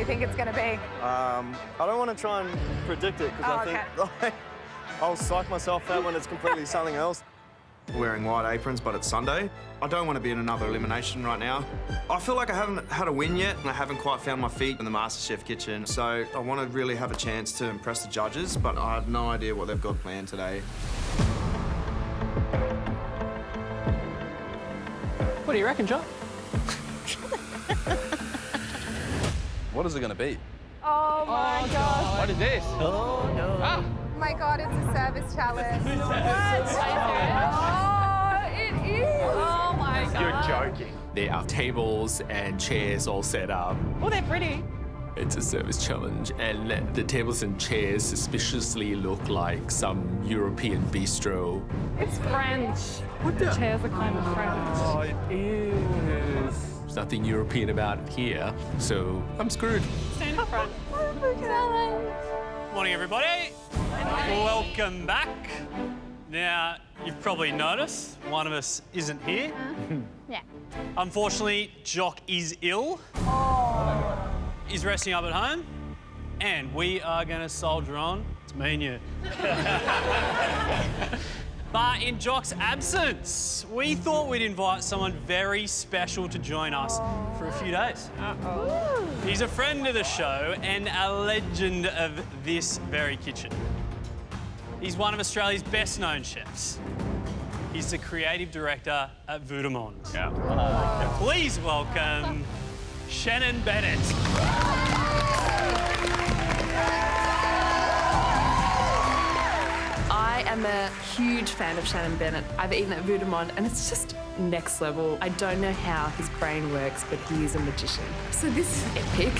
you think it's going to be? I don't want to try and predict it because I think like, I'll psych myself out when it's completely something else. Wearing white aprons, but it's Sunday. I don't want to be in another elimination right now. I feel like I haven't had a win yet, and I haven't quite found my feet in the MasterChef kitchen. So I want to really have a chance to impress the judges, but I have no idea what they've got planned today. What do you reckon, John? What is it going to be? Oh my God. What is this? Oh, no. Ah! Oh my God, it's a service challenge. What? Oh, it is. Oh my God. You're joking. There are tables and chairs all set up. Oh, they're pretty. It's a service challenge, and the tables and chairs suspiciously look like some European bistro. It's French. What the? Chairs are kind of French. Oh, it is. There's nothing European about it here, so I'm screwed. Stand in front. Morning, everybody. Welcome back. Now, you've probably noticed one of us isn't here. Yeah. Unfortunately, Jock is ill. He's resting up at home, and we are going to soldier on. It's me and you. But in Jock's absence, we thought we'd invite someone very special to join us for a few days. He's a friend of the show and a legend of this very kitchen. He's one of Australia's best-known chefs. He's the creative director at Voudemont. Please welcome Shannon Bennett. I am a huge fan of Shannon Bennett. I've eaten at Voudemont and it's just next level. I don't know how his brain works, but he is a magician. So this is epic.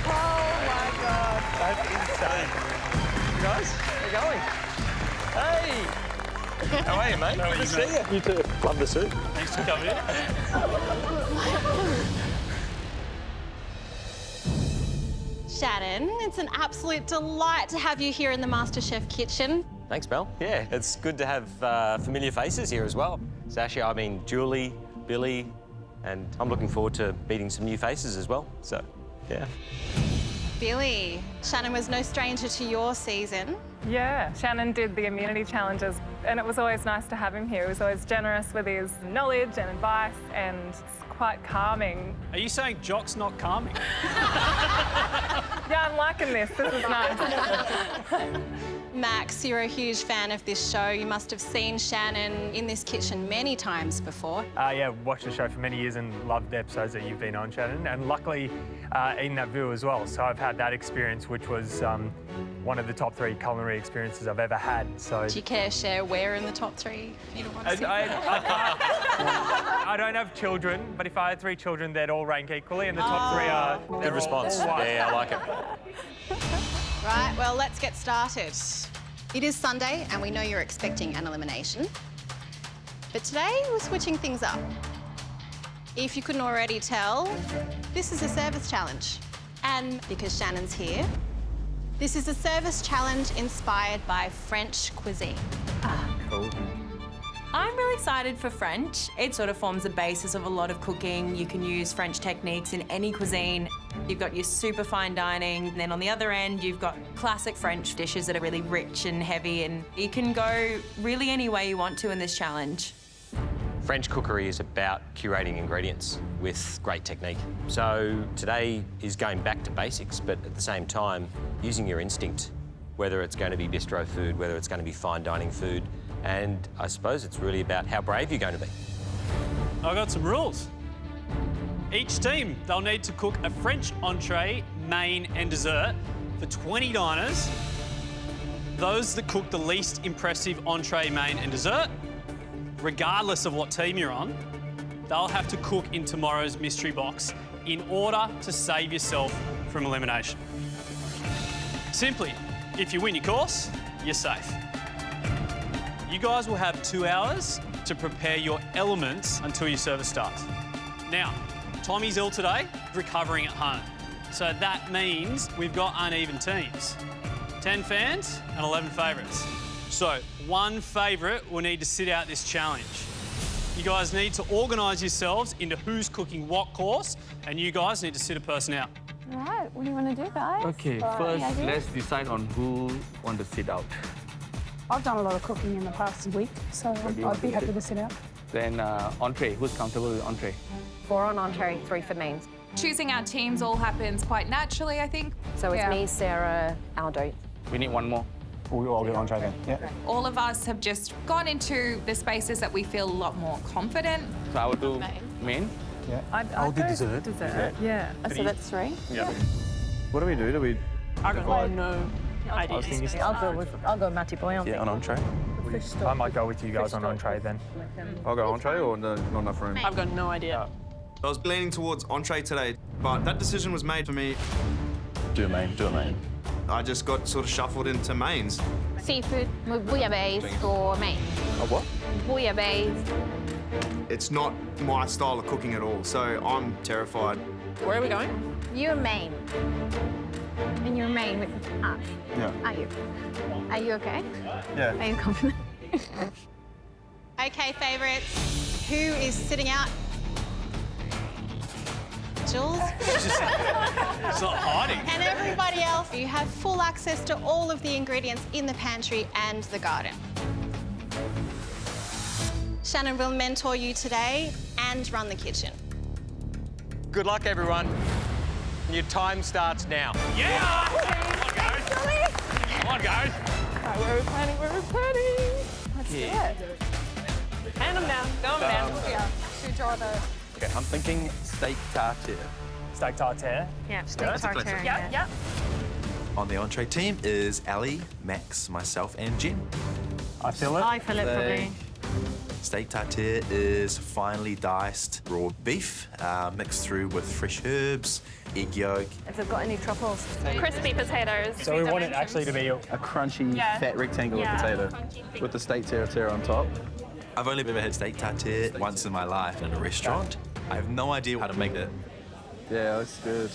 Oh my God. That's insane. You guys, how you going? Hey! How are you, mate? Good to see you. You too. Love the suit. Thanks for coming in. Shannon, it's an absolute delight to have you here in the MasterChef kitchen. Thanks, Mel. Yeah, it's good to have familiar faces here as well. Sasha, I mean, Julie, Billy, and I'm looking forward to meeting some new faces as well. So, yeah. Billy, Shannon was no stranger to your season. Yeah, Shannon did the immunity challenges, and it was always nice to have him here. He was always generous with his knowledge and advice, and it's quite calming. Are you saying Jock's not calming? Yeah, I'm liking this. This is nice. Max, you're a huge fan of this show. You must have seen Shannon in this kitchen many times before. Yeah, watched the show for many years and loved the episodes that you've been on, Shannon, and luckily eaten at Vue as well. So I've had that experience, which was one of the top 3 culinary experiences I've ever had. So do you care to share where in the top 3 you don't want to see? I don't have children, but if I had 3 children, they'd all rank equally, and the top 3 are... Good response. Yeah, I like it. Right, well, let's get started. It is Sunday, and we know you're expecting an elimination. But today, we're switching things up. If you couldn't already tell, this is a service challenge. And because Shannon's here, this is a service challenge inspired by French cuisine. Cool. I'm really excited for French. It sort of forms the basis of a lot of cooking. You can use French techniques in any cuisine. You've got your super fine dining, and then on the other end, you've got classic French dishes that are really rich and heavy, and you can go really any way you want to in this challenge. French cookery is about curating ingredients with great technique. So today is going back to basics, but at the same time, using your instinct, whether it's going to be bistro food, whether it's going to be fine dining food, and I suppose it's really about how brave you're going to be. I've got some rules. Each team, they'll need to cook a French entree, main and dessert for 20 diners. Those that cook the least impressive entree, main and dessert, regardless of what team you're on, they'll have to cook in tomorrow's mystery box in order to save yourself from elimination. Simply, if you win your course, you're safe. You guys will have 2 hours to prepare your elements until your service starts. Now, Tommy's ill today, recovering at home. So that means we've got uneven teams. 10 fans and 11 favourites. So one favourite will need to sit out this challenge. You guys need to organise yourselves into who's cooking what course, and you guys need to sit a person out. All right, what do you want to do, guys? Okay, first let's decide on who want to sit out. I've done a lot of cooking in the past week, so I'd be happy to sit out. Then entree, who's comfortable with entree? 4 on entree, 3 for mains. Choosing our teams all happens quite naturally, I think. So it's me, Sarah, Aldo. We need one more. We'll all get entree then, yeah. All of us have just gone into the spaces that we feel a lot more confident. So I will do main. Yeah. I'll do dessert. Dessert, yeah. So that's 3? Yeah. What do we do? Do we divide? No. I'll go Matty Boy on. Yeah, on entree. I might go with you guys on entree then. I'll go entree or no, not enough room? I've got no idea. I was leaning towards entree today, but that decision was made for me. Do a main, do a main. I just got sort of shuffled into mains. Seafood with bouillabaisse for main. A what? Bouillabaisse. It's not my style of cooking at all, so I'm terrified. Where are we going? You're main. And you're main with us. Yeah. Are you? Are you okay? Yeah. Are you confident? Okay, favourites. Who is sitting out? Jules? It's not hiding. And everybody else, you have full access to all of the ingredients in the pantry and the garden. Shannon will mentor you today and run the kitchen. Good luck, everyone. Your time starts now. Yeah! Come on, guys. Right, where are we planning? Where are we planning? Let's do it. Hand them down. Go down. Yeah. To draw the... Okay, I'm thinking steak tartare. Steak tartare. Yeah, steak tartare. Yep. On the entree team is Ali, Max, myself, and Jen. I feel it. I feel it probably. Steak tartare is finely diced raw beef, mixed through with fresh herbs, egg yolk. If they've got any truffles. Crispy potatoes. So we want it actually to be A crunchy, fat rectangle of potato with the steak tartare on top. I've only ever had steak tartare once in my life in a restaurant. I have no idea how to make it. Yeah, that's good.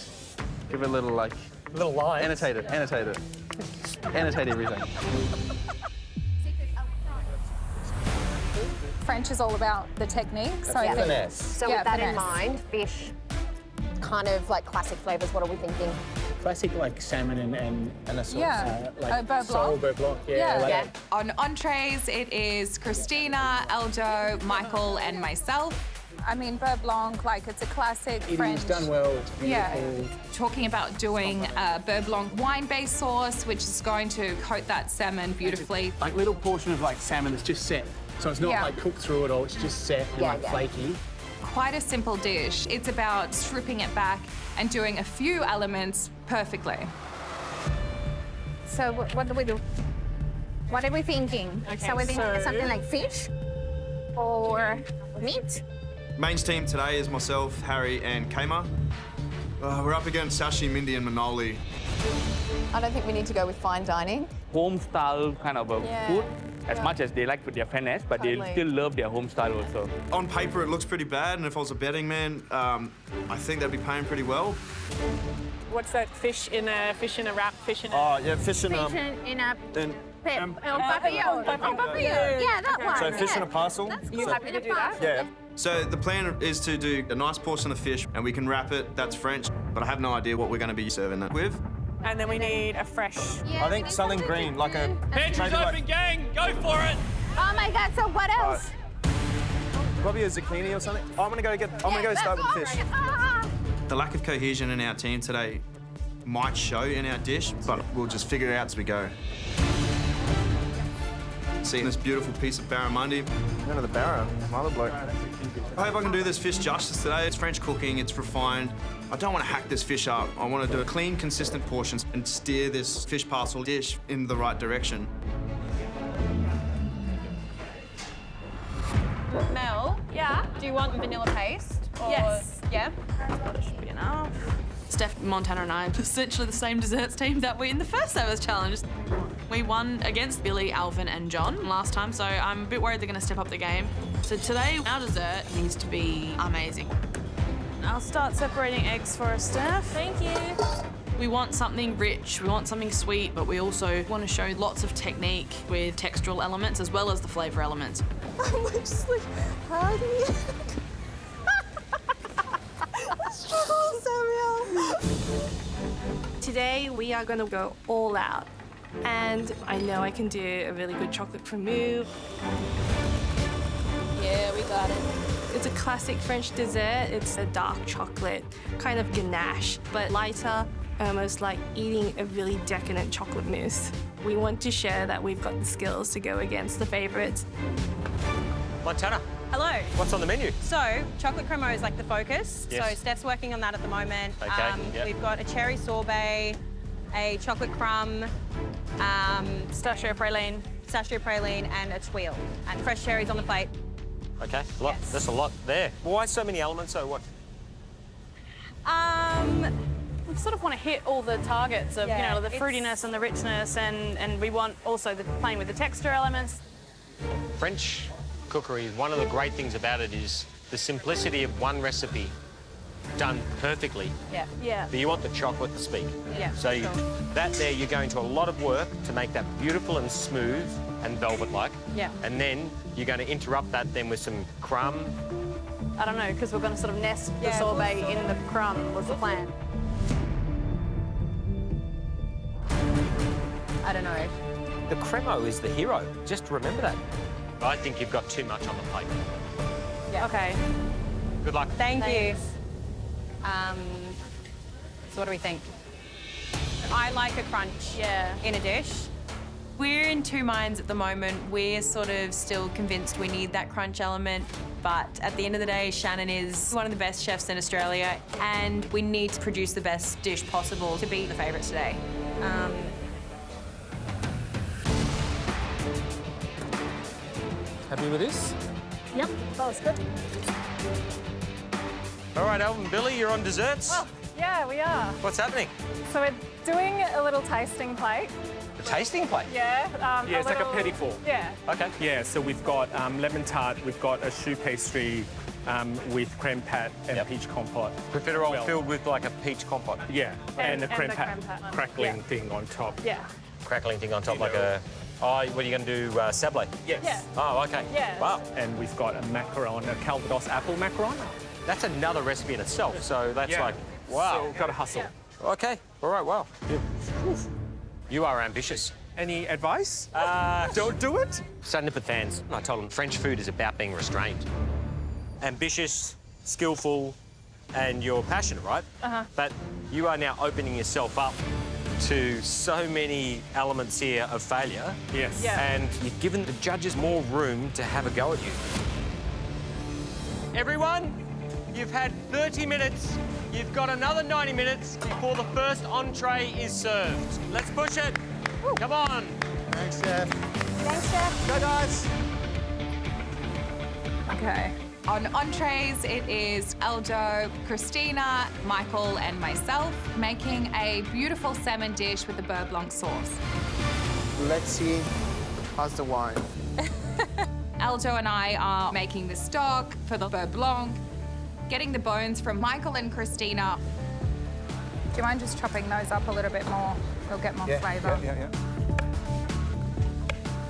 Give it a little, like... little line. Annotate it, annotate it. Annotate everything. French is all about the technique. So Finesse. So Yeah, with that in finesse. mind, fish, kind of like classic flavours, what are we thinking? Classic like salmon and a sauce. Yeah. Like Beurre sole, blanc. beurre blanc. Yeah. Like Yeah. on entrees, it is Christina, Aldo, Michael, and myself. I mean, beurre blanc, like it's a classic it French. is done well. It's beautiful. Yeah. Talking about doing a beurre blanc wine-based sauce, which is going to coat that salmon beautifully. Like little portion of like salmon that's just set. So it's not Yeah. like cooked through it all. It's just set and Yeah, like yeah. flaky. Quite a simple dish. It's about stripping it back and doing a few elements perfectly. So what do we do? What are we thinking? Okay, so we're thinking so- something like fish or meat? Mains team today is myself, Harry, and Kama. We're up against Sashi, Mindy, and Manoli. I don't think we need to go with fine dining. Home style kind of a Yeah. food, as much as they like with their finesse, but Totally. they still love their home style also. On paper, it looks pretty bad, and if I was a betting man, I think they'd be paying pretty well. What's that? Fish in a wrap? Fish in a... Oh, yeah, fish and Fish in a and papillon. Yeah, that one. so fish in a parcel. You happy to do that? Yeah. So the plan is to do a nice portion of fish, and we can wrap it. That's French, but I have no idea what we're going to be serving it with. And then we need a fresh... Yeah, I think we need something green, like a Pantry's maybe open, like, gang. Go for it. Oh my God! So what else? probably a zucchini or something. I'm gonna go start with the fish. The lack of cohesion in our team today might show in our dish, but we'll just figure it out as we go. Seeing this beautiful piece of barramundi. None of the barra, mother bloke. I hope I can do this fish justice today. It's French cooking, it's refined. I don't want to hack this fish up. I want to do clean, consistent portions and steer this fish parcel dish in the right direction. Mel? Yeah? Do you want vanilla paste? Or... Yes. Yeah? That should be enough. Steph, Montana and I are essentially the same desserts team that we in the first service challenge. We won against Billy, Alvin and John last time, so I'm a bit worried they're going to step up the game. So today, our dessert needs to be amazing. I'll start separating eggs for us, Steph. Thank you. We want something rich, we want something sweet, but we also want to show lots of technique with textural elements as well as the flavour elements. I'm just like, how do you... Struggle, Samuel. Today we are going to go all out, and I know I can do a really good chocolate cremeux. Yeah, we got it. It's a classic French dessert. It's a dark chocolate, kind of ganache, but lighter, almost like eating a really decadent chocolate mousse. We want to share that we've got the skills to go against the favourites. Montana, Hello. what's on the menu? So, chocolate cremeux is like the focus. Yes. So, Steph's working on that at the moment. Okay, yep. We've got a cherry sorbet, a chocolate crumb, pistachio praline, and a tuile. And fresh cherries on the plate. Okay, that's a lot there. Why so many elements? So what? We sort of want to hit all the targets of, Yeah, you know, the fruitiness and the richness, and we want also playing with the texture elements. French cookery, one of the great things about it is the simplicity of one recipe done perfectly. Yeah. Yeah. But you want the chocolate to speak. Yeah, So sure. that there, you're going to a lot of work to make that beautiful and smooth and velvet-like. Yeah. And then you're going to interrupt that then with some crumb. I don't know, because we're going to sort of nest the sorbet in the crumb was the plan. I don't know. The cremeux is the hero. Just remember that. I think you've got too much on the plate. Yeah. Okay. Good luck. Thank you. So what do we think? I like a crunch in a dish. We're in two minds at the moment. We're sort of still convinced we need that crunch element, but at the end of the day, Shannon is one of the best chefs in Australia, and we need to produce the best dish possible to beat the favourites today. Happy with this? Yep, that was good. All right, Alvin, Billy, you're on desserts. Well, yeah, we are. What's happening? So we're doing a little tasting plate. The tasting plate? Yeah. Yeah, it's like a petit four. Yeah. Okay. Yeah, so we've got lemon tart, we've got a choux pastry with creme pat and peach compote. Profiterole filled with like a peach compote. Yeah, and a creme the pat creme pat. crackling Yeah. thing on top. Yeah. Crackling thing on top, like a... Oh, what are you going to do, sablé? Yes. Yeah. Oh, okay. Yeah. Wow. And we've got a macaron, a Calvados apple macaron. That's another recipe in itself, so that's Yeah. like, wow. So, got to hustle. Okay, all right, wow. You are ambitious. Any advice? Don't do it? Starting with fans. I told them French food is about being restrained. Ambitious, skillful, and you're passionate, right? Uh-huh. But you are now opening yourself up to so many elements here of failure. Yes. Yeah. And you've given the judges more room to have a go at you. Everyone, you've had 30 minutes. You've got another 90 minutes before the first entree is served. Let's push it. Come on. Thanks, Chef. Thanks, Chef. Go, guys. Okay. On entrees, it is Aljo, Christina, Michael, and myself making a beautiful salmon dish with a beurre blanc sauce. Let's see. How's the wine? Aljo and I are making the stock for the beurre blanc, getting the bones from Michael and Christina. Do you mind just chopping those up a little bit more? They'll get more flavour. Yeah.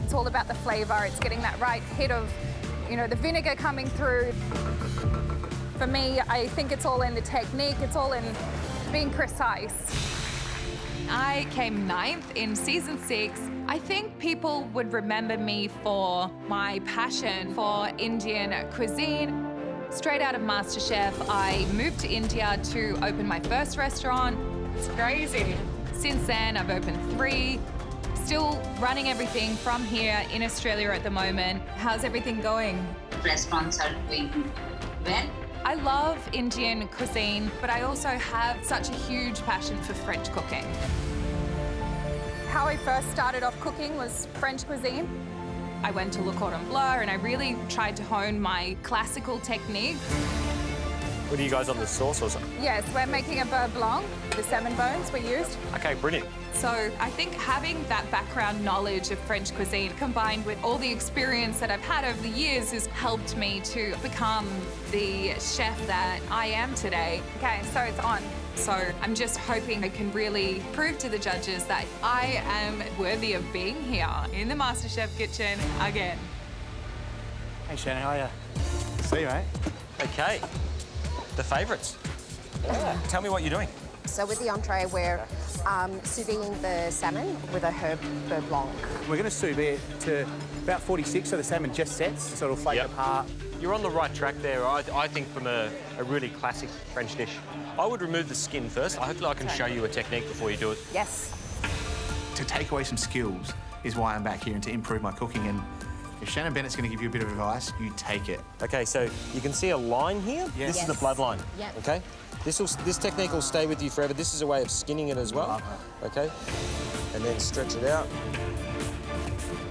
It's all about the flavour. It's getting that right hit of, you know, the vinegar coming through. For me, I think it's all in the technique. It's all in being precise. I came 9th in season 6. I think people would remember me for my passion for Indian cuisine. Straight out of MasterChef, I moved to India to open my first restaurant. It's crazy. Since then, I've opened 3. Still running everything from here in Australia at the moment. How's everything going? Restaurants are doing well. I love Indian cuisine, but I also have such a huge passion for French cooking. How I first started off cooking was French cuisine. I went to Le Cordon Bleu and I really tried to hone my classical technique. What are you guys on the sauce or something? Yes, we're making a beurre blanc, the salmon bones we used. Okay, brilliant. So I think having that background knowledge of French cuisine combined with all the experience that I've had over the years has helped me to become the chef that I am today. Okay, so it's on. So I'm just hoping I can really prove to the judges that I am worthy of being here in the MasterChef kitchen again. Hey, Shannon, how are you? See you, mate. Okay, the favourites. Tell me what you're doing. So with the entree, we're sous videing the salmon with a herb beurre blanc. We're going to sous vide it to about 46, so the salmon just sets, so it'll flake apart. You're on the right track there, I think, from a really classic French dish. I would remove the skin first. Hopefully I can show you a technique before you do it. Yes. To take away some skills is why I'm back here, and to improve my cooking. And if Shannon Bennett's going to give you a bit of advice, you take it. OK, so you can see a line here? Yes. This is the bloodline. Yep. OK? This technique will stay with you forever. This is a way of skinning it as well. OK? And then stretch it out.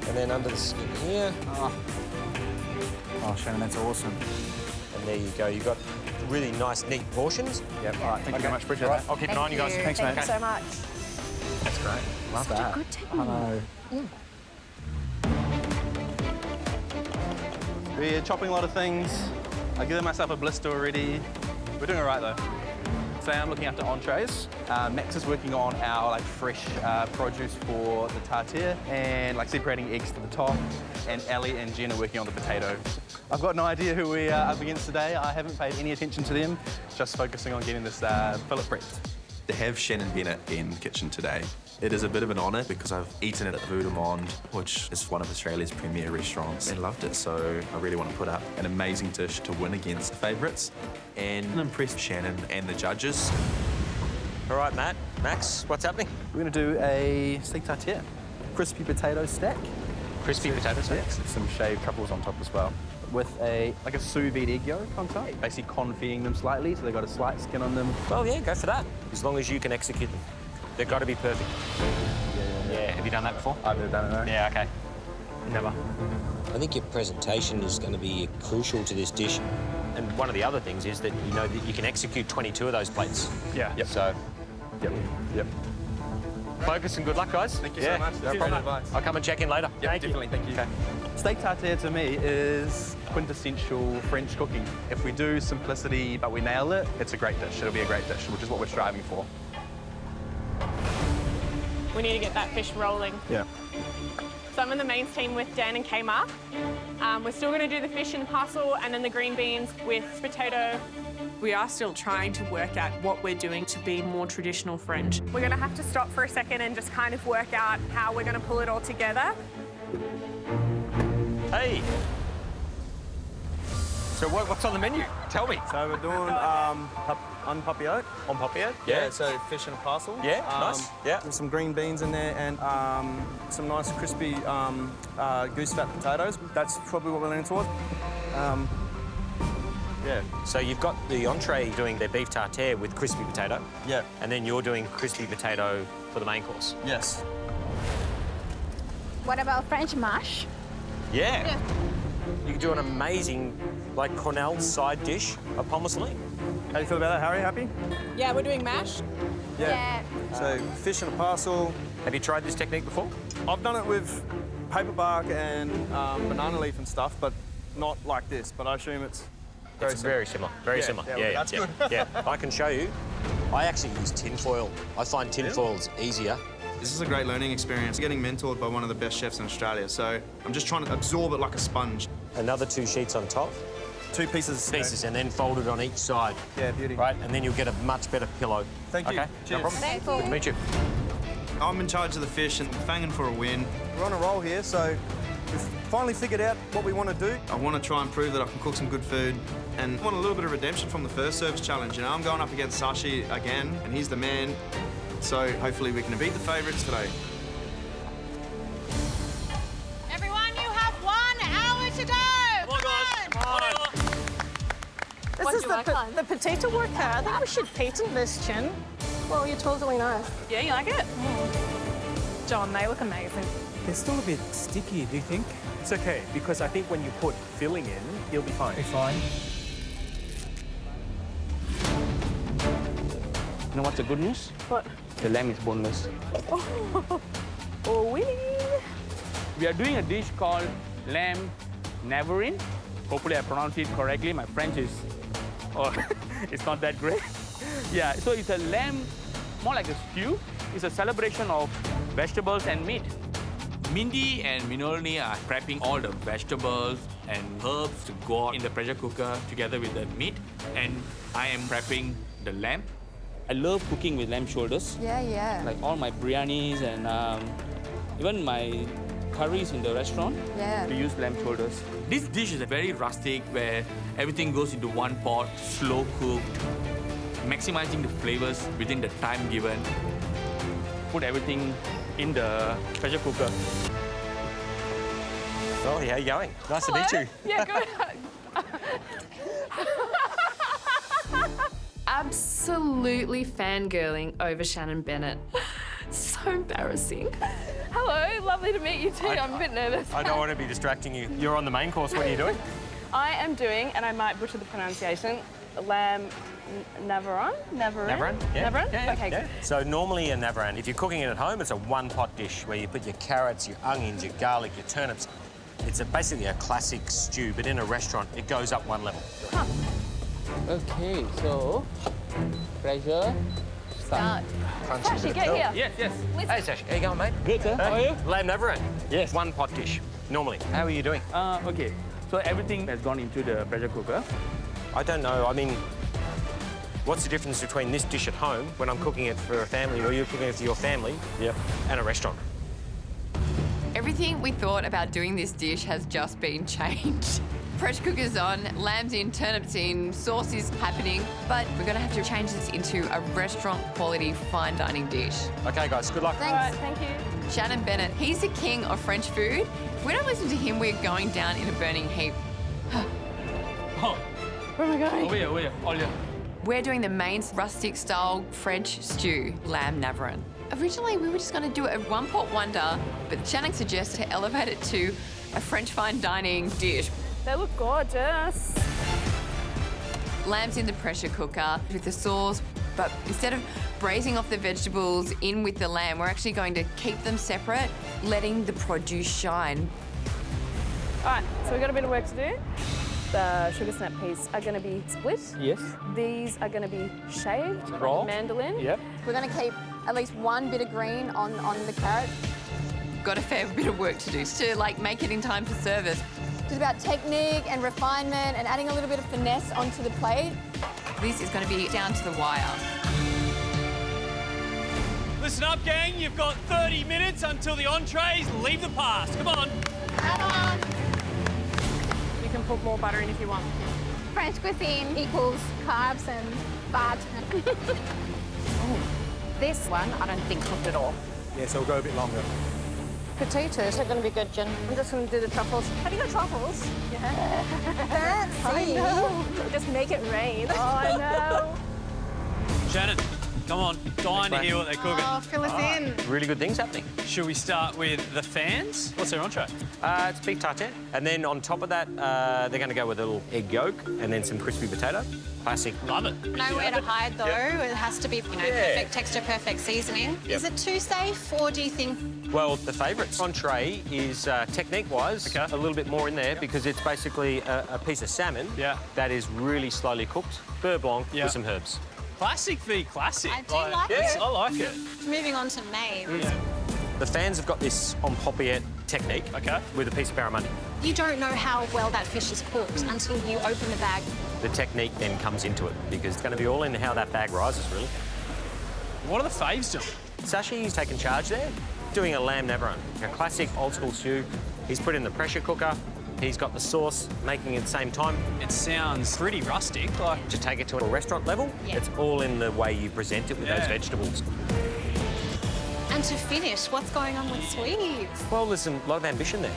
And then under the skin here. Oh, Shannon, that's awesome. And there you go. You've got really nice, neat portions. Yep. All right, thank you very much. Appreciate that. I'll keep an eye on you guys. Thanks, Thank mate. you so much. That's great. Love Such that. a good technique. I know. Yeah. We're chopping a lot of things. I've given myself a blister already. We're doing all right, though. Today I'm looking after entrees. Max is working on our fresh produce for the tartare and separating eggs to the top. And Ellie and Jen are working on the potato. I've got no idea who we are up against today. I haven't paid any attention to them, just focusing on getting this fillet prepped. To have Shannon Bennett in kitchen today, it is a bit of an honour because I've eaten it at Vue de Monde, which is one of Australia's premier restaurants, and loved it. So I really want to put up an amazing dish to win against the favourites and impress Shannon and the judges. All right, Max, what's happening? We're going to do a steak tartare, crispy potato stack. Crispy potato stack? Yeah, some shaved truffles on top as well. With a sous vide egg yolk on top, basically confitting them slightly so they've got a slight skin on them. Well, yeah, go for that. As long as you can execute them. They've got to be perfect. Yeah. Have you done that before? I've never done it, no. Yeah, OK. Never. I think your presentation is going to be crucial to this dish. And one of the other things is that you know that you can execute 22 of those plates. Yeah. Yep. So. Yep. Focus and good luck, guys. Thank you so much. No problem. I'll come and check in later. Yeah, definitely. Thank you. Okay. Steak tartare to me is quintessential French cooking. If we do simplicity but we nail it, it's a great dish. It'll be a great dish, which is what we're striving for. We need to get that fish rolling. Yeah. So I'm in the mains team with Dan and Kmart. We're still going to do the fish and parcel and then the green beans with potato. We are still trying to work out what we're doing to be more traditional French. We're going to have to stop for a second and just kind of work out how we're going to pull it all together. Hey. So what's on the menu? Tell me. So we're doing on papillote. On papillote? Yeah, so fish in a parcel. Yeah, nice. Yeah. With some green beans in there and some nice crispy goose fat potatoes. That's probably what we're leaning towards. Yeah. So you've got the entree doing their beef tartare with crispy potato. Yeah. And then you're doing crispy potato for the main course. Yes. What about French mash? Yeah. You could do an amazing, Cornell side dish of pomme saline. How do you feel about that, Harry? Happy? Yeah, we're doing mash. Yeah. So fish in a parcel. Have you tried this technique before? I've done it with paper bark and banana leaf and stuff, but not like this. But I assume it's very similar. Very similar. Yeah, that's good. Yeah, I can show you. I actually use tin foil. I find tin foil's easier. This is a great learning experience. Getting mentored by one of the best chefs in Australia, so I'm just trying to absorb it like a sponge. Another 2 sheets on top. 2 pieces. And then folded on each side. Yeah, beauty. Right, and then you'll get a much better pillow. Thank you. Okay, Cheers. no problem. Thank you. Good to meet you. I'm in charge of the fish and fanging for a win. We're on a roll here, so we've finally figured out what we want to do. I want to try and prove that I can cook some good food and I want a little bit of redemption from the first service challenge. You know, I'm going up against Sashi again, and he's the man. So hopefully we can beat the favourites today. Everyone, you have 1 hour to go. Come on, guys. This is the potato worker. I think we should patent this, Chin. Well, you're totally nice. Yeah, you like it? John, they look amazing. They're still a bit sticky, do you think? It's okay, because I think when you put filling in, you'll be fine. It's fine. You know what's the good news? What? The lamb is boneless. Oh, wee. We are doing a dish called lamb navarin. Hopefully I pronounced it correctly. My French is, it's not that great. Yeah, so it's a lamb, more like a stew. It's a celebration of vegetables and meat. Mindy and Minolni are prepping all the vegetables and herbs to go in the pressure cooker together with the meat. And I am prepping the lamb. I love cooking with lamb shoulders. Yeah. Like all my biryanis and even my curries in the restaurant. Yeah. We use lamb shoulders. This dish is very rustic, where everything goes into one pot, slow cooked, maximizing the flavors within the time given. Put everything in the pressure cooker. Oh, how are you going? Nice to meet you. Yeah, good. Absolutely fangirling over Shannon Bennett. So embarrassing. Hello, lovely to meet you too. I'm a bit nervous. I don't want to be distracting you. You're on the main course. What are you doing? I am doing, and I might butcher the pronunciation, lamb navaran? Navaran? Yeah. Navaran? Yeah, okay, yeah. good. So normally a navaran, if you're cooking it at home, it's a one-pot dish where you put your carrots, your onions, your garlic, your turnips. It's basically a classic stew, but in a restaurant, it goes up one level. Huh. Okay, so pressure. Start. Crunchy Sashi, bit of get curl. here. Yes, yes. Hey, Sashi, how you going, mate? Good, sir. How are you? Lamb navaran. Yes. One-pot dish, normally. How are you doing? Okay, so everything has gone into the pressure cooker. I don't know. I mean, what's the difference between this dish at home when I'm cooking it for a family, or you're cooking it for your family, and a restaurant? Everything we thought about doing this dish has just been changed. Pressure cooker's on, lamb's in, turnips in, sauce is happening, but we're gonna have to change this into a restaurant quality fine dining dish. Okay, guys, good luck. Thanks. All right, thank you. Shannon Bennett, he's the king of French food. If we don't listen to him, we're going down in a burning heap. Oh. Where am I going? Over here. All here. We're doing the main rustic style French stew, lamb navaran. Originally, we were just going to do a one-pot wonder, but Shannon suggested to elevate it to a French fine dining dish. They look gorgeous. Lamb's in the pressure cooker with the sauce, but instead of braising off the vegetables in with the lamb, we're actually going to keep them separate, letting the produce shine. All right, so we've got a bit of work to do. The sugar snap peas are going to be split. Yes. These are going to be shaved, Raw. like a mandolin. Yep. We're going to keep at least one bit of green on the carrot. Got a fair bit of work to do to make it in time for service. It's about technique and refinement and adding a little bit of finesse onto the plate. This is going to be down to the wire. Listen up, gang. You've got 30 minutes until the entrees leave the past. Come on. Come on. You can put more butter in if you want. French cuisine equals carbs and fat. This one, I don't think cooked at all. Yeah, so we'll go a bit longer. Potatoes are going to be good, Jen. I'm just going to do the truffles. Have you got truffles? Yeah. Fancy. I know. Just make it rain. Oh, I know. Shannon, come on. Dying to hear what they're cooking. Oh, fill us in. Really good things happening. Should we start with the fans? What's their entree? It's beef tartare. And then on top of that, they're going to go with a little egg yolk and then some crispy potato. Classic. Love it. Nowhere to hide, though. It has to be, perfect texture, perfect seasoning. Yep. Is it too safe, or do you think? Well, the favourites entree is, technique-wise, a little bit more in there because it's basically a piece of salmon that is really slowly cooked, beurre blanc with some herbs. Classic v classic. I do like it. I like it. Moving on to mains. The fans have got this en paupiette technique with a piece of barramundi. You don't know how well that fish is cooked until you open the bag. The technique then comes into it because it's going to be all in how that bag rises, really. What are the faves doing? Sashi's taken charge there, doing a lamb navaran, a classic old-school stew. He's put in the pressure cooker. He's got the sauce making it at the same time. It sounds pretty rustic. To take it to a restaurant level, it's all in the way you present it with those vegetables. And to finish, what's going on with sweets? Well, listen, a lot of ambition there.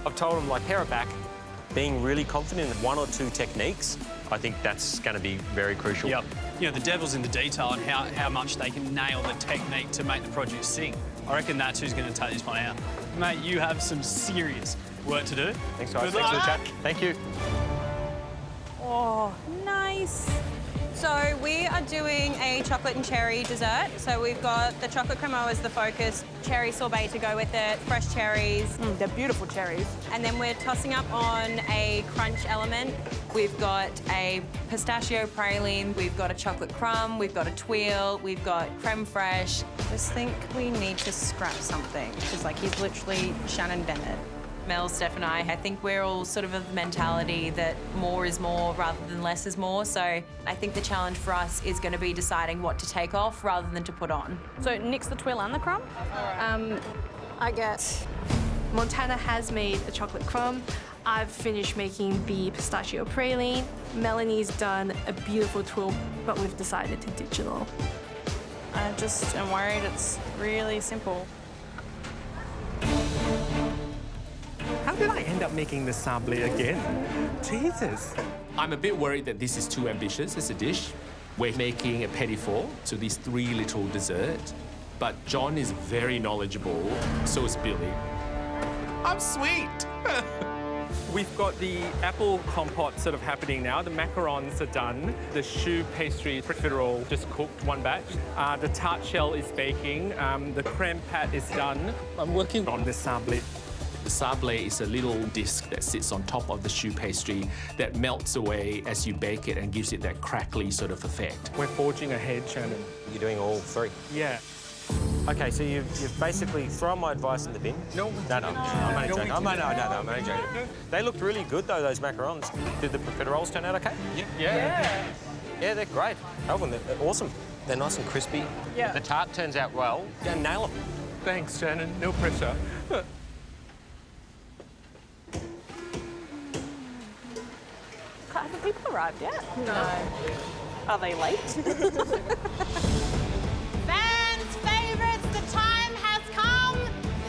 I've told them, pare it back, being really confident in one or two techniques. I think that's going to be very crucial. Yep. You know, the devil's in the detail and how much they can nail the technique to make the produce sing. I reckon that's who's going to take this one out. Mate, you have some serious work to do. Thanks, guys. Good Thanks for the luck. chat. Thank you. Oh, nice. So we are doing a chocolate and cherry dessert. So we've got the chocolate cremant as the focus, cherry sorbet to go with it, fresh cherries. They're beautiful cherries. And then we're tossing up on a crunch element. We've got a pistachio praline, we've got a chocolate crumb, we've got a tuile, we've got creme fraiche. I just think we need to scrap something because he's literally Shannon Bennett. Mel, Steph and I think we're all sort of the mentality that more is more rather than less is more. So I think the challenge for us is going to be deciding what to take off rather than to put on. So Nick's the twill and the crumb. I get Montana has made a chocolate crumb. I've finished making the pistachio praline. Melanie's done a beautiful twill, but we've decided to ditch it all. I just am worried it's really simple. How did I end up making the sablé again? Jesus. I'm a bit worried that this is too ambitious as a dish. We're making a petit four, so these 3 little desserts. But John is very knowledgeable, so is Billy. I'm sweet. We've got the apple compote sort of happening now. The macarons are done. The choux pastry profiterole just cooked 1 batch. The tart shell is baking. The creme pat is done. I'm working on the sablé. The sablé is a little disc that sits on top of the choux pastry that melts away as you bake it and gives it that crackly sort of effect. We're forging ahead, Shannon. You're doing all 3? Yeah. Okay, so you've basically thrown my advice in the bin. No. I'm only joking. I'm only joking. They looked really good though, those macarons. Did the profiteroles turn out okay? Yeah. Yeah, they're great. Alvin, they're awesome. They're nice and crispy. Yeah. The tart turns out well. Go nail them. Thanks, Shannon. No pressure. Have the people arrived yet? No. Are they late? Fans' favourites, the time has come.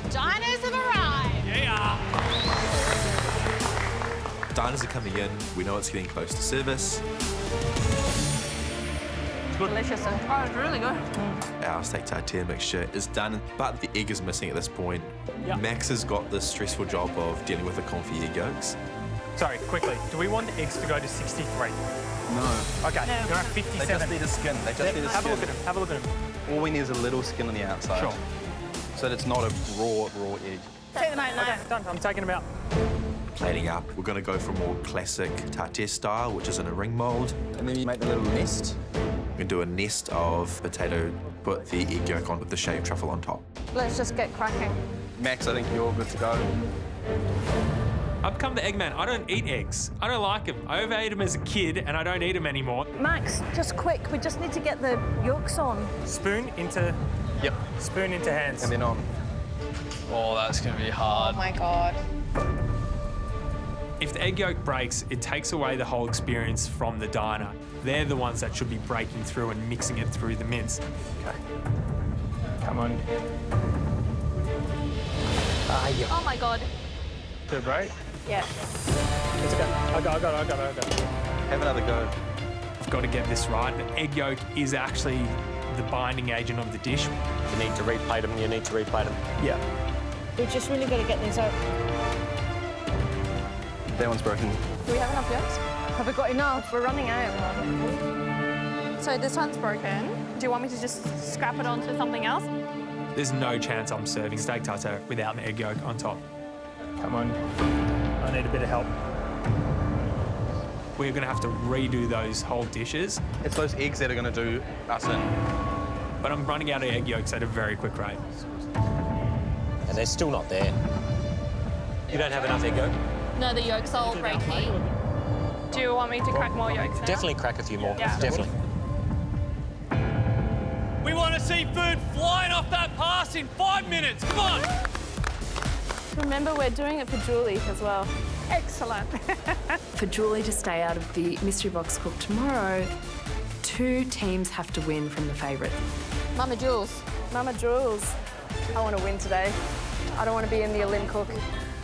The diners have arrived. Yeah. Diners are coming in. We know it's getting close to service. Delicious. Oh, it's really good. Our steak tartare mixture is done, but the egg is missing at this point. Yep. Max has got the stressful job of dealing with the confit egg yolks. Sorry, quickly. Do we want the eggs to go to 63? No. Okay, No. they're at 57. They just need a skin. They just need a Have a skin. look at them. Have a look at them. All we need is a little skin on the outside. Sure. So that it's not a raw egg. Take them out now. Okay, done. I'm taking them out. Plating up, we're going to go for more classic tartare style, which is in a ring mould. And then you make the little nest. We're going to do a nest of potato, put the egg yolk on with the shaved truffle on top. Let's just get cracking. Max, I think you're good to go. I've become the egg man. I don't eat eggs. I don't like them. I overate them as a kid and I don't eat them anymore. Max, just quick. We just need to get the yolks on. Spoon into... Yep. Spoon into hands. And then on. Oh, that's going to be hard. Oh my God. If the egg yolk breaks, it takes away the whole experience from the diner. They're the ones that should be breaking through and mixing it through the mince. Okay. Come on. Oh my God. To break? Yeah. Let's go. I got it. Have another go. I've got to get this right. The egg yolk is actually the binding agent of the dish. You need to replate them. Yeah. We just really got to get these out. That one's broken. Do we have enough yolks? Have we got enough? We're running out. So this one's broken. Do you want me to just scrap it onto something else? There's no chance I'm serving steak tartare without the egg yolk on top. Come on. I need a bit of help. We're going to have to redo those whole dishes. It's those eggs that are going to do us in. But I'm running out of egg yolks at a very quick rate. And they're still not there. You don't have enough egg yolk? No, the yolks are all breaking. Do you want me to crack more yolks now? Definitely crack a few more. Yeah. Definitely. We want to see food flying off that pass in 5 minutes. Come on. Remember, we're doing it for Julie as well. Excellent. For Julie to stay out of the mystery box cook tomorrow, 2 teams have to win from the favourite. Mama Jules. Mama Jules. I want to win today. I don't want to be in the Elim cook.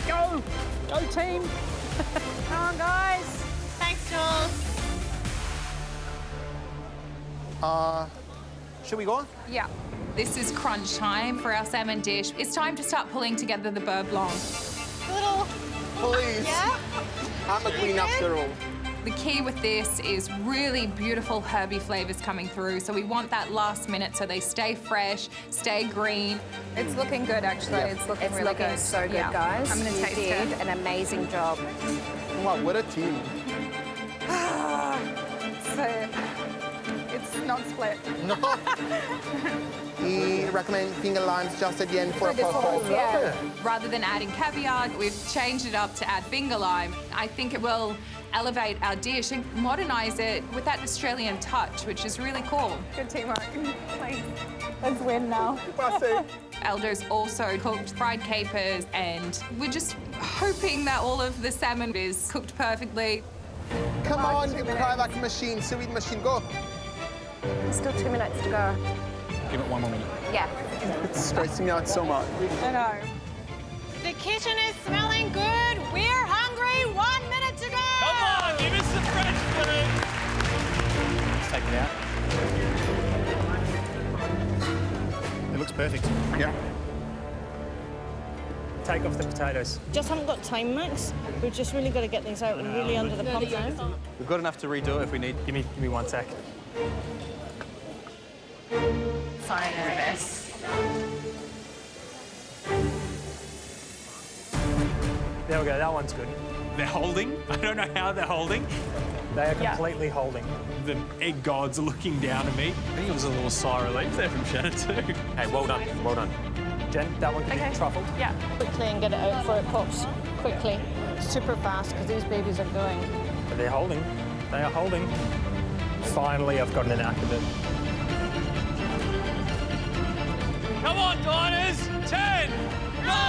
Go! Go team! Come on, guys. Thanks, Jules. Should we go on? Yeah. This is crunch time for our salmon dish. It's time to start pulling together the beurre blanc. Little. Please. Yeah? I'm a clean up the room. The key with this is really beautiful herby flavours coming through. So we want that last minute so they stay fresh, stay green. It's looking good, actually. Yep. It's looking It's really looking good. so good, Yeah. guys. I'm going to You taste did it. an amazing job. Wow, what a team. It's not split. No. We recommend finger limes just at the end for a this pasta. sauce, yeah. Rather than adding caviar, we've changed it up to add finger lime. I think it will elevate our dish and modernise it with that Australian touch, which is really cool. Good teamwork. Please, let's win now. Elder's also cooked fried capers, and we're just hoping that all of the salmon is cooked perfectly. Come on, Krivak machine, sous-vide machine, go. Still 2 minutes to go. Give it 1 more minute. Yeah. It's stressing me out so much. I know. The kitchen is smelling good. We're hungry. 1 minute to go. Come on, give us the French food. Let's take it out. It looks perfect. Yeah. Take off the potatoes. Just haven't got time, Max. We've just really got to get these out really under the pump now. We've got enough to redo it if we need. Give me 1 sec. So nervous. There we go, that one's good. They're holding. I don't know how they're holding. They are completely holding. The egg gods are looking down at me. I think it was a little sigh of relief there from Shannon too. Hey, well done, well done. Jen, that one can be truffled. Yeah. Quickly and get it out before it pops. Quickly. Super fast, because these babies are going. But they're holding. They are holding. Finally, I've gotten an knack of it. Come on, diners! 10, 9,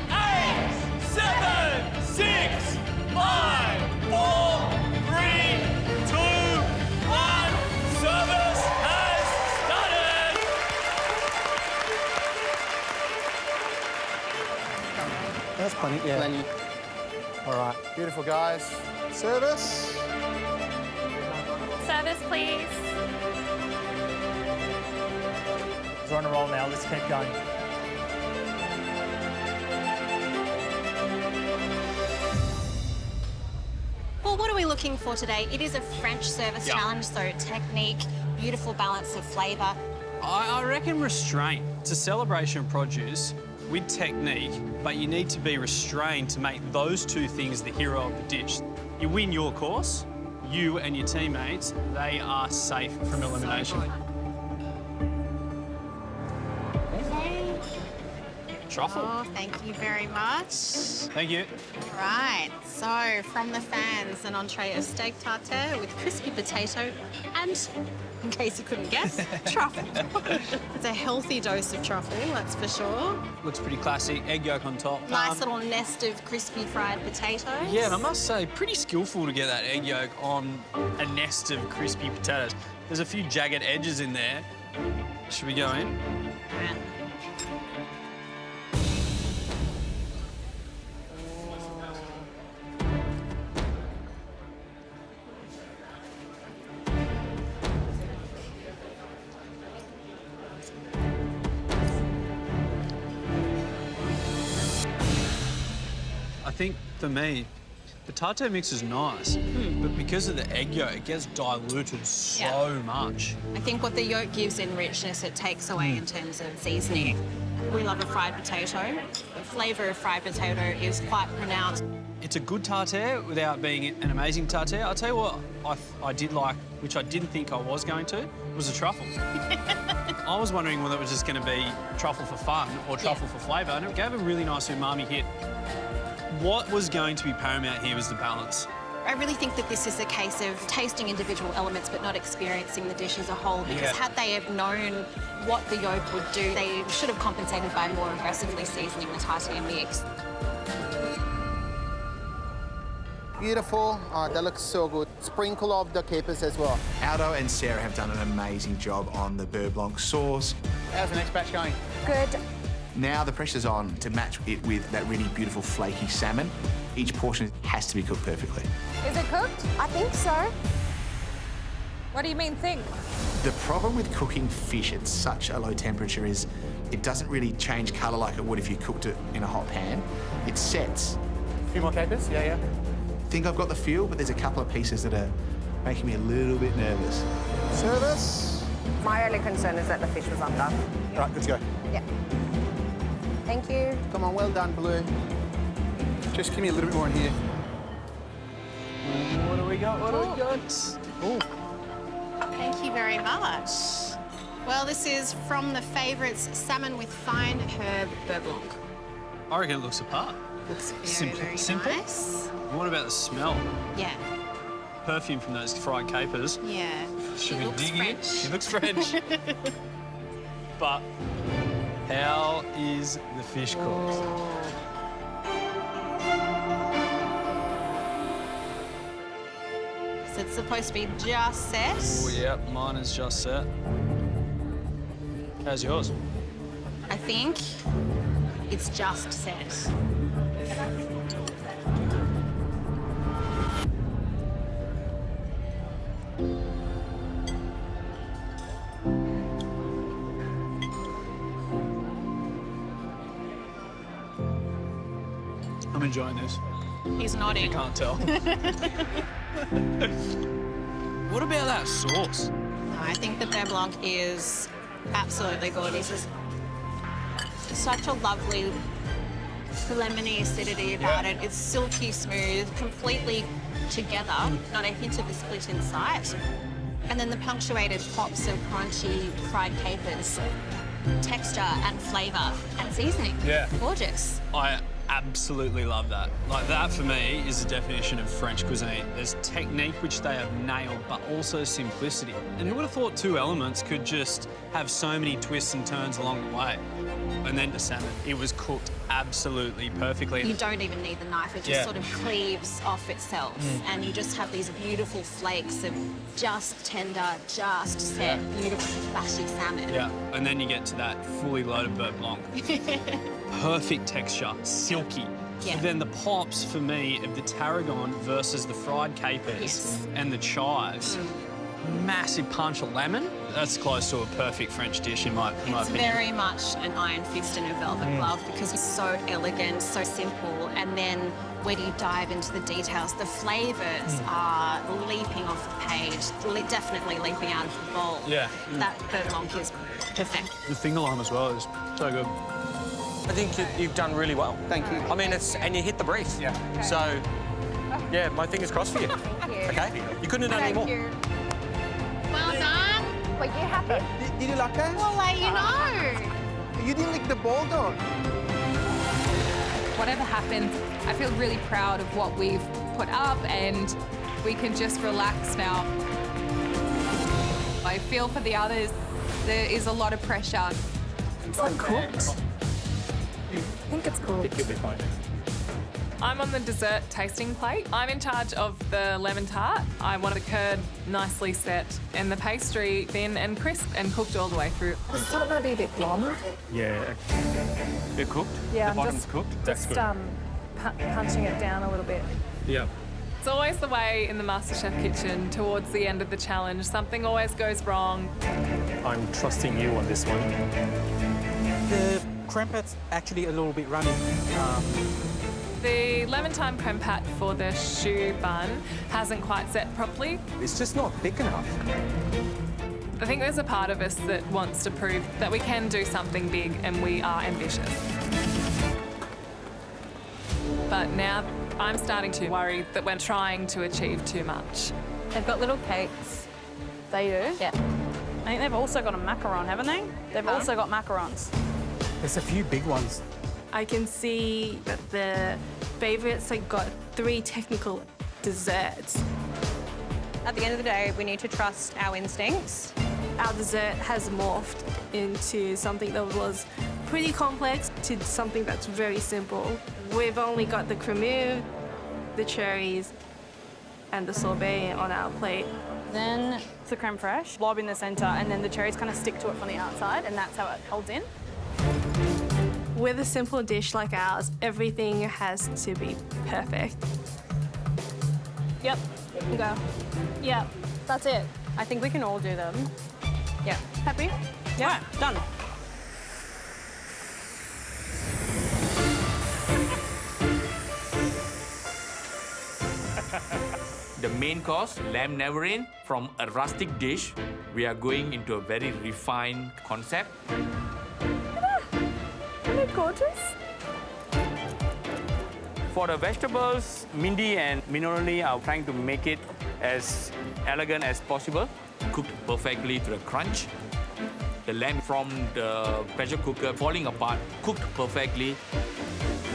8, 7, 6, 5, 4, 3, 2, 1. Service has started! That's plenty, yeah. Plenty. All right, beautiful, guys. Service. Service, please. We're on a roll now, let's keep going. Well, what are we looking for today? It is a French service challenge, so technique, beautiful balance of flavour. I reckon restraint. It's a celebration of produce with technique, but you need to be restrained to make those two things the hero of the dish. You win your course, you and your teammates, they are safe from elimination. Truffle. Oh, thank you very much. Thank you. Right, so from the fans, an entree of steak tartare with crispy potato and, in case you couldn't guess, truffle. It's a healthy dose of truffle, that's for sure. Looks pretty classic. Egg yolk on top. Nice little nest of crispy fried potatoes. Yeah, and I must say, pretty skillful to get that egg yolk on a nest of crispy potatoes. There's a few jagged edges in there. Should we go in? Yeah. I think, for me, the tartare mix is nice, but because of the egg yolk, it gets diluted so much. I think what the yolk gives in richness, it takes away in terms of seasoning. We love a fried potato. The flavour of fried potato is quite pronounced. It's a good tartare without being an amazing tartare. I'll tell you what I did like, which I didn't think I was going to, was a truffle. I was wondering whether it was just going to be truffle for fun or truffle for flavour, and it gave a really nice umami hit. What was going to be paramount here was the balance. I really think that this is a case of tasting individual elements but not experiencing the dish as a whole, because had they have known what the yolk would do, they should have compensated by more aggressively seasoning the tartare mix. Beautiful. That looks so good. Sprinkle of the capers as well. Aldo and Sarah have done an amazing job on the beurre blanc sauce. How's the next batch going? Good. Now the pressure's on to match it with that really beautiful flaky salmon. Each portion has to be cooked perfectly. Is it cooked? I think so. What do you mean think? The problem with cooking fish at such a low temperature is it doesn't really change colour like it would if you cooked it in a hot pan. It sets. A few more capers? Yeah, yeah. I think I've got the feel, but there's a couple of pieces that are making me a little bit nervous. Service. My only concern is that the fish was under. Right, let's go. Yeah. Thank you. Come on, well done, Blue. Just give me a little bit more in here. What do we got? What do we got? Ooh. Thank you very much. Well, this is from the favourites, salmon with fine herb beurre blanc. I reckon it looks apart. Looks very, Simple. very Simple. nice. What about the smell? Yeah. Perfume from those fried capers. Yeah. Should It we looks dig in? French. She looks French. But how is the fish cooked? So it's supposed to be just set. Oh, yep, mine is just set. How's yours? I think it's just set. I'm enjoying this. He's nodding. You can't tell. What about that sauce? No, I think the beurre blanc is absolutely gorgeous. It's such a lovely lemony acidity about it. It's silky smooth, completely together, not a hint of a split in sight. And then the punctuated pops of crunchy fried capers, texture and flavour and seasoning. Yeah. Gorgeous. I absolutely love that. Like, that for me is the definition of French cuisine. There's technique, which they have nailed, but also simplicity. And who would have thought two elements could just have so many twists and turns along the way? And then the salmon, it was cooked absolutely perfectly. You don't even need the knife. It just sort of cleaves off itself. And you just have these beautiful flakes of just tender, just set, beautiful, flashy salmon. Yeah, and then you get to that fully loaded beurre blanc. Perfect texture, silky. Yeah. But then the pops, for me, of the tarragon versus the fried capers and the chives. Massive punch of lemon. That's close to a perfect French dish in my It's opinion. very much an iron fist and a velvet glove because it's so elegant, so simple. And then when you dive into the details, the flavours are leaping off the page, definitely leaping out of the bowl. Yeah. That beurre blanc is perfect. The finger lime as well is so good. I think you've done really well. Thank you. I mean, and you hit the brief. Yeah. So, yeah, my fingers crossed for you. Okay? You couldn't have done any more. Well done. Were you happy? Did you like that? We'll let you know. You didn't lick the ball, though. Whatever happens, I feel really proud of what we've put up and we can just relax now. I feel for the others, there is a lot of pressure. It's not cooked. I think it's cooked. I think you'll be fine. I'm on the dessert tasting plate. I'm in charge of the lemon tart. I want the curd nicely set and the pastry thin and crisp and cooked all the way through. It's not going to be a bit blonde. Yeah. They're cooked? Yeah, the I'm bottom's just, cooked? That's just good. punching it down a little bit. Yeah. It's always the way in the MasterChef kitchen towards the end of the challenge. Something always goes wrong. I'm trusting you on this one. The creme pat's actually a little bit runny. The lemon thyme creme pat for the choux bun hasn't quite set properly. It's just not thick enough. I think there's a part of us that wants to prove that we can do something big and we are ambitious. But now I'm starting to worry that we're trying to achieve too much. They've got little cakes. They do? Yeah. I think they've also got a macaron, haven't they? They've also got macarons. There's a few big ones. I can see that the favourites have got 3 technical desserts. At the end of the day, we need to trust our instincts. Our dessert has morphed into something that was pretty complex to something that's very simple. We've only got the cremeux, the cherries, and the sorbet on our plate. Then it's the creme fraiche, blob in the centre, and then the cherries kind of stick to it from the outside, and that's how it holds in. With a simple dish like ours, everything has to be perfect. Yep, you go. Yep, that's it. I think we can all do them. Yeah. Happy? Yeah, done. The main course, lamb neverin, from a rustic dish, we are going into a very refined concept. Isn't it gorgeous? For the vegetables, Mindy and Minority are trying to make it as elegant as possible. cooked perfectly to the crunch. The lamb from the pressure cooker falling apart, cooked perfectly.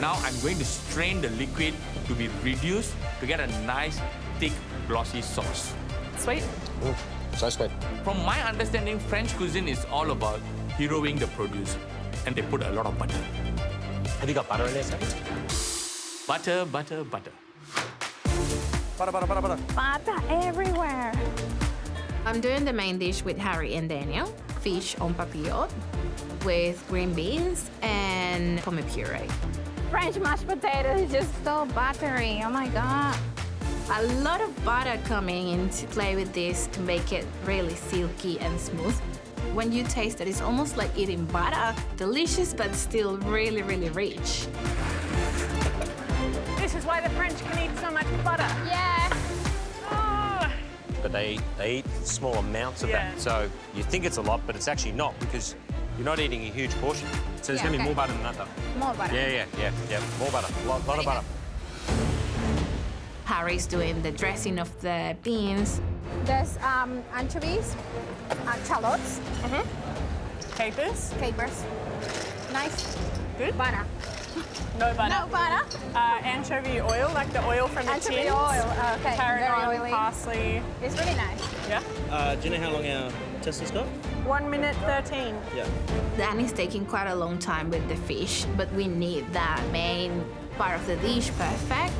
Now I'm going to strain the liquid to be reduced to get a nice, thick, glossy sauce. Sweet. Ooh, so sweet. From my understanding, French cuisine is all about heroing the produce, and they put a lot of butter. Have you got butter in there, Sam? Butter, butter, butter. Butter, butter, butter, butter. Butter everywhere. I'm doing the main dish with Harry and Daniel, fish en papillote with green beans and pomme puree. French mashed potatoes is just so buttery. Oh my God. A lot of butter coming into play with this to make it really silky and smooth. When you taste it, it's almost like eating butter. Delicious, but still really, really rich. This is why the French can eat so much butter. Yeah. But they eat small amounts of that. So you think it's a lot, but it's actually not because you're not eating a huge portion. So there's going to be more butter than that, though. More butter. Yeah. More butter. A lot of butter. Harry's doing the dressing of the beans. There's anchovies, shallots, Capers. capers. Nice. Good. Butter. No butter. No butter. Anchovy oil, like the oil from the Anchovy tins. oil. Okay. Tarragon, Very oily. parsley. It's really nice. Yeah. Do you know how long our test has got? 1 minute 13. Yeah. Danny's taking quite a long time with the fish, but we need that main part of the dish perfect.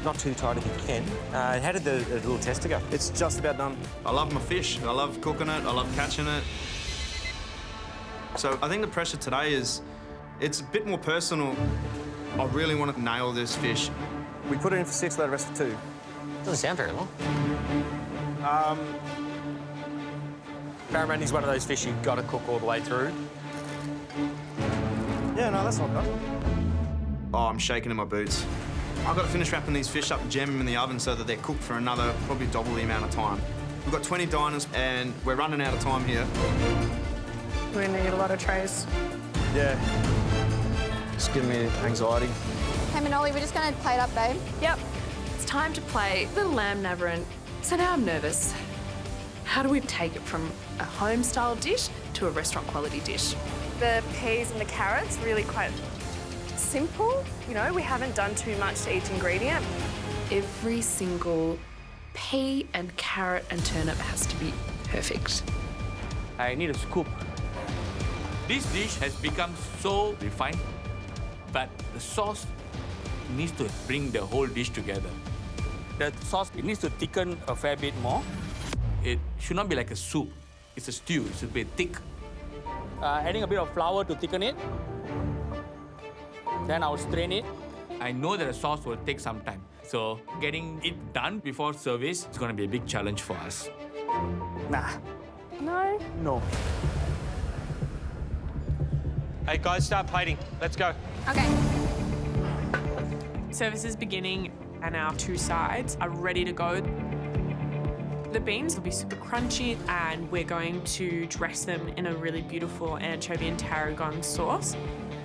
Not too tight if you can. How did the little tester go? It's just about done. I love my fish. I love cooking it. I love catching it. So I think the pressure today it's a bit more personal. I really want to nail this fish. We put it in for 6, let it rest for 2. Doesn't sound very long. Barramundi's one of those fish you've got to cook all the way through. Yeah, no, that's not bad. Oh, I'm shaking in my boots. I've got to finish wrapping these fish up, jam them in the oven so that they're cooked for another, probably double the amount of time. We've got 20 diners and we're running out of time here. We're going to need a lot of trays. Yeah. It's giving me anxiety. Hey, Manoli, we're just going to plate up, babe. Yep. It's time to play the lamb navarin. So now I'm nervous. How do we take it from a home-style dish to a restaurant-quality dish? The peas and the carrots really quite simple. You know, we haven't done too much to each ingredient. Every single pea and carrot and turnip has to be perfect. I need a scoop. This dish has become so refined, but the sauce needs to bring the whole dish together. The sauce, it needs to thicken a fair bit more. It should not be like a soup. It's a stew. It should be thick. Adding a bit of flour to thicken it. Then I'll strain it. I know that the sauce will take some time. So getting it done before service is going to be a big challenge for us. Nah. No? No. Hey, guys, start plating. Let's go. Okay. Service is beginning and our 2 sides are ready to go. The beans will be super crunchy and we're going to dress them in a really beautiful anchovy and tarragon sauce.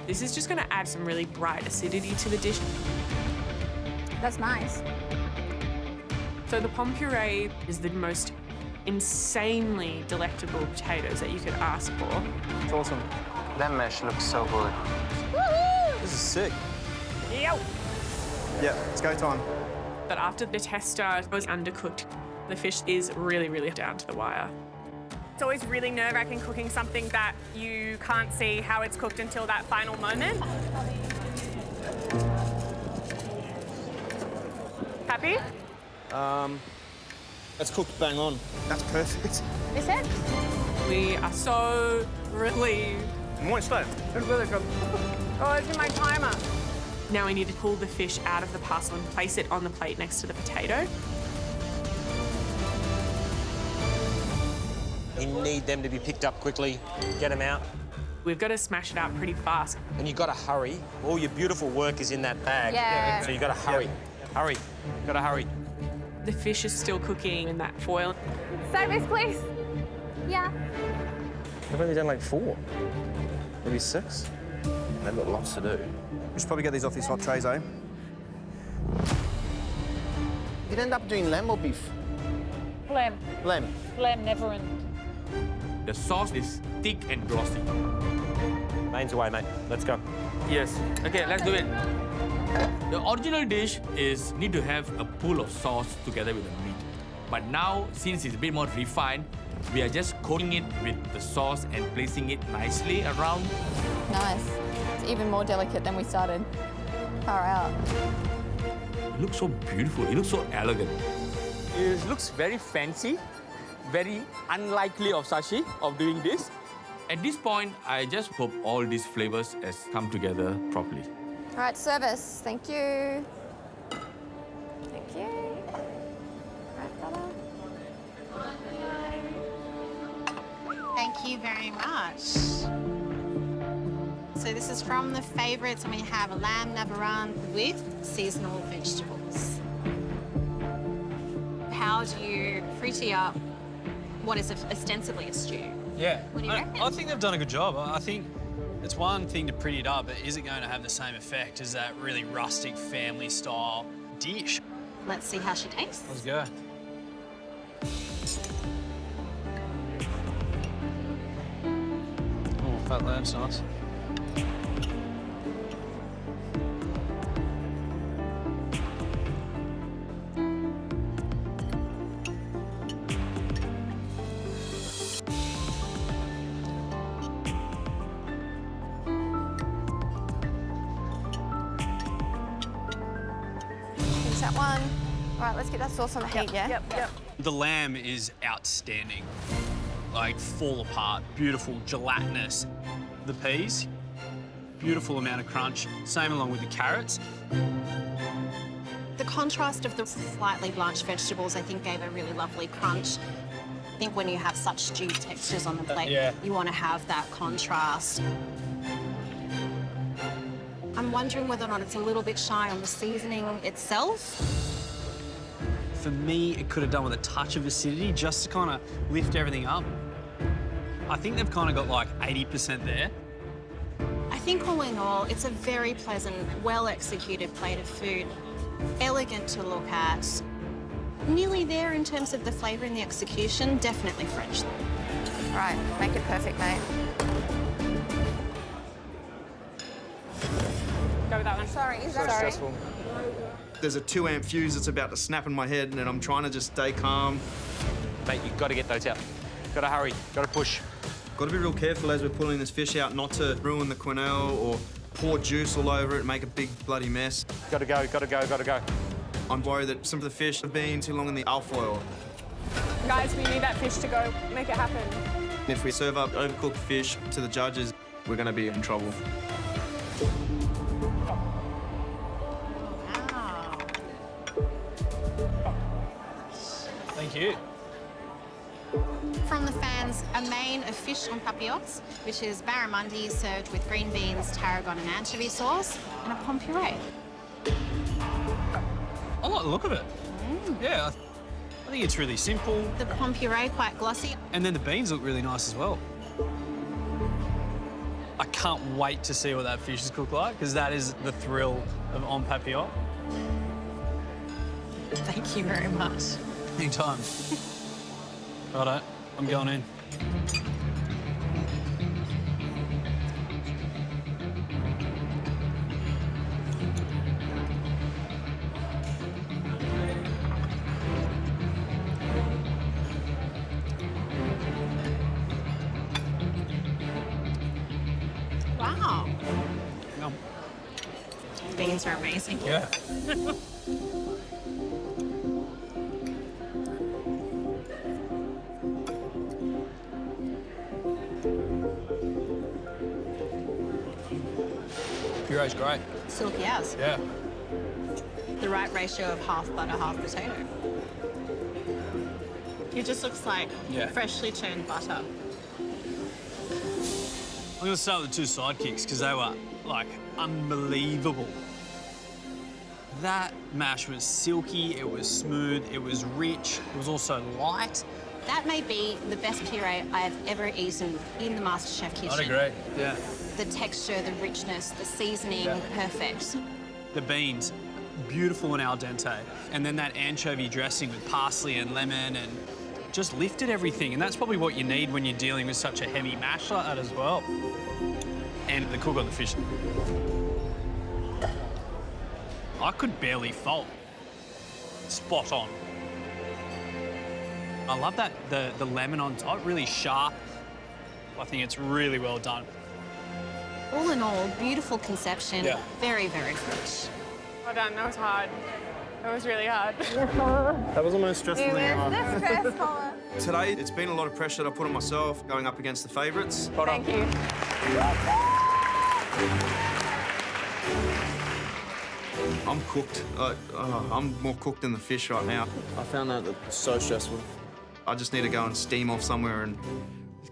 This is just going to add some really bright acidity to the dish. That's nice. So the pomme puree is the most insanely delectable potatoes that you could ask for. It's awesome. That mesh looks so good. This is sick. Yo. Yeah, it's go time. But after the tester was undercooked, the fish is really, really down to the wire. It's always really nerve-wracking cooking something that you can't see how it's cooked until that final moment. Happy? It's cooked bang on. That's perfect. Is it? We are so relieved. Moist though. It's really good. Oh, it's in my timer. Now we need to pull the fish out of the parcel and place it on the plate next to the potato. You need them to be picked up quickly. Get them out. We've got to smash it out pretty fast. And you've got to hurry. All your beautiful work is in that bag. Yeah. So you've got to hurry. Hurry. You've got to hurry. The fish is still cooking in that foil. Service, please. Yeah. I've only done like 4. Maybe 6. They've got lots to do. We should probably get these off these hot trays, eh? You'd end up doing lamb or beef? Lamb. Lamb. Lamb never in. The sauce is thick and glossy. Main's away, mate. Let's go. Yes. Okay, let's do it. The original dish is need to have a pool of sauce together with the meat. But now, since it's a bit more refined, we are just coating it with the sauce and placing it nicely around. Nice. It's even more delicate than we started. Far out. It looks so beautiful. It looks so elegant. It looks very fancy, very unlikely of Sashi of doing this. At this point, I just hope all these flavors has come together properly. All right, service. Thank you. Thank you. Right, brother. Thank you very much. So this is from the favourites, and we have a lamb navaran with seasonal vegetables. How do you pretty up what is ostensibly a stew? Yeah. What do you reckon? I think they've done a good job. I think it's one thing to pretty it up, but is it going to have the same effect as that really rustic family-style dish? Let's see how she tastes. Let's go. Oh, fat lamb's nice. Finish that one. All right, let's get that sauce on the heat, yeah? Yep. The lamb is outstanding. Like, fall apart. Beautiful, gelatinous. The peas, beautiful amount of crunch. Same along with the carrots. The contrast of the slightly blanched vegetables, I think, gave a really lovely crunch. I think when you have such stewed textures on the plate, you want to have that contrast. I'm wondering whether or not it's a little bit shy on the seasoning itself. For me, it could have done with a touch of acidity just to kind of lift everything up. I think they've kind of got like 80% there. I think all in all, it's a very pleasant, well-executed plate of food. Elegant to look at. Nearly there in terms of the flavour and the execution, definitely French. Right, make it perfect, mate. Go with that one. Sorry, is that stressful. There's a 2-amp fuse that's about to snap in my head, and I'm trying to just stay calm. Mate, you've got to get those out. Got to hurry. Got to push. Got to be real careful as we're pulling this fish out not to ruin the quenelle or pour juice all over it and make a big bloody mess. Got to go, got to go, got to go. I'm worried that some of the fish have been too long in the alfoil. Guys, we need that fish to go. Make it happen. If we serve up overcooked fish to the judges, we're going to be in trouble. Thank you. From the fans, a main of fish en papillotes, which is barramundi served with green beans, tarragon and anchovy sauce, and a pomme puree. I like the look of it. Yeah, I think it's really simple. The pomme puree quite glossy. And then the beans look really nice as well. I can't wait to see what that fish is cooked like, because that is the thrill of en papillote. Thank you very much. Anytime. Righto, I'm going in. Wow. Yum. Beans are amazing. Yeah. Puree's great. Silky as. Yeah. The right ratio of half butter, half potato. It just looks like freshly churned butter. I'm going to start with the two sidekicks because they were, like, unbelievable. That mash was silky, it was smooth, it was rich, it was also light. That may be the best puree I have ever eaten in the MasterChef kitchen. I'd agree, yeah. The texture, the richness, the seasoning, perfect. The beans, beautiful and al dente. And then that anchovy dressing with parsley and lemon and just lifted everything, and that's probably what you need when you're dealing with such a heavy mash like that as well. And the cook on the fish. I could barely fault. Spot on. I love that, the lemon on top, really sharp. I think it's really well done. All in all, beautiful conception. Yeah. Very, very fresh. Well done, that was hard. That was really hard. That was the most stressful thing ever. Today, it's been a lot of pressure that I put on myself going up against the favourites. Thank you. I'm cooked. I'm more cooked than the fish right now. I found that so stressful. I just need to go and steam off somewhere and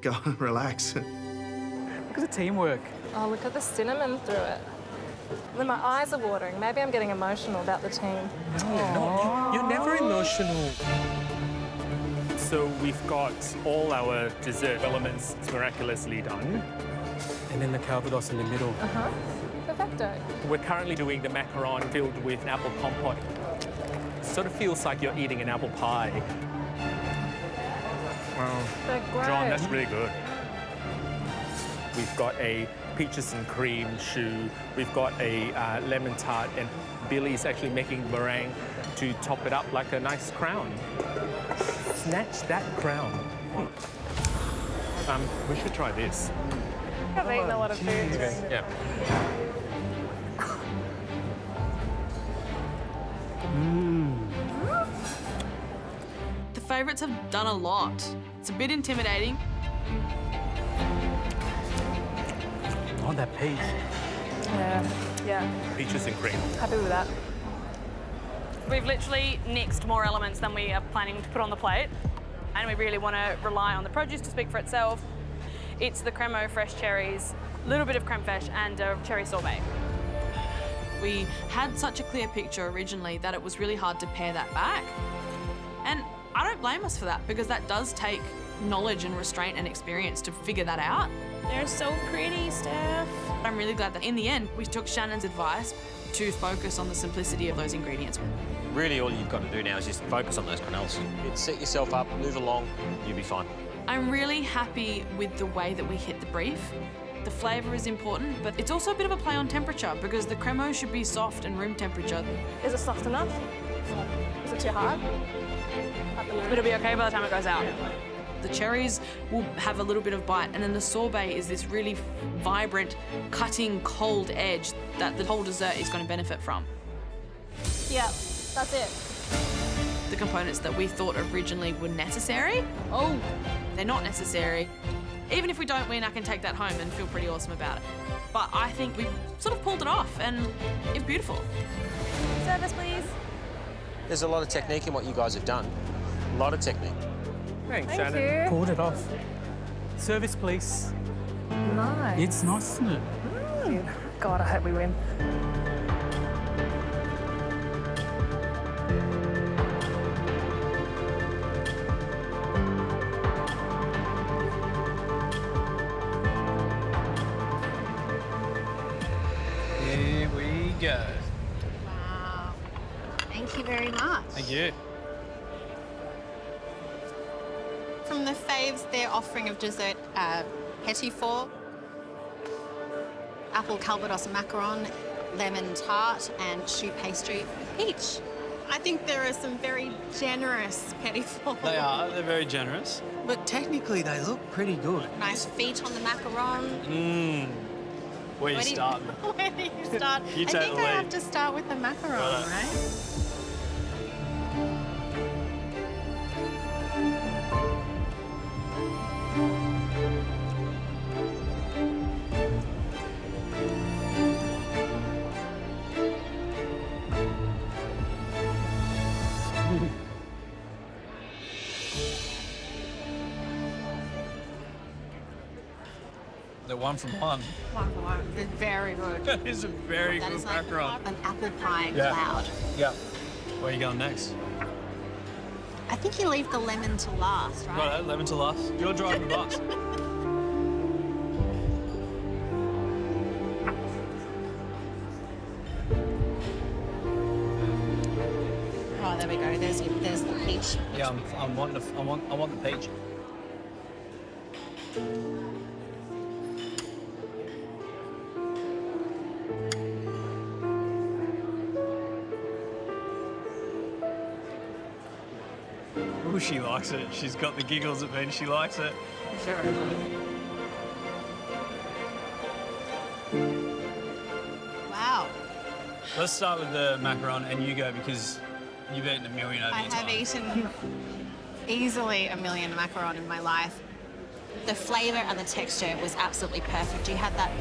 go and relax. Look at the teamwork. Oh, look at the cinnamon through it. Then my eyes are watering. Maybe I'm getting emotional about the team. No, you're never emotional. So we've got all our dessert elements miraculously done. And then the calvados in the middle. Uh-huh. Perfecto. We're currently doing the macaron filled with apple compote. Sort of feels like you're eating an apple pie. Wow. They're great. John, that's really good. We've got a peaches and cream choux. We've got a lemon tart, and Billy's actually making meringue to top it up like a nice crown. Snatch that crown. We should try this. I've eaten a lot of food. Yeah. The favourites have done a lot. It's a bit intimidating. Oh, that peach. Yeah. Peaches and cream. Happy with that. We've literally nixed more elements than we are planning to put on the plate, and we really want to rely on the produce to speak for itself. It's the cremo fresh cherries, a little bit of creme fraiche, and a cherry sorbet. We had such a clear picture originally that it was really hard to pare that back. And I don't blame us for that, because that does take knowledge and restraint and experience to figure that out. They're so pretty, Steph. I'm really glad that in the end, we took Shannon's advice to focus on the simplicity of those ingredients. Really, all you've got to do now is just focus on those quenelles. Set yourself up, move along, you'll be fine. I'm really happy with the way that we hit the brief. The flavour is important, but it's also a bit of a play on temperature, because the cremo should be soft and room temperature. Is it soft enough? Is it too hard? It'll be okay by the time it goes out. The cherries will have a little bit of bite, and then the sorbet is this really vibrant, cutting, cold edge that the whole dessert is going to benefit from. Yeah, that's it. The components that we thought originally were necessary, they're not necessary. Even if we don't win, I can take that home and feel pretty awesome about it. But I think we sort of pulled it off, and it's beautiful. Service, please. There's a lot of technique in what you guys have done. A lot of technique. Thanks, Thank Shannon. you. Pulled it off. Service, please. Nice. It's nice, isn't it? God, I hope we win. Here we go. Wow. Thank you very much. Thank you. From the faves, their offering of dessert, petit four, apple calvados macaron, lemon tart, and choux pastry with peach. I think there are some very generous petit fours. They are. They're very generous. But technically, they look pretty good. Nice feet on the macaron. Where you starting? Where do you start? You I take think the I lead. have to start with the macaron, right? They're one from one. They're very good. That is a very That good is like macaron. an apple pie Yeah. cloud. Yeah. Where are you going next? I think you leave the lemon to last, right? Right, lemon to last. You're driving the bus. Oh, there we go. There's the peach. Yeah, I want the peach. Oh, she likes it. She's got the giggles at me. She likes it. Sure. Wow. Let's start with the macaron, and you go because you've eaten a million over I your have time. eaten easily a million macaron in my life. The flavour and the texture was absolutely perfect. You had that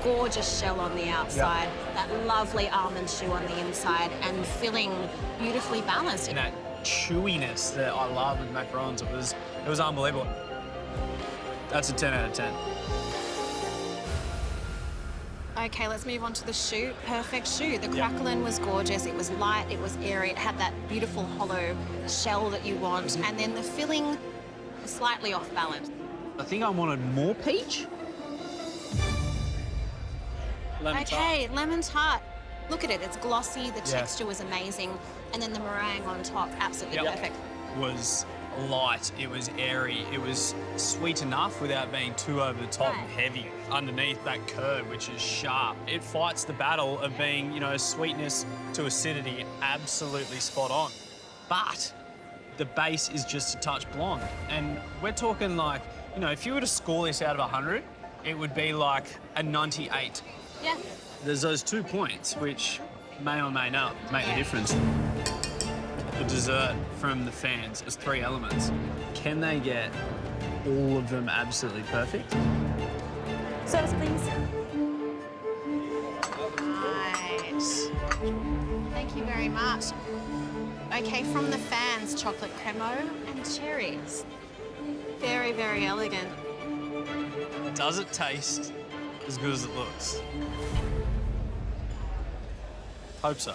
gorgeous shell on the outside, that lovely almond chew on the inside, and filling beautifully balanced. And that chewiness that I love with macarons, it was unbelievable. That's a 10 out of 10. Okay, let's move on to the choux. Perfect choux. The crackling was gorgeous. It was light, it was airy, it had that beautiful hollow shell that you want, and then the filling was slightly off balance. I think I wanted more peach. Lemon Okay, lemon tart. Look at it, it's glossy, the texture was amazing, and then the meringue on top, absolutely perfect. Was light, it was airy, it was sweet enough without being too over the top and heavy. Underneath that curd, which is sharp, it fights the battle of being, you know, sweetness to acidity, absolutely spot on. But the base is just a touch blonde. And we're talking like, you know, if you were to score this out of 100, it would be like a 98. Yeah. There's those 2 points, which may or may not make the difference. The dessert from the fans is 3 elements. Can they get all of them absolutely perfect? Service, please. Right. Thank you very much. Okay, from the fans, chocolate cremo and cherries. Very, very elegant. Does it taste as good as it looks? Hope so.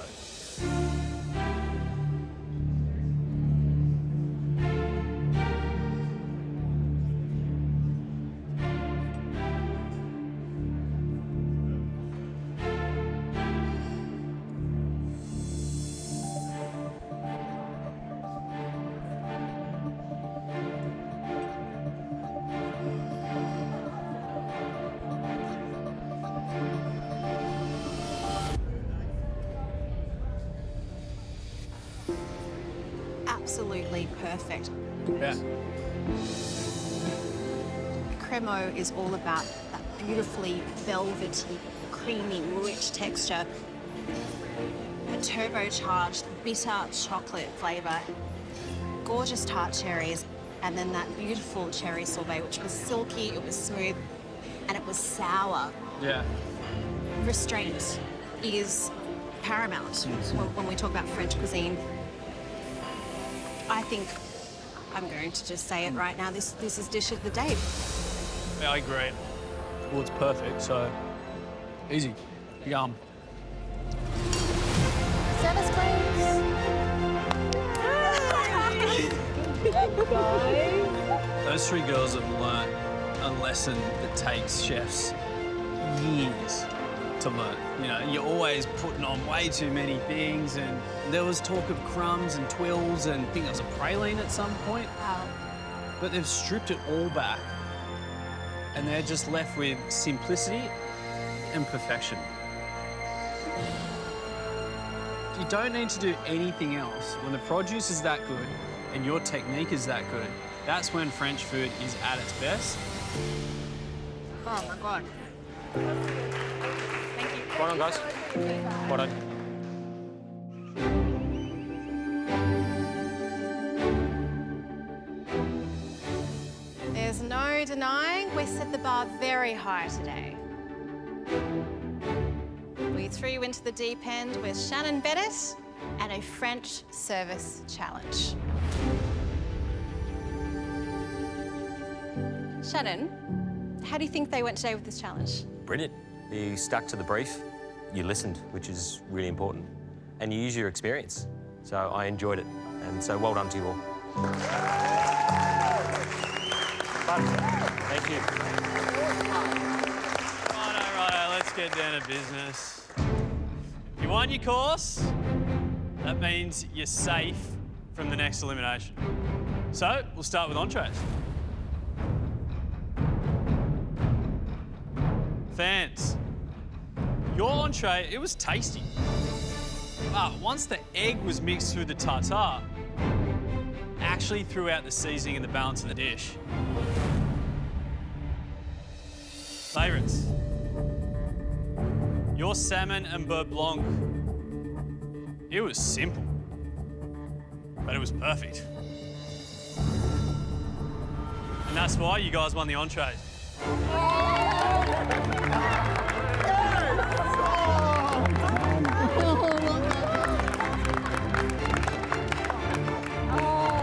Absolutely perfect. Yeah. Cremo is all about that beautifully velvety, creamy, rich texture. A turbocharged, bitter chocolate flavour, gorgeous tart cherries, and then that beautiful cherry sorbet, which was silky, it was smooth, and it was sour. Yeah. Restraint is paramount when we talk about French cuisine. I think I'm going to just say it right now. This is dish of the day. Yeah, I agree. Well, it's perfect, so easy. Yum. Service, please. Those 3 girls have learnt a lesson that takes chefs years to learn. You know, you're always putting on way too many things, and there was talk of crumbs and twills, and I think there was a praline at some point. Wow. But they've stripped it all back, and they're just left with simplicity and perfection. You don't need to do anything else. When the produce is that good and your technique is that good, that's when French food is at its best. Oh my God. Well done, guys. Well done. There's no denying we set the bar very high today. We threw you into the deep end with Shannon Bennett and a French service challenge. Shannon, how do you think they went today with this challenge? Brilliant. You stuck to the brief, you listened, which is really important, and you use your experience. So I enjoyed it, and so well done to you all. Thank you. Righto, let's get down to business. You won your course. That means you're safe from the next elimination. So, we'll start with entrees. Fans, your entree, it was tasty. But once the egg was mixed through the tartare, actually threw out the seasoning and the balance of the dish. Favourites. Your salmon and beurre blanc. It was simple, but it was perfect. And that's why you guys won the entrees. Oh,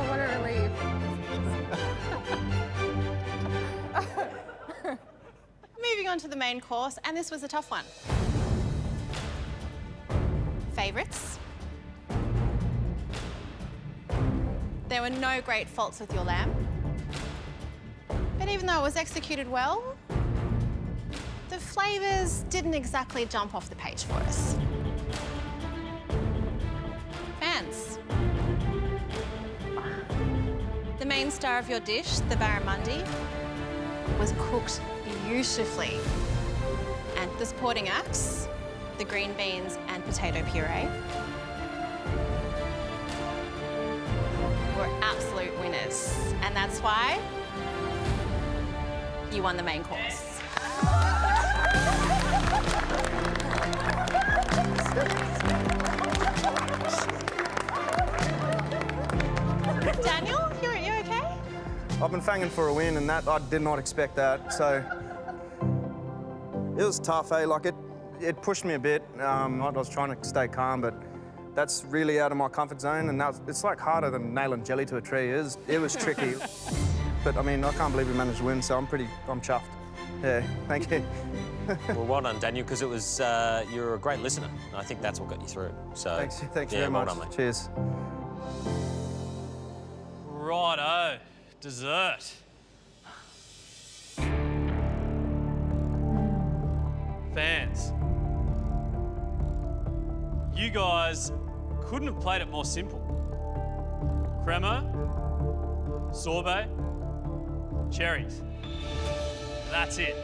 what a relief. Moving on to the main course, and this was a tough one. Favourites. There were no great faults with your lamb. But even though it was executed well, the flavours didn't exactly jump off the page for us. Fans. The main star of your dish, the barramundi, was cooked beautifully. And the supporting acts, the green beans and potato puree, were absolute winners. And that's why you won the main course. Daniel, you okay? I've been fanging for a win, and that I did not expect that. So it was tough, eh? Like it pushed me a bit. I was trying to stay calm, but that's really out of my comfort zone, and it's like harder than nailing jelly to a tree. It was tricky. But I mean, I can't believe we managed to win, so I'm chuffed. Yeah, thank you. Well, well done, Daniel, because it was you're a great listener. And I think that's what got you through. So Thanks yeah, very well much. done, mate. Cheers. Righto, dessert. Fans, you guys couldn't have played it more simple. Crema, sorbet, cherries. That's it.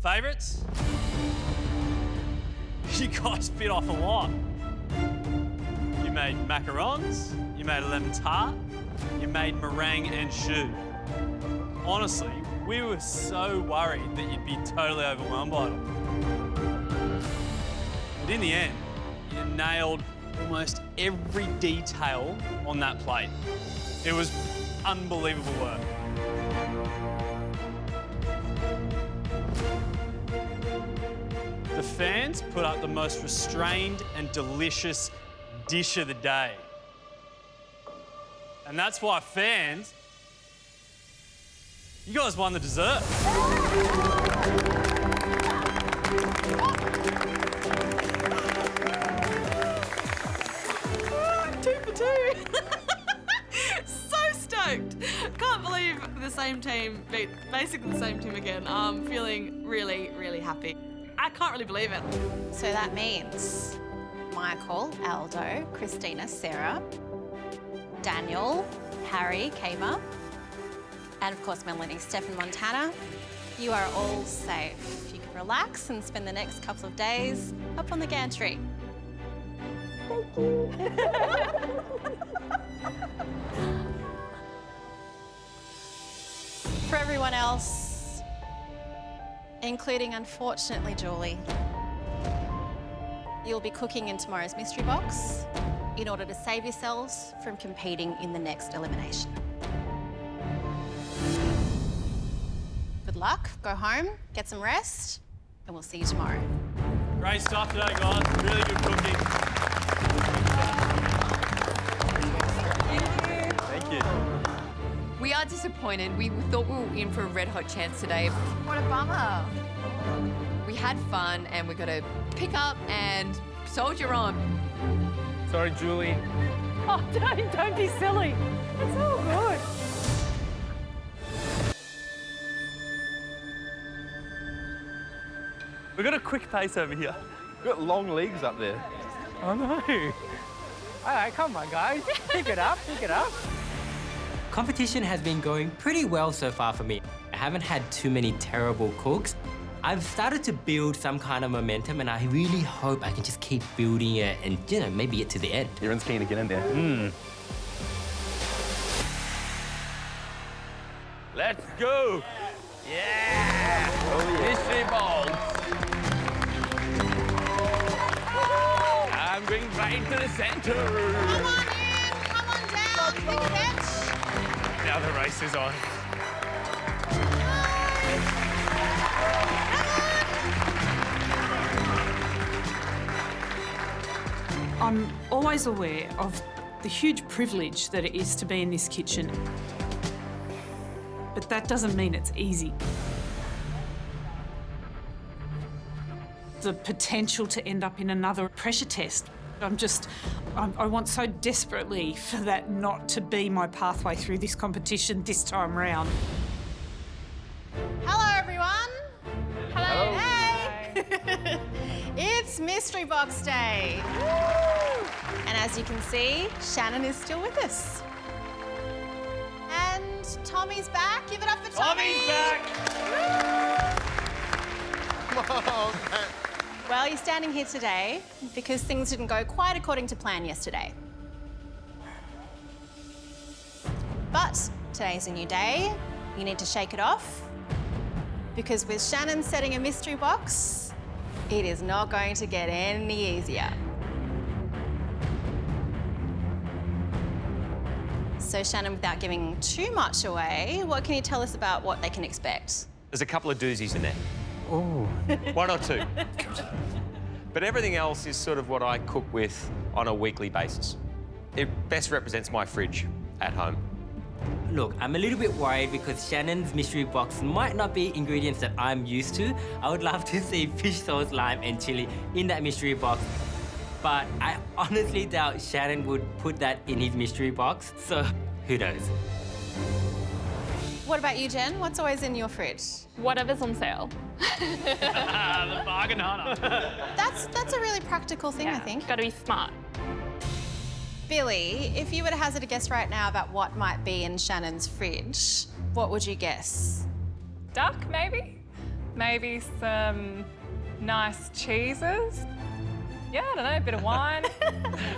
Favourites? You guys bit off a lot. You made macarons, you made a lemon tart, you made meringue and choux. Honestly, we were so worried that you'd be totally overwhelmed by them. But in the end, you nailed almost every detail on that plate. It was unbelievable work. The fans put up the most restrained and delicious dish of the day. And that's why fans, you guys won the dessert. 2 for 2. So stoked. Can't believe the same team beat basically the same team again. I'm feeling really, really happy. I can't really believe it. So that means Michael, Aldo, Christina, Sarah, Daniel, Harry, Kama, and of course Melanie, Steph and Montana, you are all safe. You can relax and spend the next couple of days up on the gantry. Thank you. For everyone else, including unfortunately Julie, you'll be cooking in tomorrow's mystery box in order to save yourselves from competing in the next elimination. Good luck, go home, get some rest, and we'll see you tomorrow. Great stuff today, guys. Really good cooking. Thank you. We are disappointed. We thought we were in for a red-hot chance today. What a bummer. We had fun and we got to pick up and soldier on. Sorry, Julie. Oh, don't be silly. It's all good. We've got a quick pace over here. We've got long legs up there. Oh no. All right, come on, guys. Pick it up, pick it up. Competition has been going pretty well so far for me. I haven't had too many terrible cooks. I've started to build some kind of momentum, and I really hope I can just keep building it and, you know, maybe get to the end. Everyone's keen to get in there. Let's go! Yeah! Mystery balls. I'm going right to the center. Come on in, come on down, pick a bench. Now the race is on. I'm always aware of the huge privilege that it is to be in this kitchen. But that doesn't mean it's easy. The potential to end up in another pressure test. I want so desperately for that not to be my pathway through this competition this time round. Hello, everyone. Hello. Hey. It's Mystery Box Day. And as you can see, Shannon is still with us. And Tommy's back. Give it up for Tommy. Tommy's back. Come on. Well, you're standing here today because things didn't go quite according to plan yesterday. But today's a new day. You need to shake it off because with Shannon setting a mystery box, it is not going to get any easier. So Shannon, without giving too much away, what can you tell us about what they can expect? There's a couple of doozies in there. Oh. One or two. But everything else is sort of what I cook with on a weekly basis. It best represents my fridge at home. Look, I'm a little bit worried because Shannon's mystery box might not be ingredients that I'm used to. I would love to see fish sauce, lime, and chili in that mystery box. But I honestly doubt Shannon would put that in his mystery box, so who knows? What about you, Jen? What's always in your fridge? Whatever's on sale. The bargain hunter. That's a really practical thing, I think. Got to be smart. Billy, if you were to hazard a guess right now about what might be in Shannon's fridge, what would you guess? Duck, maybe? Maybe some nice cheeses? Yeah, I don't know, a bit of wine.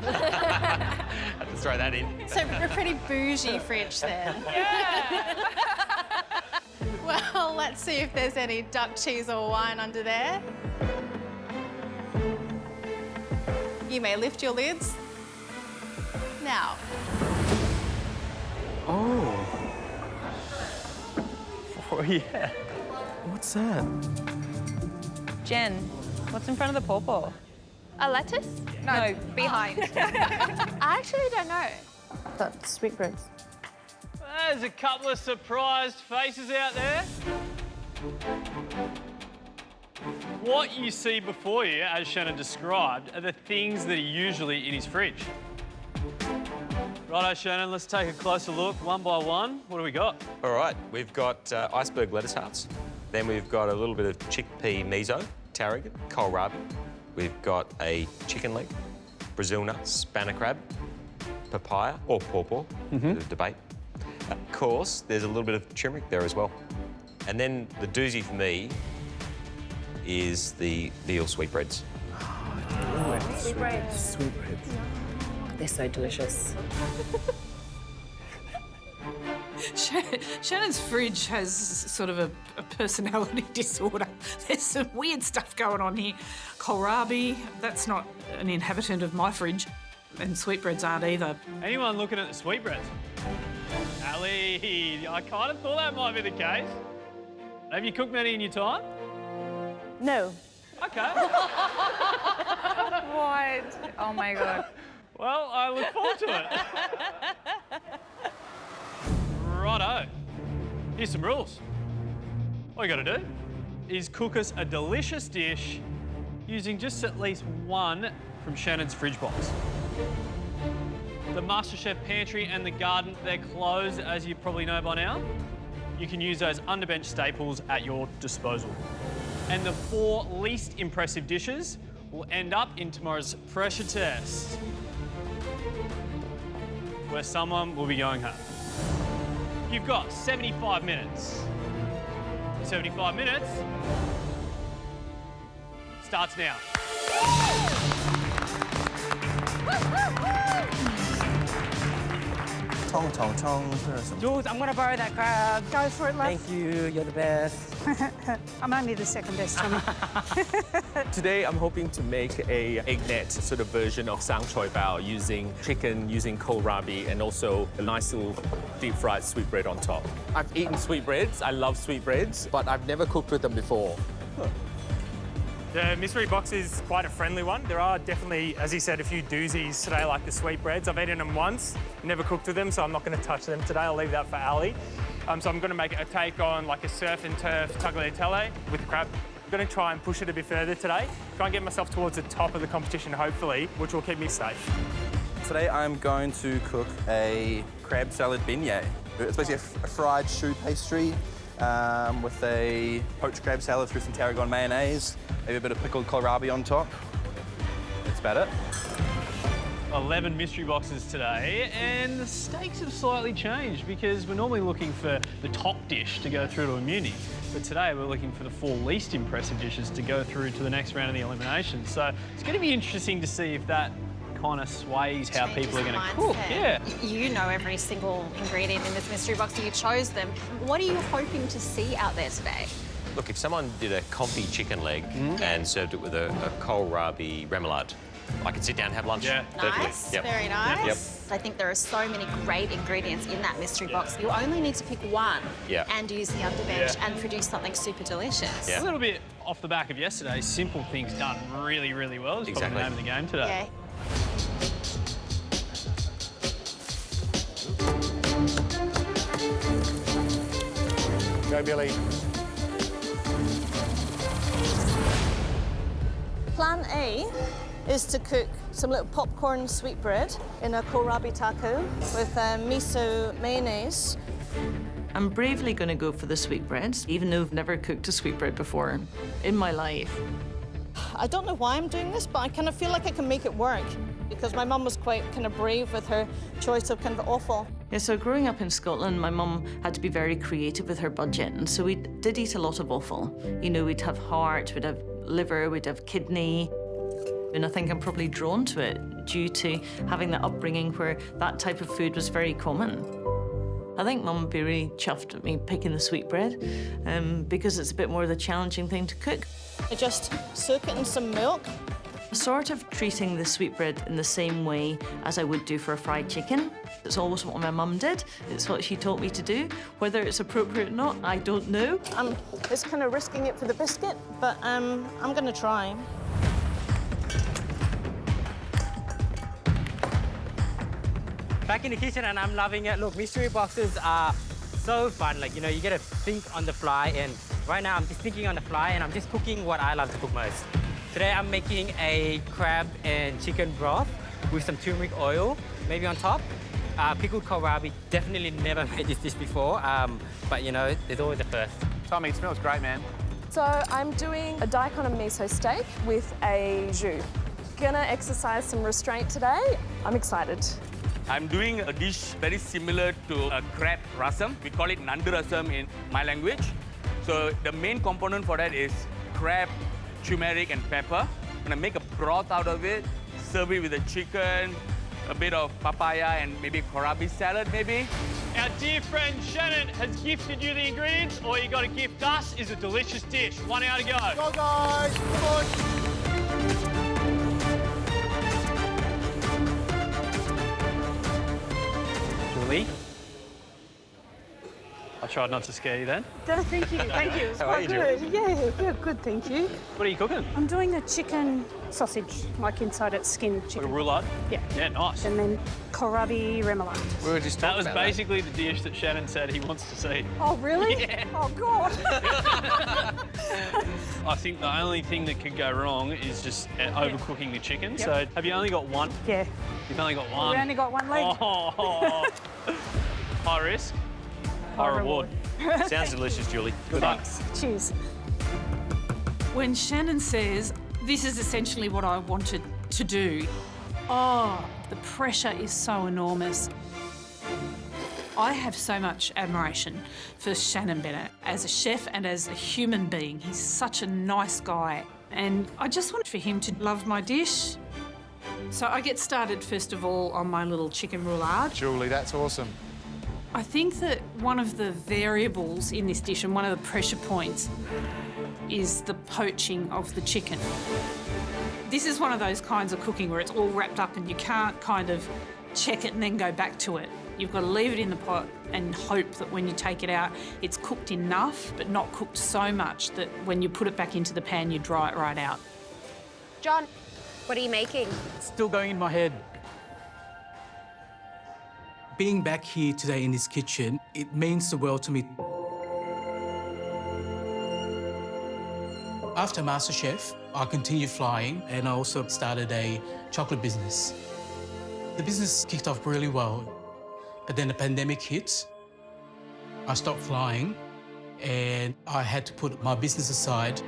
Had to throw that in. So a pretty bougie fridge then. Yeah. Well, let's see if there's any duck, cheese or wine under there. You may lift your lids. Now. Oh. Oh, yeah. What's that? Jen, what's in front of the pawpaw? A lettuce? No, behind. I actually don't know. That's sweetbreads. There's a couple of surprised faces out there. What you see before you, as Shannon described, are the things that are usually in his fridge. Righto, Shannon, let's take a closer look, one by one. What do we got? All right, we've got iceberg lettuce hearts. Then we've got a little bit of chickpea miso, tarragon, kohlrabi. We've got a chicken leg, Brazil nut, spanner crab, papaya, or pawpaw, bit of debate. Of course, there's a little bit of turmeric there as well. And then the doozy for me is the veal sweetbreads. Sweetbreads. Sweetbreads. They're so delicious. Shannon's fridge has sort of a personality disorder. There's some weird stuff going on here. Kohlrabi, that's not an inhabitant of my fridge. And sweetbreads aren't either. Anyone looking at the sweetbreads? Ali, I kind of thought that might be the case. Have you cooked many in your time? No. Okay. What? Oh my God. Well, I look forward to it. Righto. Here's some rules. All you got to do is cook us a delicious dish using just at least one from Shannon's fridge box. The MasterChef pantry and the garden, they're closed, as you probably know by now. You can use those underbench staples at your disposal. And the 4 least impressive dishes will end up in tomorrow's pressure test, where someone will be going home. You've got 75 minutes. 75 minutes starts now. Jules, I'm gonna borrow that crab. Go for it, love. Thank you, you're the best. I'm only the second best, Tommy. Today, I'm hoping to make a egg net sort of version of sang choy bao using chicken, using kohlrabi, and also a nice little deep-fried sweetbread on top. I've eaten sweetbreads. I love sweetbreads, but I've never cooked with them before. The mystery box is quite a friendly one. There are definitely, as he said, a few doozies today, like the sweetbreads. I've eaten them once, never cooked with them, so I'm not going to touch them today. I'll leave that for Ali. So I'm going to make a take on like a surf and turf tagliatelle with crab. I'm going to try and push it a bit further today. Try and get myself towards the top of the competition, hopefully, which will keep me safe. Today I'm going to cook a crab salad beignet. It's basically a fried choux pastry with a poached crab salad through some tarragon mayonnaise, maybe a bit of pickled kohlrabi on top. That's about it. 11 mystery boxes today, and the stakes have slightly changed because we're normally looking for the top dish to go through to immunity, but today we're looking for the 4 least impressive dishes to go through to the next round of the elimination. So it's going to be interesting to see if that kind of sways how people are going to cook. Yeah. You know every single ingredient in this mystery box, so you chose them. What are you hoping to see out there today? Look, if someone did a confit chicken leg and served it with a kohlrabi remoulade, I could sit down and have lunch. Yeah. Nice, Yep. very nice. Yep. I think there are so many great ingredients in that mystery box. You only need to pick one and use the underbench and produce something super delicious. A little bit off the back of yesterday, simple things done really, really well. It's probably the name of the game today. Go, Billy. Plan A is to cook some little popcorn sweetbread in a kohlrabi taco with miso mayonnaise. I'm bravely going to go for the sweetbreads, even though I've never cooked a sweetbread before in my life. I don't know why I'm doing this, but I kind of feel like I can make it work because my mum was quite kind of brave with her choice of kind of offal. Yeah, so growing up in Scotland, my mum had to be very creative with her budget, and so we did eat a lot of offal. You know, we'd have heart, we'd have liver, we'd have kidney. And I think I'm probably drawn to it due to having that upbringing where that type of food was very common. I think Mum would be really chuffed at me picking the sweetbread because it's a bit more of the challenging thing to cook. I just soak it in some milk. Sort of treating the sweetbread in the same way as I would do for a fried chicken. It's always what my mum did. It's what she taught me to do. Whether it's appropriate or not, I don't know. It's kind of risking it for the biscuit, but I'm going to try. Back in the kitchen and I'm loving it. Look, mystery boxes are so fun. Like, you know, you get to think on the fly, and right now I'm just thinking on the fly and I'm just cooking what I love to cook most. Today I'm making a crab and chicken broth with some turmeric oil, maybe on top. Pickled kohlrabi, definitely never made this dish before, but you know, there's always a first. Tommy, it smells great, man. So I'm doing a daikon and miso steak with a jus. Gonna exercise some restraint today. I'm excited. I'm doing a dish very similar to a crab rasam. We call it nandu rasam in my language. So the main component for that is crab, turmeric and pepper. I'm gonna make a broth out of it, serve it with the chicken, a bit of papaya and maybe kohlrabi salad maybe. Our dear friend Shannon has gifted you the ingredients. All you got to gift us is a delicious dish. 1 hour to go. Go, guys. Come on. Julie? I tried not to scare you then. No, thank you, thank you. It's How are quite you, good. Julie? Yeah, good, thank you. What are you cooking? I'm doing a chicken sausage, like inside it's skinned chicken. Like a roulade? Yeah. Yeah, nice. And then kohlrabi remoulade. We were just that was basically the dish that Shannon said he wants to see. Oh, really? Yeah. Oh, God. I think the only thing that could go wrong is just overcooking the chicken. Yep. So have you only got one? Yeah. You've only got one? We only got one leg. Oh. High risk, high reward. Sounds delicious, Julie. Good luck. Cheers. When Shannon says, This is essentially what I wanted to do. Oh, the pressure is so enormous. I have so much admiration for Shannon Bennett as a chef and as a human being. He's such a nice guy. And I just want for him to love my dish. So I get started, first of all, on my little chicken roulade. Julie, that's awesome. I think that one of the variables in this dish and one of the pressure points is the poaching of the chicken. This is one of those kinds of cooking where it's all wrapped up and you can't kind of check it and then go back to it. You've got to leave it in the pot and hope that when you take it out, it's cooked enough, but not cooked so much that when you put it back into the pan, you dry it right out. John, what are you making? Still going in my head. Being back here today in this kitchen, it means the world to me. After MasterChef, I continued flying and I also started a chocolate business. The business kicked off really well, but then the pandemic hit. I stopped flying and I had to put my business aside.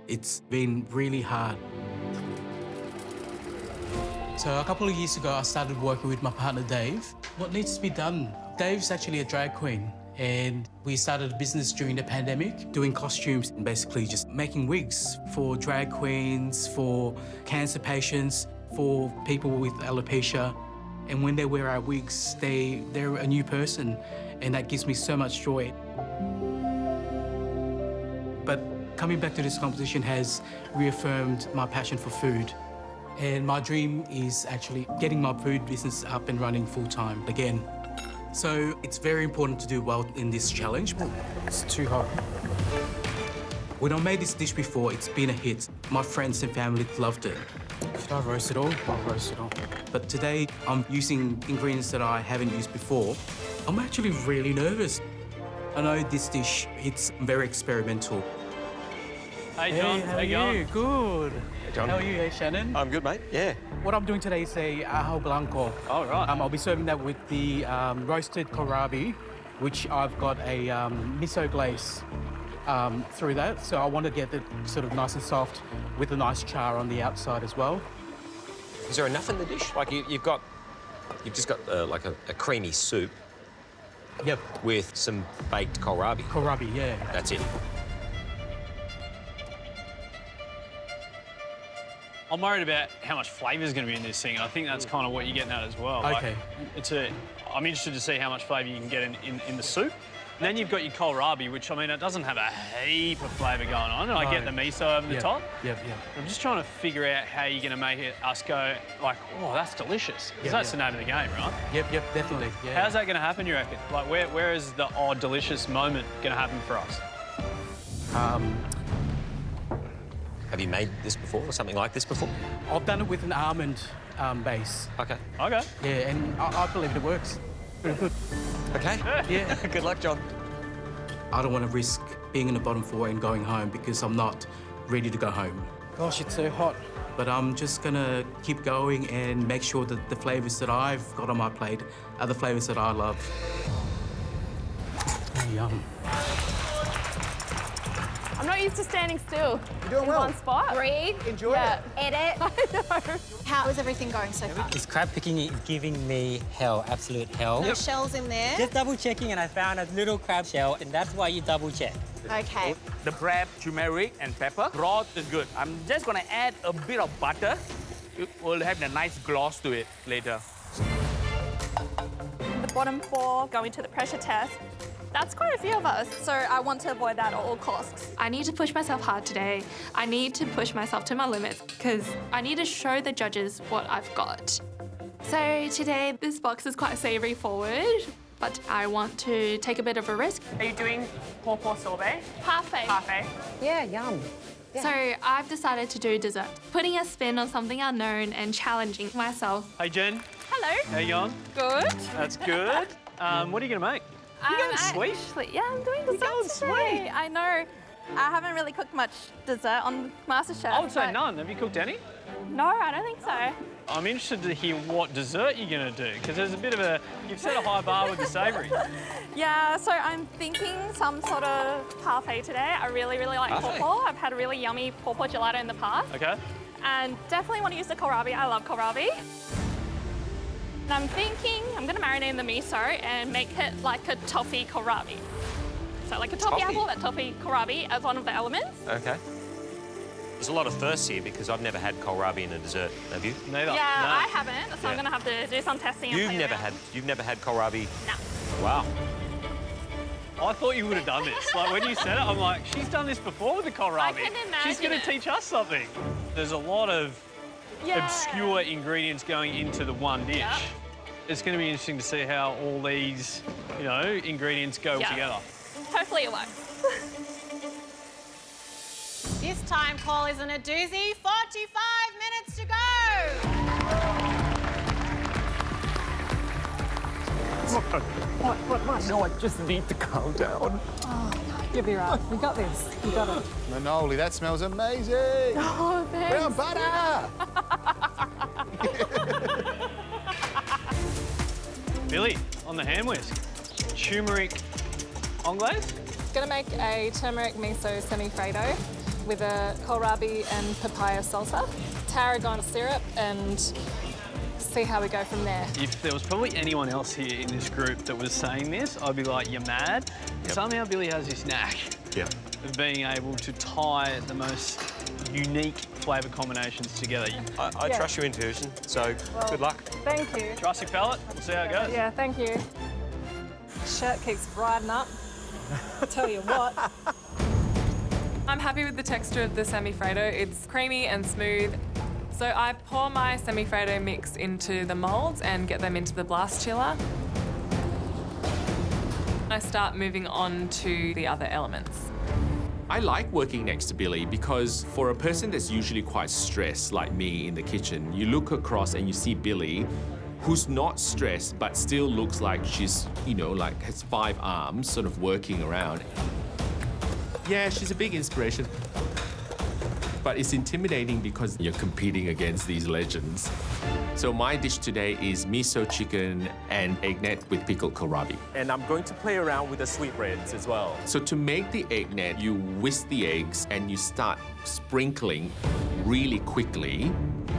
It's been really hard. So a couple of years ago, I started working with my partner, Dave. What needs to be done? Dave's actually a drag queen, and we started a business during the pandemic, doing costumes and basically just making wigs for drag queens, for cancer patients, for people with alopecia. And when they wear our wigs, they're a new person, and that gives me so much joy. But coming back to this competition has reaffirmed my passion for food. And my dream is actually getting my food business up and running full-time again. So it's very important to do well in this challenge. It's too hot. When I made this dish before, it's been a hit. My friends and family loved it. Should I roast it all? I'll roast it all. But today, I'm using ingredients that I haven't used before. I'm actually really nervous. I know this dish, it's very experimental. Hey, John. Hey, how are you? Good. Hey, John. How are you? Hey, Shannon. I'm good, mate. Yeah. What I'm doing today is a ajo blanco. Oh, right. I'll be serving that with the roasted kohlrabi, which I've got a miso glaze through that. So I want to get it sort of nice and soft with a nice char on the outside as well. Is there enough in the dish? Like you've just got like a creamy soup. Yep. With some baked kohlrabi. Kohlrabi, yeah. That's it. I'm worried about how much flavour is going to be in this thing, and I think that's kind of what you're getting at as well. Okay. Like, I'm interested to see how much flavour you can get in the soup. And then you've got your kohlrabi, which, I mean, it doesn't have a heap of flavour going on. And I get the miso over the top. Yep. I'm just trying to figure out how you're going to make us go, like, oh, that's delicious. Because that's the name of the game, right? Yep, definitely. Yeah. How's that going to happen, you reckon? Like, where is the odd, delicious moment going to happen for us? Have you made this before or something like this before? I've done it with an almond base. Okay. Okay. Yeah, and I believe it works. Pretty good. Okay. Yeah. Good luck, John. I don't want to risk being in the bottom four and going home because I'm not ready to go home. Gosh, it's so hot. But I'm just going to keep going and make sure that the flavours that I've got on my plate are the flavours that I love. Yum. I'm not used to standing still. You're doing well. In one spot. Breathe. Enjoy it. Edit. I know. How is everything going so far? This crab picking is giving me hell, absolute hell. No shells in there. Just double checking and I found a little crab shell, and that's why you double check. Okay. The crab, turmeric and pepper. Broth is good. I'm just gonna add a bit of butter. It will have a nice gloss to it later. The bottom four going to the pressure test. That's quite a few of us, so I want to avoid that at all costs. I need to push myself hard today. I need to push myself to my limits because I need to show the judges what I've got. So today, this box is quite savoury forward, but I want to take a bit of a risk. Are you doing pawpaw sorbet? Parfait. Parfait. Yeah, yum. Yeah. So I've decided to do dessert, putting a spin on something unknown and challenging myself. Hey, Jen. Hello. How you going? Good. That's good. What are you going to make? You going sweet? Actually, yeah, I'm doing dessert today. I know. I haven't really cooked much dessert on MasterChef. I would say none. Have you cooked any? No, I don't think so. I'm interested to hear what dessert you're going to do, because there's a bit of a... You've set a high bar with the savoury. Yeah, so I'm thinking some sort of parfait today. I really, really like Parfait? pawpaw. I've had a really yummy pawpaw gelato in the past. OK. And definitely want to use the kohlrabi. I love kohlrabi. And I'm thinking I'm going to marinate in the miso and make it like a toffee kohlrabi. So like a toffee apple, that toffee kohlrabi as one of the elements. OK. There's a lot of firsts here because I've never had kohlrabi in a dessert. Have you? Neither. Yeah, I haven't, so I'm going to have to do some testing. And play around. You've never had kohlrabi? No. Wow. I thought you would have done this. Like, when you said it, I'm like, she's done this before with the kohlrabi. I can imagine She's going to teach us something. There's a lot of obscure ingredients going into the one dish. Yep. It's going to be interesting to see how all these, you know, ingredients go together. Hopefully it works. This time call isn't a doozy. 45 minutes to go. What? No, I just need to calm down. Oh, you'll be right. We got this. We got it. Manoli, that smells amazing. Oh, thanks. Brown butter. Billy, on the hand whisk. Turmeric anglaise? Gonna make a turmeric miso semi-Fredo with a kohlrabi and papaya salsa, tarragon syrup, and see how we go from there. If there was probably anyone else here in this group that was saying this, I'd be like, you're mad. Yep. Somehow Billy has this knack of being able to tie the most unique flavour combinations together. I trust your intuition, so good luck. Thank you. Trust your palate. We'll see how it goes. Yeah, thank you. Shirt keeps riding up. I'll tell you what. I'm happy with the texture of the semi-Fredo. It's creamy and smooth. So I pour my semi-Fredo mix into the moulds and get them into the blast chiller. I start moving on to the other elements. I like working next to Billy because for a person that's usually quite stressed, like me in the kitchen, you look across and you see Billy, who's not stressed but still looks like she's, you know, like has 5 arms sort of working around. Yeah, she's a big inspiration. But it's intimidating because you're competing against these legends. So my dish today is miso chicken and eggnet with pickled kohlrabi. And I'm going to play around with the sweetbreads as well. So to make the eggnet, you whisk the eggs and you start sprinkling really quickly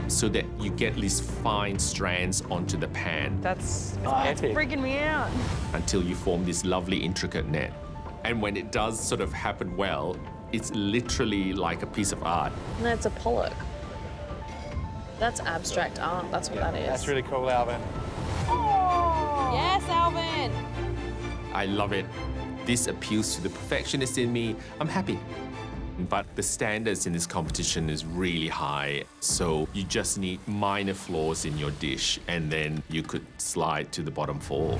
so that you get these fine strands onto the pan. It's epic. freaking me out. Until you form this lovely intricate net. And when it does sort of happen well, it's literally like a piece of art. No, it's a Pollock. That's abstract art. That's what that is. That's really cool, Alvin. Oh! Yes, Alvin. I love it. This appeals to the perfectionist in me. I'm happy. But the standards in this competition is really high, so you just need minor flaws in your dish, and then you could slide to the bottom 4.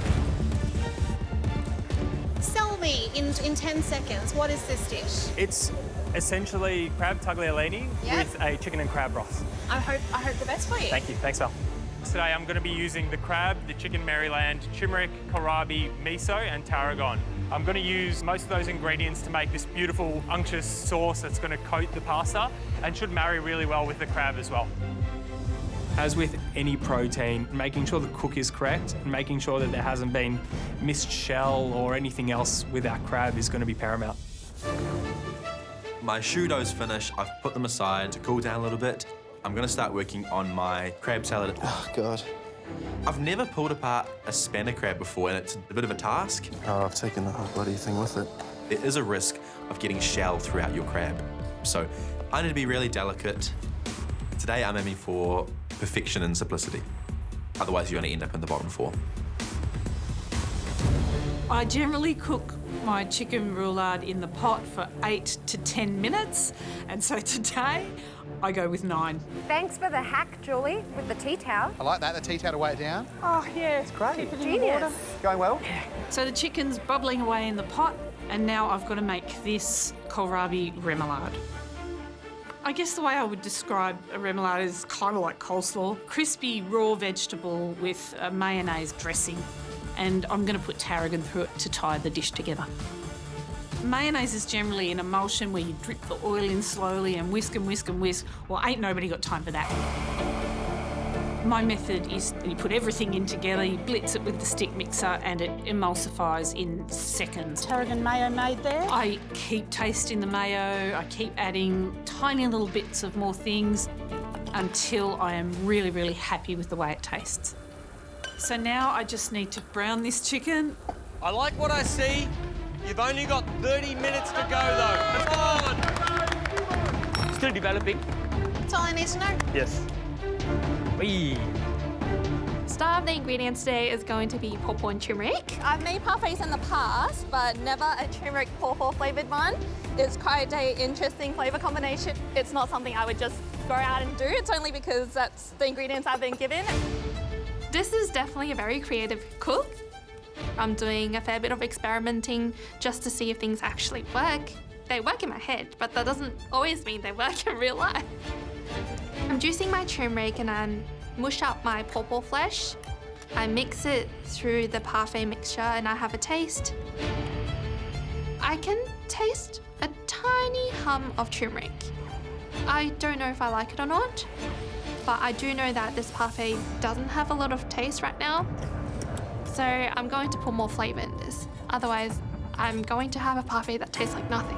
Sell me in 10 seconds. What is this dish? It's essentially crab tagliolini with a chicken and crab broth. I hope the best for you. Thank you. Thanks, Val. Today I'm going to be using the crab, the chicken Maryland, turmeric, kohlrabi, miso and tarragon. I'm going to use most of those ingredients to make this beautiful unctuous sauce that's going to coat the pasta and should marry really well with the crab as well. As with any protein, making sure the cook is correct and making sure that there hasn't been missed shell or anything else with our crab is going to be paramount. My choux dough's finished. I've put them aside to cool down a little bit. I'm going to start working on my crab salad. Oh, God. I've never pulled apart a spanner crab before, and it's a bit of a task. Oh, I've taken the whole bloody thing with it. There is a risk of getting shell throughout your crab. So I need to be really delicate. Today I'm aiming for perfection and simplicity. Otherwise, you're going to end up in the bottom 4. I generally cook my chicken roulade in the pot for 8 to 10 minutes, and so today I go with 9. Thanks for the hack, Julie, with the tea towel. I like that, the tea towel to weigh it down. Oh, yeah. It's great. Keep it in the water. Going well? So the chicken's bubbling away in the pot, and now I've got to make this kohlrabi remoulade. I guess the way I would describe a remoulade is kind of like coleslaw. Crispy raw vegetable with a mayonnaise dressing. And I'm going to put tarragon through it to tie the dish together. Mayonnaise is generally an emulsion where you drip the oil in slowly and whisk and whisk and whisk. Well, ain't nobody got time for that. My method is you put everything in together, you blitz it with the stick mixer and it emulsifies in seconds. Tarragon mayo made there. I keep tasting the mayo, I keep adding tiny little bits of more things until I am really, really happy with the way it tastes. So now I just need to brown this chicken. I like what I see. You've only got 30 minutes to go, though. Come on! Still developing. That's all I need to know. Yes. Whee. Star of the ingredients today is going to be pawpaw and turmeric. I've made parfaits in the past, but never a turmeric pawpaw flavoured one. It's quite an interesting flavour combination. It's not something I would just go out and do. It's only because that's the ingredients I've been given. This is definitely a very creative cook. I'm doing a fair bit of experimenting just to see if things actually work. They work in my head, but that doesn't always mean they work in real life. I'm juicing my turmeric and I mush up my pawpaw flesh. I mix it through the parfait mixture and I have a taste. I can taste a tiny hum of turmeric. I don't know if I like it or not, but I do know that this parfait doesn't have a lot of taste right now. So I'm going to put more flavour in this. Otherwise, I'm going to have a parfait that tastes like nothing.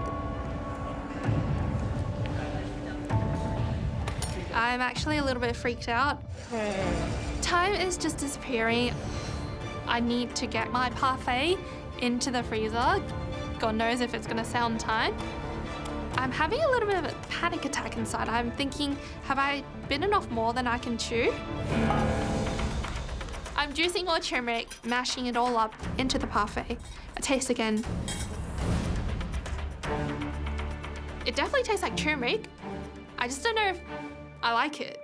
I'm actually a little bit freaked out. Time is just disappearing. I need to get my parfait into the freezer. God knows if it's going to sound time. I'm having a little bit of a panic attack inside. I'm thinking, have I bitten off more than I can chew? I'm juicing more turmeric, mashing it all up into the parfait. I taste again. It definitely tastes like turmeric. I just don't know if I like it.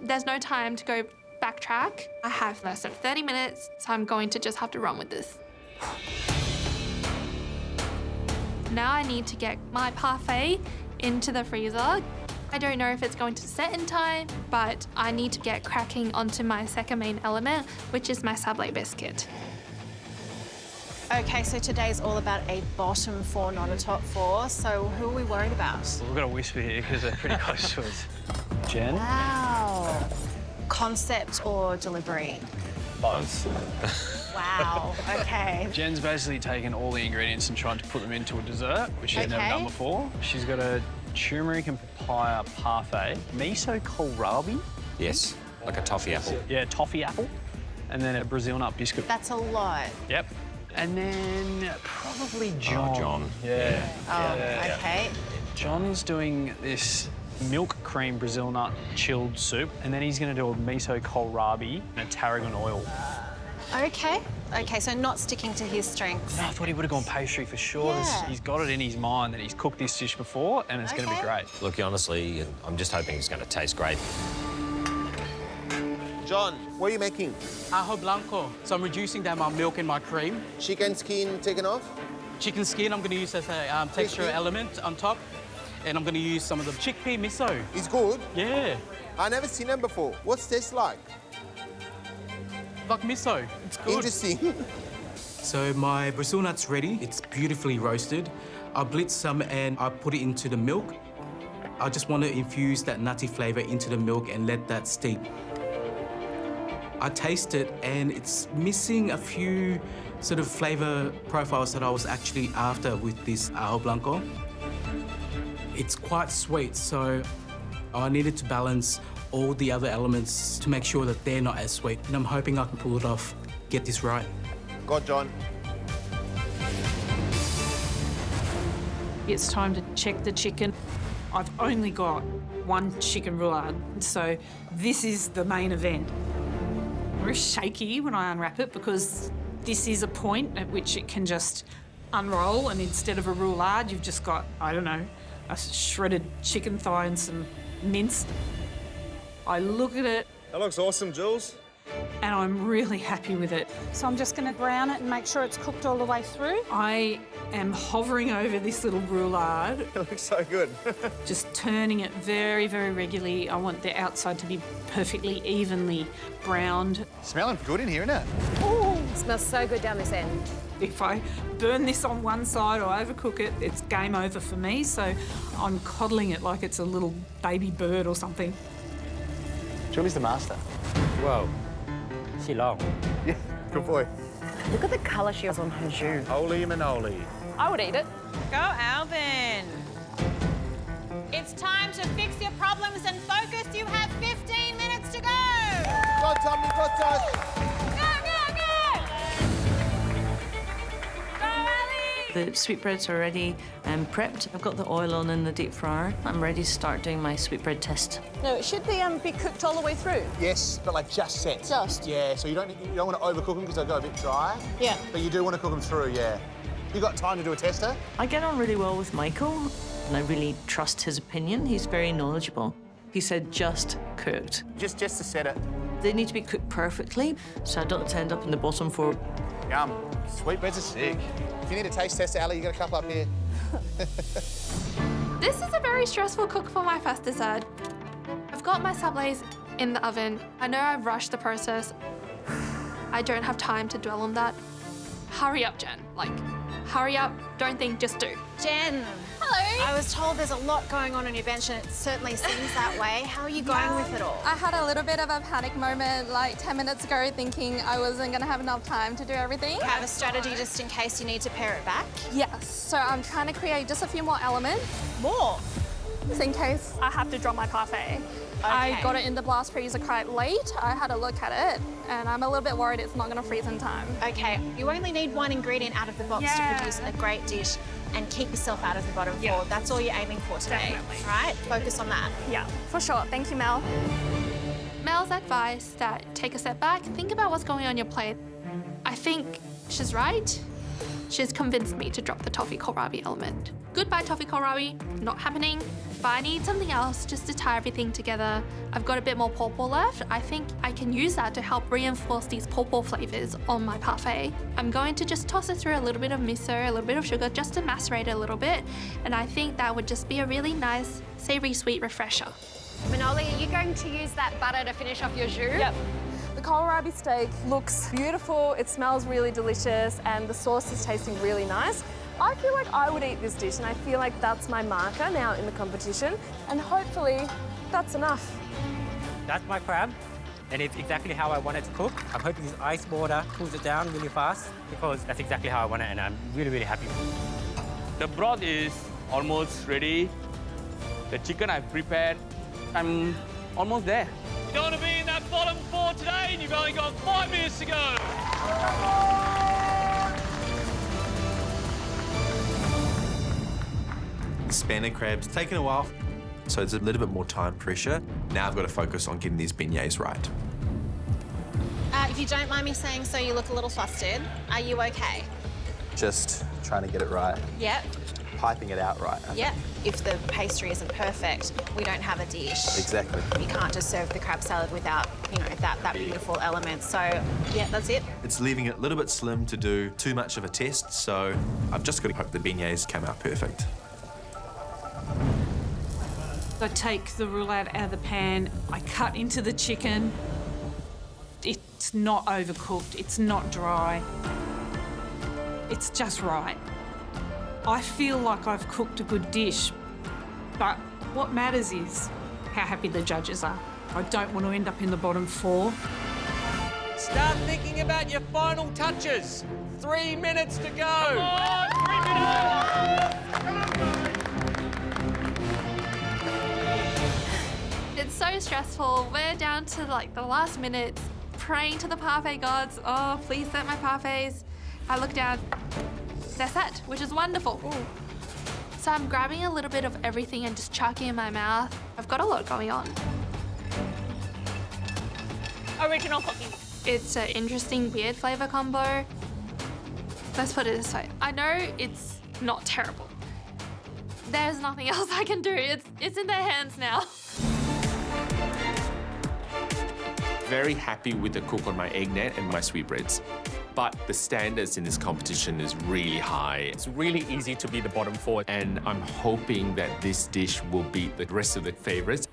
There's no time to go backtrack. I have less than 30 minutes, so I'm going to just have to run with this. Now I need to get my parfait into the freezer. I don't know if it's going to set in time, but I need to get cracking onto my second main element, which is my sablé biscuit. Okay, so today's all about a bottom four, not a top four. So who are we worried about? We've got a whisper here because they're pretty close to us. Jen? Wow. Concept or delivery? Both. Wow, okay. Jen's basically taken all the ingredients and tried to put them into a dessert, which she's never done before. She's got a turmeric and papaya parfait, miso kohlrabi. Yes, like a toffee apple. Yeah, toffee apple. And then a Brazil nut biscuit. That's a lot. Yep. And then probably John. Oh, John. Yeah. Oh, okay. John's doing this milk cream Brazil nut chilled soup, and then he's going to do a miso kohlrabi and a tarragon oil. Okay. Okay, so not sticking to his strengths. No, I thought he would have gone pastry for sure. Yeah. He's got it in his mind that he's cooked this dish before, and it's going to be great. Look, honestly, I'm just hoping it's going to taste great. John, what are you making? Ajo blanco. So I'm reducing down my milk and my cream. Chicken skin taken off? Chicken skin I'm going to use as a texture element on top. And I'm going to use some of the chickpea miso. It's good? Yeah. I've never seen them before. What's it taste like? Like miso. It's good. Interesting. So my Brazil nut's ready. It's beautifully roasted. I blitz some and I put it into the milk. I just want to infuse that nutty flavour into the milk and let that steep. I taste it and it's missing a few sort of flavour profiles that I was actually after with this Ajo Blanco. It's quite sweet, so I needed to balance all the other elements to make sure that they're not as sweet. And I'm hoping I can pull it off, get this right. Go, John. It's time to check the chicken. I've only got one chicken roulade, so this is the main event. I'm very shaky when I unwrap it because this is a point at which it can just unroll, and instead of a roulade, you've just got, I don't know, a shredded chicken thigh and some mince. I look at it. That looks awesome, Jules. And I'm really happy with it. So I'm just going to brown it and make sure it's cooked all the way through. I am hovering over this little roulade. It looks so good. Just turning it very, very regularly. I want the outside to be perfectly evenly browned. Smelling good in here, isn't it? Oh, smells so good down this end. If I burn this on one side or overcook it, it's game over for me. So I'm coddling it like it's a little baby bird or something. Julie's the master. Whoa, she long. Yeah, good boy. Look at the colour she has on her jus. Holy manoli. I would eat it. Go, Alvin. It's time to fix your problems and focus. You have 15 minutes to go. Go, Tommy, go, Tosh. The sweetbreads are already prepped. I've got the oil on in the deep fryer. I'm ready to start doing my sweetbread test. No, it should be cooked all the way through. Yes, but like just set. Just? Yeah, so you don't want to overcook them because they'll go a bit dry. Yeah. But you do want to cook them through, yeah. You got time to do a tester? I get on really well with Michael, and I really trust his opinion. He's very knowledgeable. He said just cooked. Just to set it. They need to be cooked perfectly, so I don't want to end up in the bottom four. Yum. Sweetbreads are sick. If you need a taste tester, Ali, you got a couple up here. This is a very stressful cook for my first dessert. I've got my sablays in the oven. I know I've rushed the process. I don't have time to dwell on that. Hurry up, Jen. Like, hurry up, don't think, just do. Jen. Hello. I was told there's a lot going on your bench and it certainly seems that way. How are you going with it all? I had a little bit of a panic moment like 10 minutes ago thinking I wasn't going to have enough time to do everything. Have a strategy just in case you need to pare it back? Yes, so I'm trying to create just a few more elements. More? Just in case I have to drop my parfait. I got it in the blast freezer quite late. I had a look at it and I'm a little bit worried it's not going to freeze in time. Okay, you only need one ingredient out of the box to produce a great dish and keep yourself out of the bottom four. That's all you're aiming for today, right? Focus on that. Yeah, for sure. Thank you, Mel. Mel's advice that take a step back, think about what's going on your plate. I think she's right. She's convinced me to drop the toffee kohlrabi element. Goodbye, toffee kohlrabi. Not happening. But I need something else just to tie everything together. I've got a bit more pawpaw left. I think I can use that to help reinforce these pawpaw flavors on my parfait. I'm going to just toss it through a little bit of miso, a little bit of sugar, just to macerate it a little bit. And I think that would just be a really nice, savory, sweet refresher. Manoli, are you going to use that butter to finish off your jus? Yep. The kohlrabi steak looks beautiful, it smells really delicious, and the sauce is tasting really nice. I feel like I would eat this dish, and I feel like that's my marker now in the competition, and hopefully that's enough. That's my crab, and it's exactly how I want it to cook. I'm hoping this ice water cools it down really fast, because that's exactly how I want it, and I'm really, really happy. The broth is almost ready. The chicken I've prepared, I'm almost there. You don't want to be in that bottom four today, and you've only got 5 minutes to go. Spanner crab's taken a while, so it's a little bit more time pressure. Now I've got to focus on getting these beignets right. If you don't mind me saying so, you look a little flustered. Are you okay? Just trying to get it right. Yep. Piping it out right. Yep. If the pastry isn't perfect, we don't have a dish. Exactly. You can't just serve the crab salad without, you know, that beautiful element. So, yeah, that's it. It's leaving it a little bit slim to do too much of a test, so I've just got to hope the beignets come out perfect. I take the roulade out of the pan, I cut into the chicken. It's not overcooked, it's not dry. It's just right. I feel like I've cooked a good dish, but what matters is how happy the judges are. I don't want to end up in the bottom four. Start thinking about your final touches. 3 minutes to go. Come on, 3 minutes. It's so stressful. We're down to like the last minute, praying to the parfait gods. Oh, please set my parfaits. I look down, they're set, which is wonderful. Ooh. So I'm grabbing a little bit of everything and just chucking in my mouth. I've got a lot going on. Original cooking. It's an interesting, weird flavor combo. Let's put it this way. I know it's not terrible. There's nothing else I can do. It's in their hands now. Very happy with the cook on my egg net and my sweetbreads. But the standards in this competition is really high. It's really easy to be the bottom four. And I'm hoping that this dish will beat the rest of the favorites.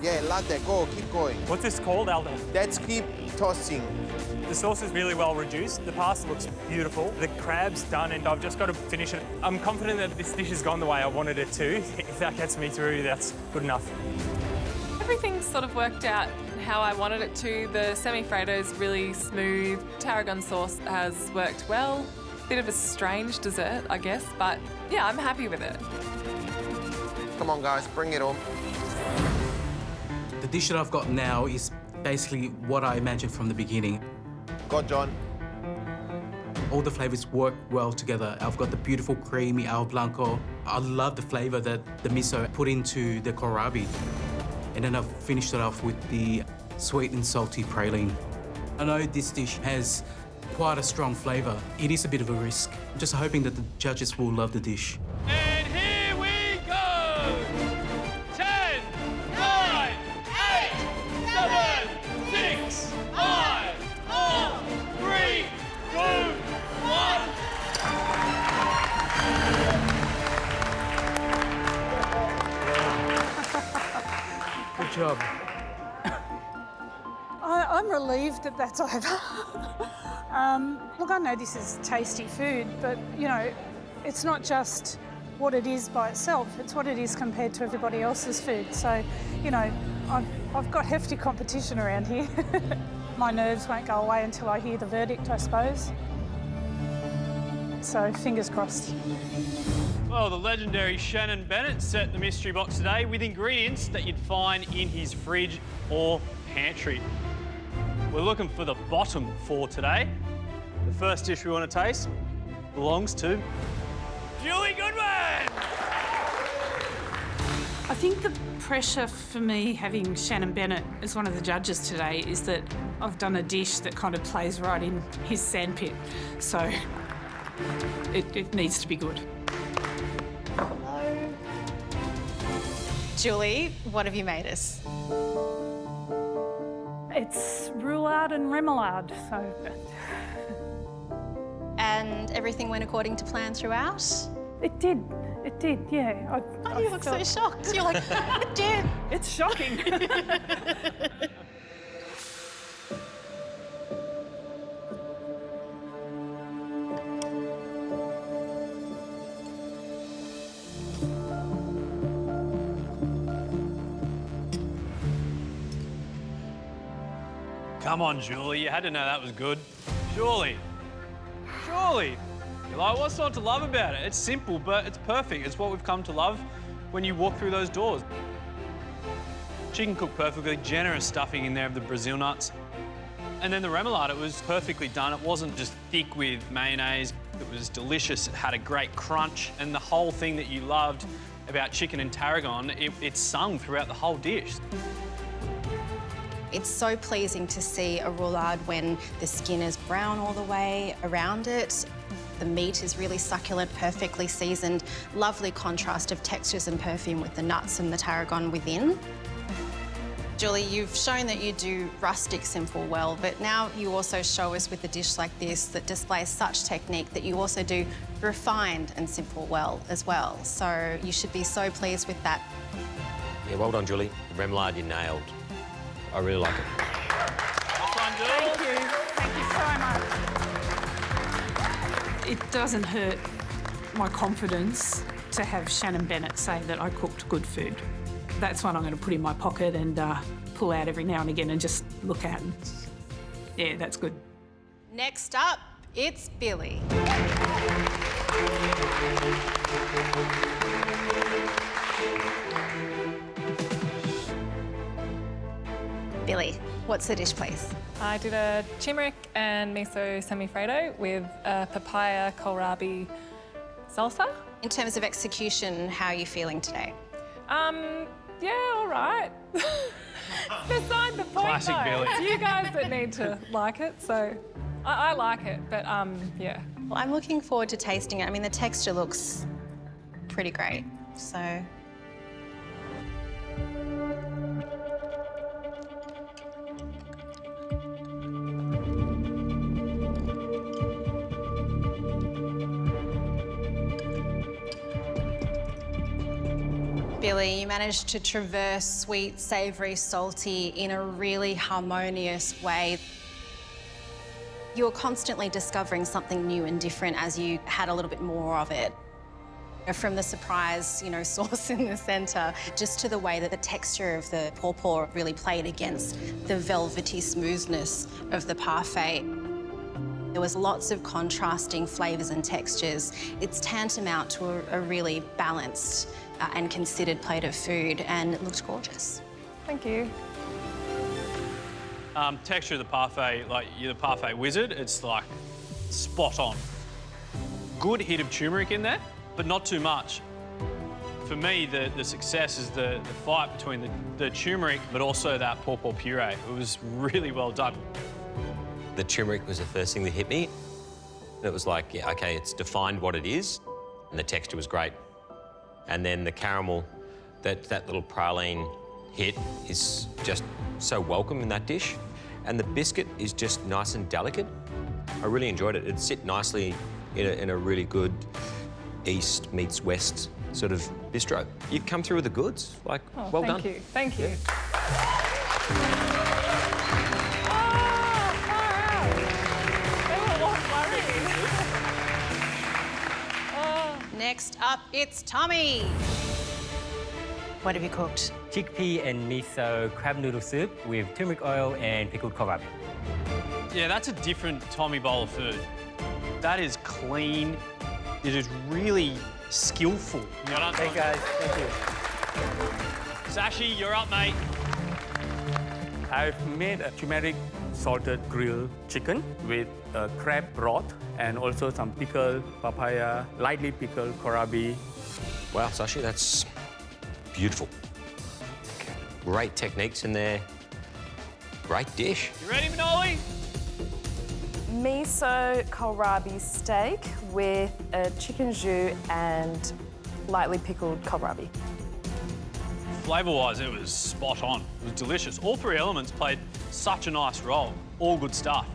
Yeah, latte, go, keep going. What's this called, Aldo? That's keep tossing. The sauce is really well reduced. The pasta looks beautiful. The crab's done and I've just got to finish it. I'm confident that this dish has gone the way I wanted it to. If that gets me through, that's good enough. Everything's sort of worked out how I wanted it to. The semi-Fredo's really smooth. Tarragon sauce has worked well. Bit of a strange dessert, I guess, but yeah, I'm happy with it. Come on, guys, bring it on. The dish that I've got now is basically what I imagined from the beginning. Go, John. All the flavours work well together. I've got the beautiful creamy al blanco. I love the flavour that the miso put into the kohlrabi. And then I've finished it off with the sweet and salty praline. I know this dish has quite a strong flavour. It is a bit of a risk. I'm just hoping that the judges will love the dish. And here we go! 10, 9, 8, 7, 6, 5, 4, 3, 2, 1. Good job. I'm relieved that that's over. Look, I know this is tasty food, but, you know, it's not just what it is by itself, it's what it is compared to everybody else's food. So, you know, I've got hefty competition around here. My nerves won't go away until I hear the verdict, I suppose. So, fingers crossed. Well, the legendary Shannon Bennett set the mystery box today with ingredients that you'd find in his fridge or pantry. We're looking for the bottom 4 today. The first dish we want to taste belongs to Julie Goodwin! I think the pressure for me having Shannon Bennett as one of the judges today is that I've done a dish that kind of plays right in his sandpit. So it needs to be good. Hello. Julie, what have you made us? It's roulade and remoulade, so... And everything went according to plan throughout? It did, yeah. Oh, you look so shocked. You're like, it did. It's shocking. Come on, Julie, you had to know that was good. Surely. Surely. You're like, what's not to love about it? It's simple, but it's perfect. It's what we've come to love when you walk through those doors. Chicken cooked perfectly, generous stuffing in there of the Brazil nuts. And then the remoulade, it was perfectly done. It wasn't just thick with mayonnaise. It was delicious. It had a great crunch. And the whole thing that you loved about chicken and tarragon, it's sung throughout the whole dish. It's so pleasing to see a roulade when the skin is brown all the way around it. The meat is really succulent, perfectly seasoned. Lovely contrast of textures and perfume with the nuts and the tarragon within. Julie, you've shown that you do rustic simple well, but now you also show us with a dish like this that displays such technique that you also do refined and simple well as well. So you should be so pleased with that. Yeah, well done, Julie. The remoulade you nailed. I really like it. Thank you. Thank you so much. It doesn't hurt my confidence to have Shannon Bennett say that I cooked good food. That's one I'm going to put in my pocket and pull out every now and again and just look at. And yeah, that's good. Next up, it's Billy. Billy, what's the dish, please? I did a turmeric and miso semi-Fredo with a papaya kohlrabi salsa. In terms of execution, how are you feeling today? Yeah, all right. Beside the point, Classic though. Billy. It's you guys that need to like it, so I like it, but yeah. Well, I'm looking forward to tasting it. I mean, the texture looks pretty great, so... Billy, you managed to traverse sweet, savoury, salty in a really harmonious way. You were constantly discovering something new and different as you had a little bit more of it. From the surprise, sauce in the centre, just to the way that the texture of the pawpaw really played against the velvety smoothness of the parfait. There was lots of contrasting flavours and textures. It's tantamount to a really balanced and considered plate of food, and it looked gorgeous. Thank you. Texture of the parfait, like you're the parfait wizard, it's like spot on. Good hit of turmeric in there, but not too much. For me, the success is the fight between the turmeric, but also that pawpaw puree. It was really well done. The turmeric was the first thing that hit me. It was like, yeah, OK, it's defined what it is, and the texture was great. And then the caramel, that little praline hit is just so welcome in that dish. And the biscuit is just nice and delicate. I really enjoyed it. It'd sit nicely in a really good East meets West sort of bistro. You've come through with the goods. Like, well done. Thank you. Thank you. Next up, it's Tommy. What have you cooked? Chickpea and miso crab noodle soup with turmeric oil and pickled kohlrabi. Yeah, that's a different Tommy bowl of food. That is clean. It is really skillful. Well done, Hey guys, thank you. Sashi, you're up, mate. I've made a turmeric salted grilled chicken with crab broth and also some pickled papaya, lightly pickled kohlrabi. Wow, Sashi, that's beautiful. Great techniques in there. Great dish. You ready, Manoli? Miso kohlrabi steak with a chicken jus and lightly pickled kohlrabi. Flavour-wise, it was spot on. It was delicious. All three elements played such a nice role. All good stuff.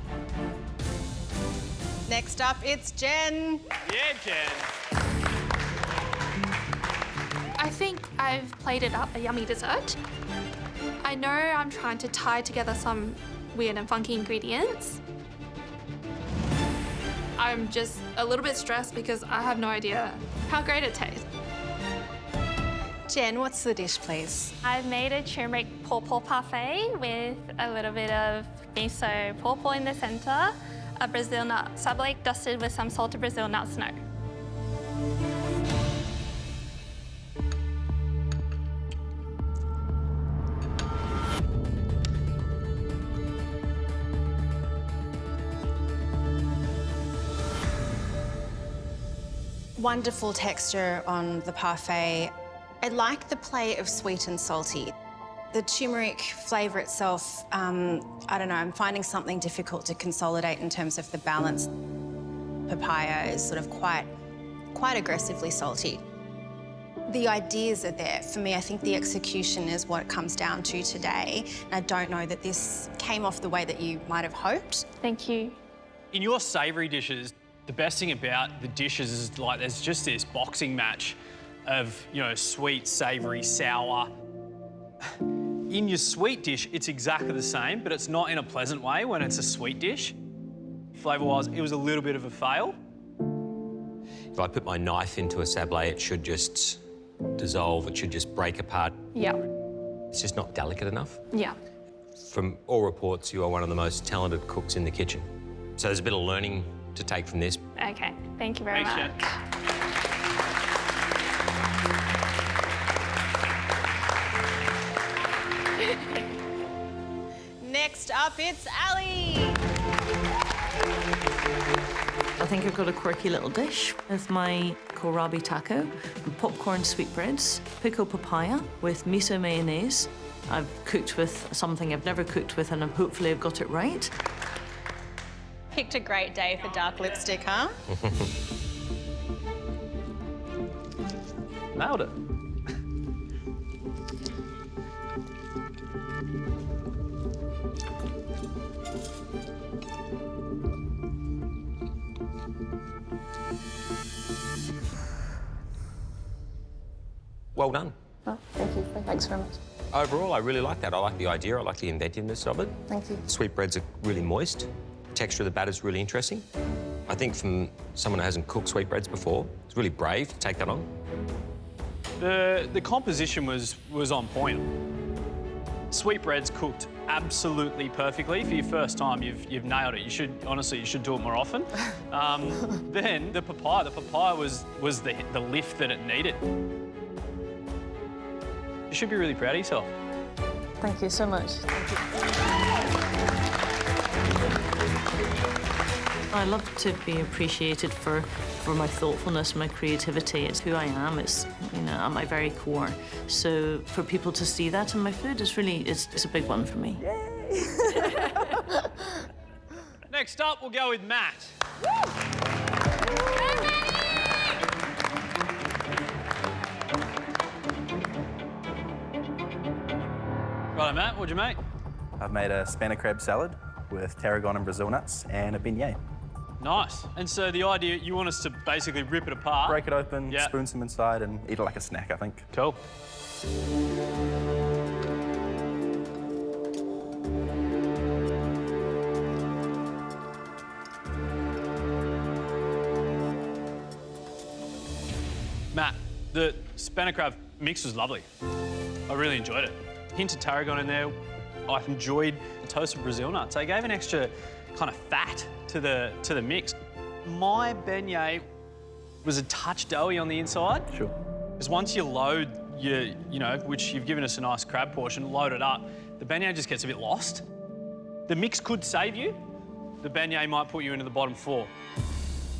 Next up, it's Jen. Yeah, Jen. I think I've plated up a yummy dessert. I know I'm trying to tie together some weird and funky ingredients. I'm just a little bit stressed because I have no idea how great it tastes. Jen, what's the dish, please? I've made a turmeric pawpaw parfait with a little bit of miso pawpaw in the center, a Brazil nut sablé dusted with some salted Brazil nut snow. Wonderful texture on the parfait. I like the play of sweet and salty. The turmeric flavour itself, I don't know, I'm finding something difficult to consolidate in terms of the balance. Papaya is sort of quite aggressively salty. The ideas are there. For me, I think the execution is what it comes down to today. And I don't know that this came off the way that you might have hoped. Thank you. In your savoury dishes, the best thing about the dishes is like there's just this boxing match of, sweet, savoury, sour. In your sweet dish, it's exactly the same, but it's not in a pleasant way when it's a sweet dish. Flavour-wise, it was a little bit of a fail. If I put my knife into a sablé, it should just dissolve, it should just break apart. Yeah. It's just not delicate enough. Yeah. From all reports, you are one of the most talented cooks in the kitchen. So there's a bit of learning to take from this. Okay, thank you very much. Jen. Next up, it's Ali. I think I've got a quirky little dish with my kohlrabi taco and popcorn sweetbreads, pickled papaya with miso mayonnaise. I've cooked with something I've never cooked with, and hopefully I've got it right. Picked a great day for dark lipstick, huh? Nailed it. Well done. Well, Thanks very much. Overall, I really like that. I like the idea. I like the inventiveness of it. Thank you. Sweetbreads are really moist. The texture of the batter's really interesting. I think from someone who hasn't cooked sweetbreads before, it's really brave to take that on. The composition was on point. Sweetbreads cooked absolutely perfectly. For your first time, you've nailed it. You should do it more often. Then the papaya was the lift that it needed. You should be really proud of yourself. Thank you so much. I love to be appreciated for my thoughtfulness, my creativity. It's who I am. It's, you know, at my very core. So for people to see that in my food is really, it's a big one for me. Yay! Next up, we'll go with Matt. Right, Matt, what'd you make? I've made a spanner crab salad with tarragon and Brazil nuts and a beignet. Nice. And so the idea, you want us to basically rip it apart. Break it open, spoon some inside and eat it like a snack, I think. Cool. Matt, the spanner crab mix was lovely. I really enjoyed it. Hint of tarragon in there. I've enjoyed the toasted Brazil nuts. They gave an extra kind of fat to the mix. My beignet was a touch doughy on the inside. Sure. Because once you load you know, which you've given us a nice crab portion, load it up, the beignet just gets a bit lost. The mix could save you. The beignet might put you into the bottom 4.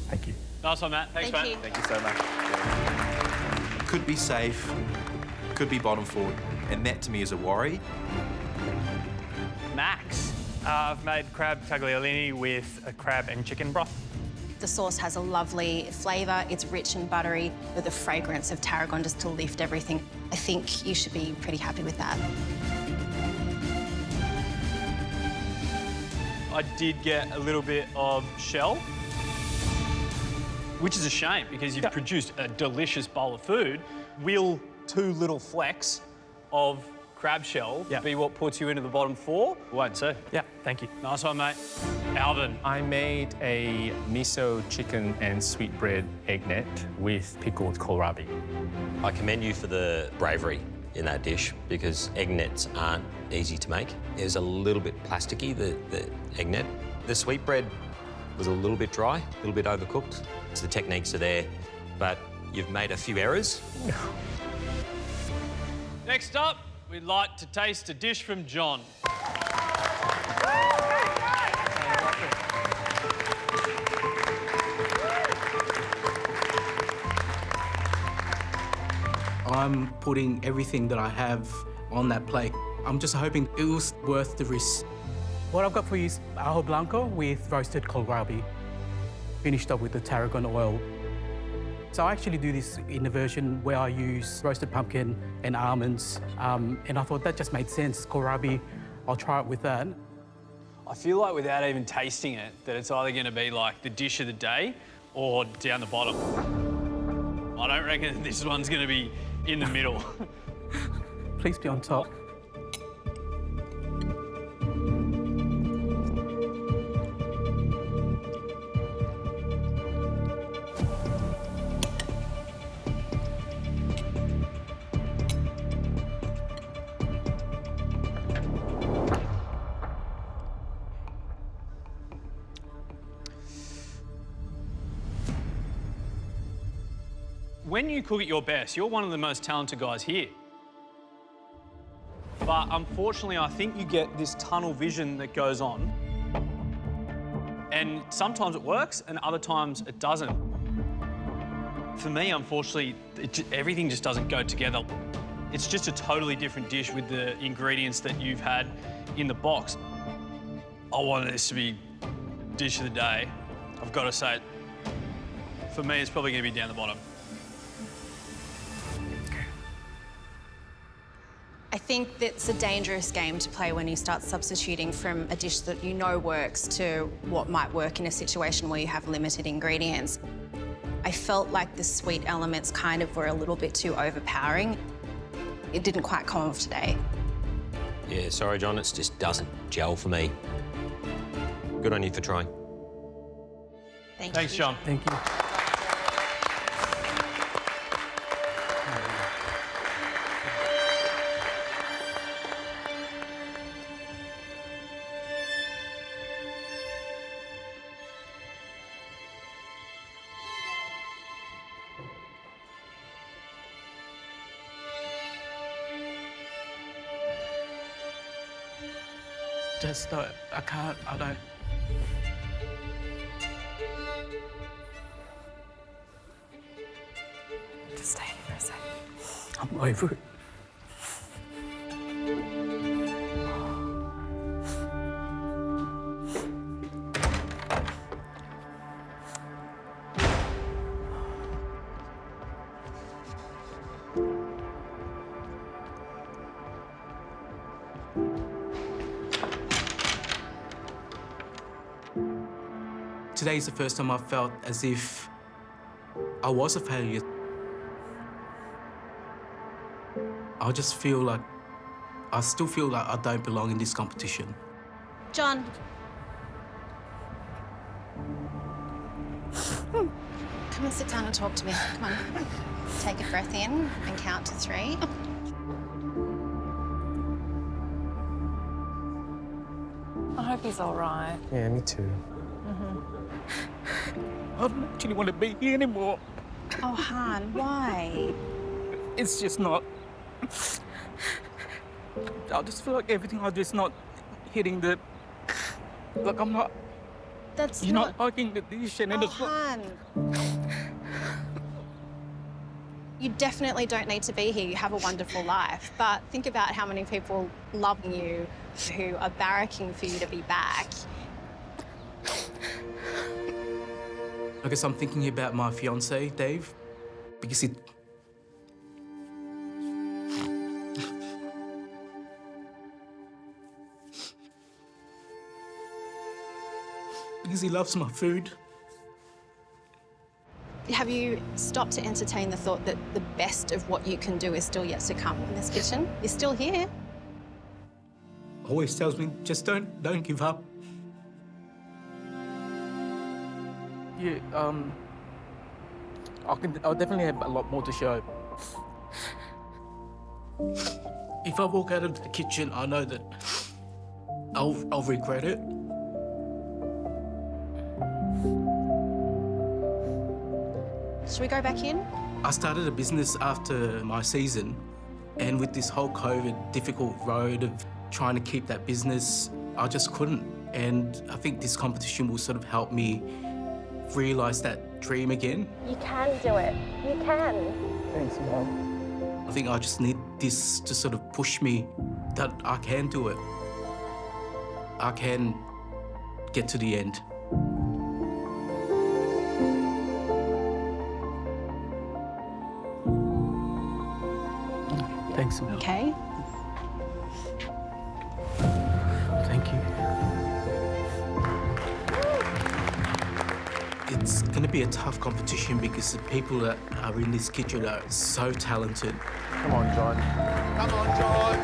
Thank you. Nice one, Matt. Thanks, Matt. Thank you so much. Could be safe, could be bottom 4, and that to me is a worry. Max. I've made crab tagliolini with a crab and chicken broth. The sauce has a lovely flavour. It's rich and buttery with the fragrance of tarragon just to lift everything. I think you should be pretty happy with that. I did get a little bit of shell, which is a shame because you've produced a delicious bowl of food. Will 2 little flecks of crab shell be what puts you into the bottom 4? Wait and see. Yeah, thank you. Nice one, mate. Alvin. I made a miso chicken and sweetbread egg net with pickled kohlrabi. I commend you for the bravery in that dish because egg nets aren't easy to make. It was a little bit plasticky, the egg net. The sweetbread was a little bit dry, a little bit overcooked. So the techniques are there, but you've made a few errors. Next up, we'd like to taste a dish from John. I'm putting everything that I have on that plate. I'm just hoping it was worth the risk. What I've got for you is ajo blanco with roasted kohlrabi, finished up with the tarragon oil. So I actually do this in a version where I use roasted pumpkin and almonds, and I thought that just made sense. Kohlrabi, I'll try it with that. I feel like without even tasting it, that it's either going to be like the dish of the day or down the bottom. I don't reckon this one's going to be in the middle. Please be on top. When you cook at your best, you're one of the most talented guys here. But unfortunately, I think you get this tunnel vision that goes on. And sometimes it works and other times it doesn't. For me, unfortunately, everything just doesn't go together. It's just a totally different dish with the ingredients that you've had in the box. I wanted this to be dish of the day. I've got to say it. For me, it's probably going to be down the bottom. I think that's a dangerous game to play when you start substituting from a dish that you know works to what might work in a situation where you have limited ingredients. I felt like the sweet elements kind of were a little bit too overpowering. It didn't quite come off today. Yeah, sorry, John, it just doesn't gel for me. Good on you for trying. Thanks, John. Thank you. Just don't, I can't, I don't. Just stay here for a second. I'm over it. Today's the first time I felt as if I was a failure. I just feel like, I still feel like I don't belong in this competition. John. Come and sit down and talk to me. Come on. Take a breath in and count to 3. I hope he's all right. Yeah, me too. I don't actually want to be here anymore. Oh, Han, why? It's just not... I just feel like everything I do is not hitting the... Like, I'm not... That's You're not liking the dish and Oh, it's not... Han. You definitely don't need to be here. You have a wonderful life. But think about how many people love you, who are barracking for you to be back. I guess I'm thinking about my fiancé, Dave, because he loves my food. Have you stopped to entertain the thought that the best of what you can do is still yet to come in this kitchen? You're still here. Always tells me, just don't give up. Yeah, I'll definitely have a lot more to show. If I walk out of the kitchen, I know that I'll regret it. Should we go back in? I started a business after my season, and with this whole COVID difficult road of trying to keep that business, I just couldn't. And I think this competition will sort of help me realise that dream again. You can do it. You can. Thanks, Mum. I think I just need this to sort of push me that I can do it. I can get to the end. Thanks, Mel. Okay. Thank you. It's going to be a tough competition because the people that are in this kitchen are so talented. Come on, John. Come on, John.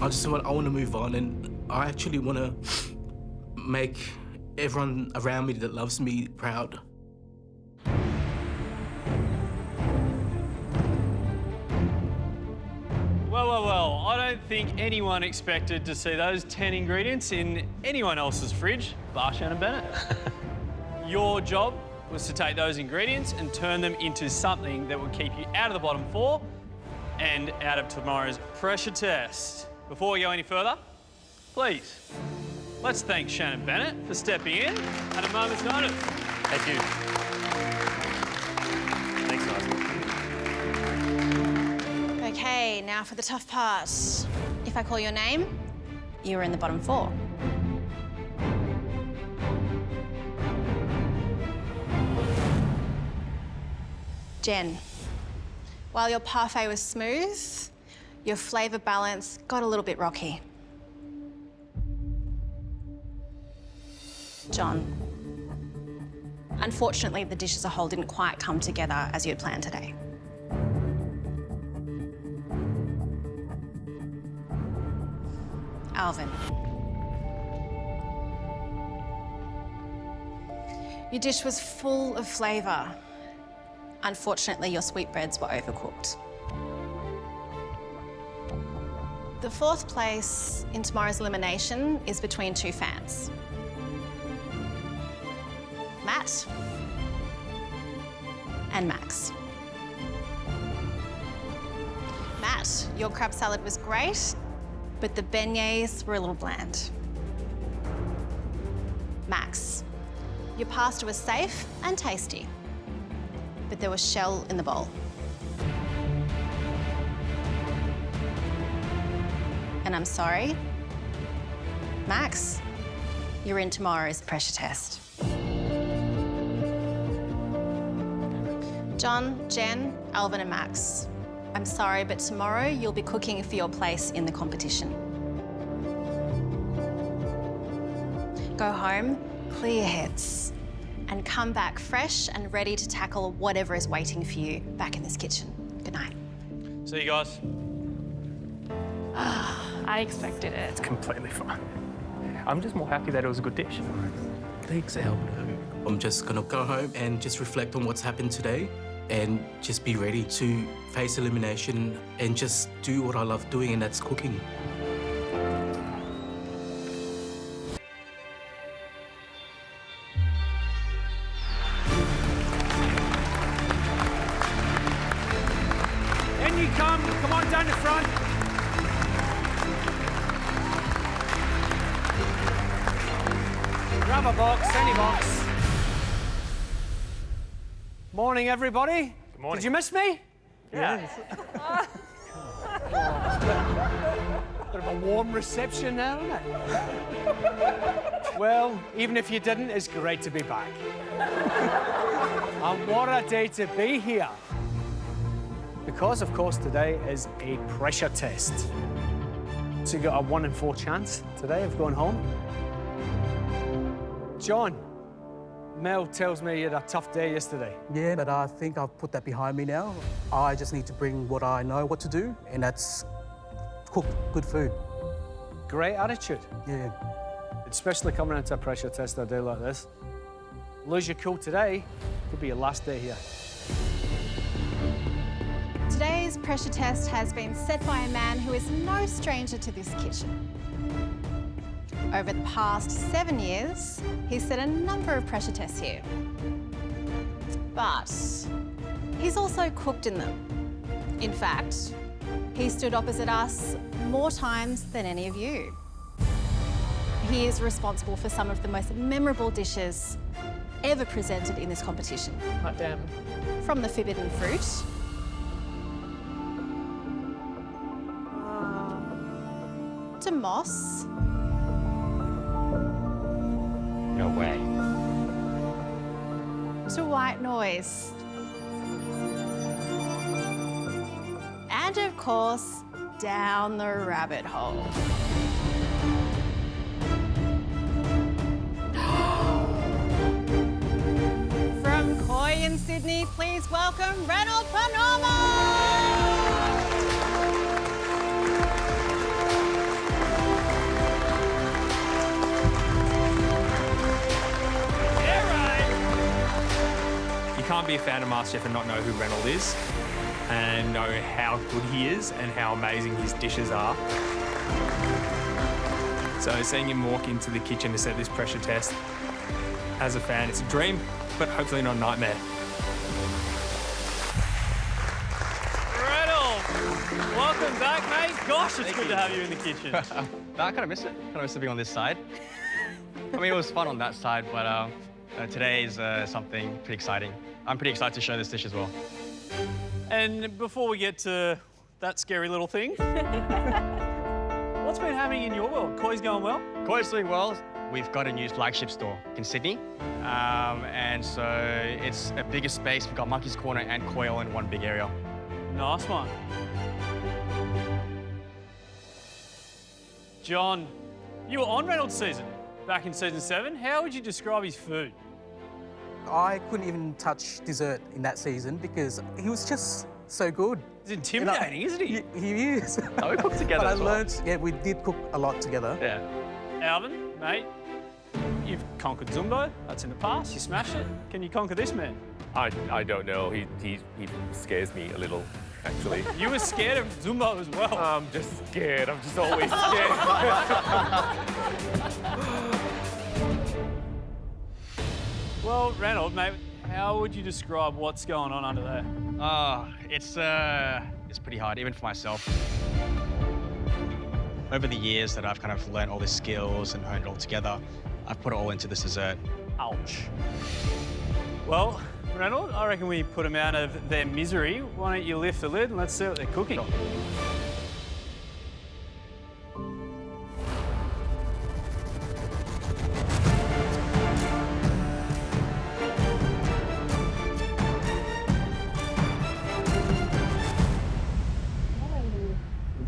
I want to move on, and I actually want to make everyone around me that loves me proud. Well, I don't think anyone expected to see those 10 ingredients in anyone else's fridge, bar Shannon Bennett. Your job was to take those ingredients and turn them into something that would keep you out of the bottom 4 and out of tomorrow's pressure test. Before we go any further, please, let's thank Shannon Bennett for stepping in at a moment's notice. Thank you. Thanks, guys. Okay, now for the tough part. If I call your name, you're in the bottom 4. Jen, while your parfait was smooth, your flavour balance got a little bit rocky. John, unfortunately, the dish as a whole didn't quite come together as you had planned today. Alvin. Your dish was full of flavour. Unfortunately, your sweetbreads were overcooked. The fourth place in tomorrow's elimination is between two fans. Matt and Max. Matt, your crab salad was great, but the beignets were a little bland. Max, your pasta was safe and tasty, but there was shell in the bowl. And I'm sorry, Max, you're in tomorrow's pressure test. John, Jen, Alvin and Max, I'm sorry, but tomorrow you'll be cooking for your place in the competition. Go home, clear your heads, and come back fresh and ready to tackle whatever is waiting for you back in this kitchen. Good night. See you guys. I expected it. It's completely fine. I'm just more happy that it was a good dish. Thanks, Al. I'm just gonna go home and just reflect on what's happened today and just be ready to face elimination and just do what I love doing, and that's cooking. In you come. Come on down the front. Grab a box, any box. Morning, everybody. Good morning. Did you miss me? Yeah. Bit of a warm reception now, isn't it? Well, even if you didn't, it's great to be back. And what a day to be here. Because, of course, today is a pressure test. So you got a 1 in 4 chance today of going home. John, Mel tells me you had a tough day yesterday. Yeah, but I think I've put that behind me now. I just need to bring what I know what to do, and that's cook good food. Great attitude. Yeah. Especially coming into a pressure test on a day like this. Lose your cool today, could be your last day here. Today's pressure test has been set by a man who is no stranger to this kitchen. Over the past 7 years, he's set a number of pressure tests here. But he's also cooked in them. In fact, he stood opposite us more times than any of you. He is responsible for some of the most memorable dishes ever presented in this competition. Hot damn. From the forbidden fruit to moss. No way. To white noise. And of course, down the rabbit hole. From Koi in Sydney, please welcome Reynold Panorama! You can't be a fan of MasterChef and not know who Reynold is, and know how good he is and how amazing his dishes are. So seeing him walk into the kitchen to set this pressure test, as a fan, it's a dream, but hopefully not a nightmare. Reynold, welcome back, mate. Gosh, it's good to have you in the kitchen. I kind of miss it. Kind of miss it being on this side. I mean, it was fun on that side, but today is something pretty exciting. I'm pretty excited to show this dish as well. And before we get to that scary little thing, what's been happening in your world? Koi's going well? Koi's doing well. We've got a new flagship store in Sydney. And so it's a bigger space. We've got Monkey's Corner and Koi all in one big area. Nice one. John, you were on Reynolds' season. back in season 7. How would you describe his food? I couldn't even touch dessert in that season because he was just so good. He's intimidating, isn't he? He is. Oh, we cooked together But as I well. learned, yeah, we did cook a lot together. Yeah. Alvin, mate, you've conquered Zumbo. That's in the past. You smashed it. Can you conquer this man? I don't know. He scares me a little, actually. You were scared of Zumbo as well. I'm just scared. I'm just always scared. Well, Reynolds, mate, how would you describe what's going on under there? It's pretty hard, even for myself. Over the years that I've kind of learned all the skills and honed it all together, I've put it all into this dessert. Ouch. Well, Reynolds, I reckon we put them out of their misery. Why don't you lift the lid and let's see what they're cooking.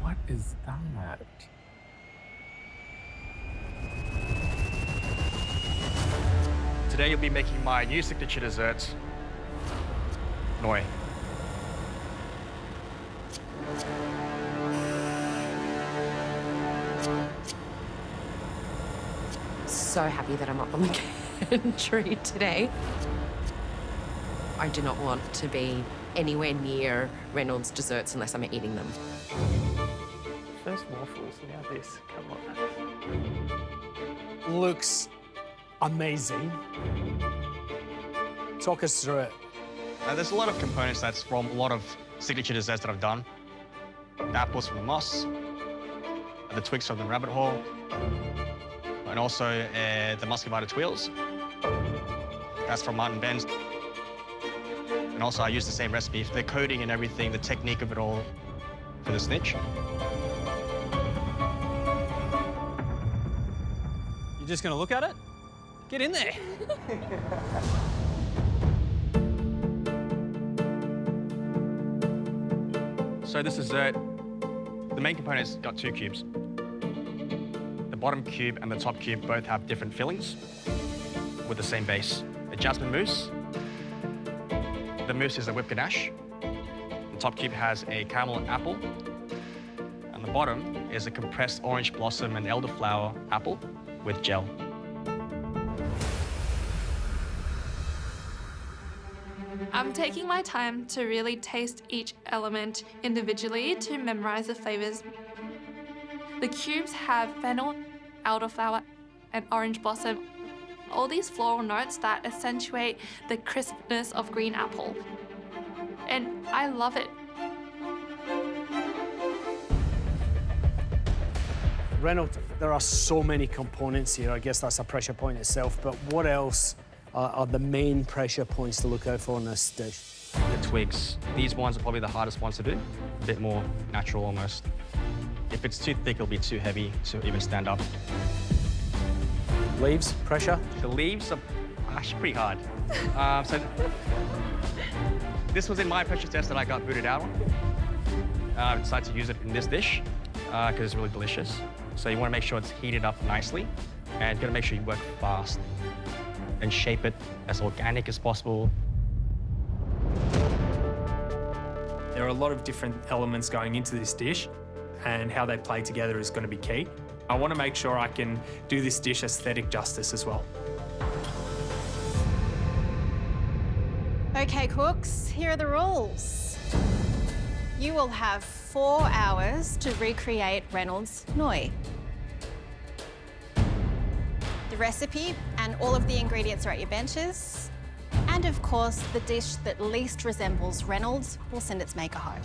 What is that? Today you'll be making my new signature dessert, Noi. So happy that I'm up on the pantry today. I do not want to be anywhere near Reynolds desserts unless I'm eating them. First waffles, now this. Come on. Looks amazing. Talk us through it. There's a lot of components that's from a lot of signature desserts that I've done. The apples from the moss, the twigs from the rabbit hole, and also the muscovado twirls. That's from Martin Ben's. And also I use the same recipe for the coating and everything, the technique of it all for the snitch. You're just going to look at it? Get in there. So this dessert, the main component's got 2 cubes. The bottom cube and the top cube both have different fillings with the same base. A jasmine mousse. The mousse is a whipped ganache. The top cube has a caramel apple. And the bottom is a compressed orange blossom and elderflower apple with gel. I'm taking my time to really taste each element individually to memorize the flavors. The cubes have fennel, elderflower, and orange blossom. All these floral notes that accentuate the crispness of green apple. And I love it. Reynolds, there are so many components here. I guess that's a pressure point itself, but what else are the main pressure points to look out for in this dish? The twigs. These ones are probably the hardest ones to do. A bit more natural almost. If it's too thick, it'll be too heavy to even stand up. Leaves, pressure? The leaves are actually pretty hard. So this was in my pressure test that I got booted out on. I decided to use it in this dish because it's really delicious. So you want to make sure it's heated up nicely and you've got to make sure you work fast and shape it as organic as possible. There are a lot of different elements going into this dish, and how they play together is going to be key. I want to make sure I can do this dish aesthetic justice as well. Okay, cooks, here are the rules. You will have 4 hours to recreate Reynolds Noi. The recipe and all of the ingredients are at your benches. And of course, the dish that least resembles Reynolds will send its maker home.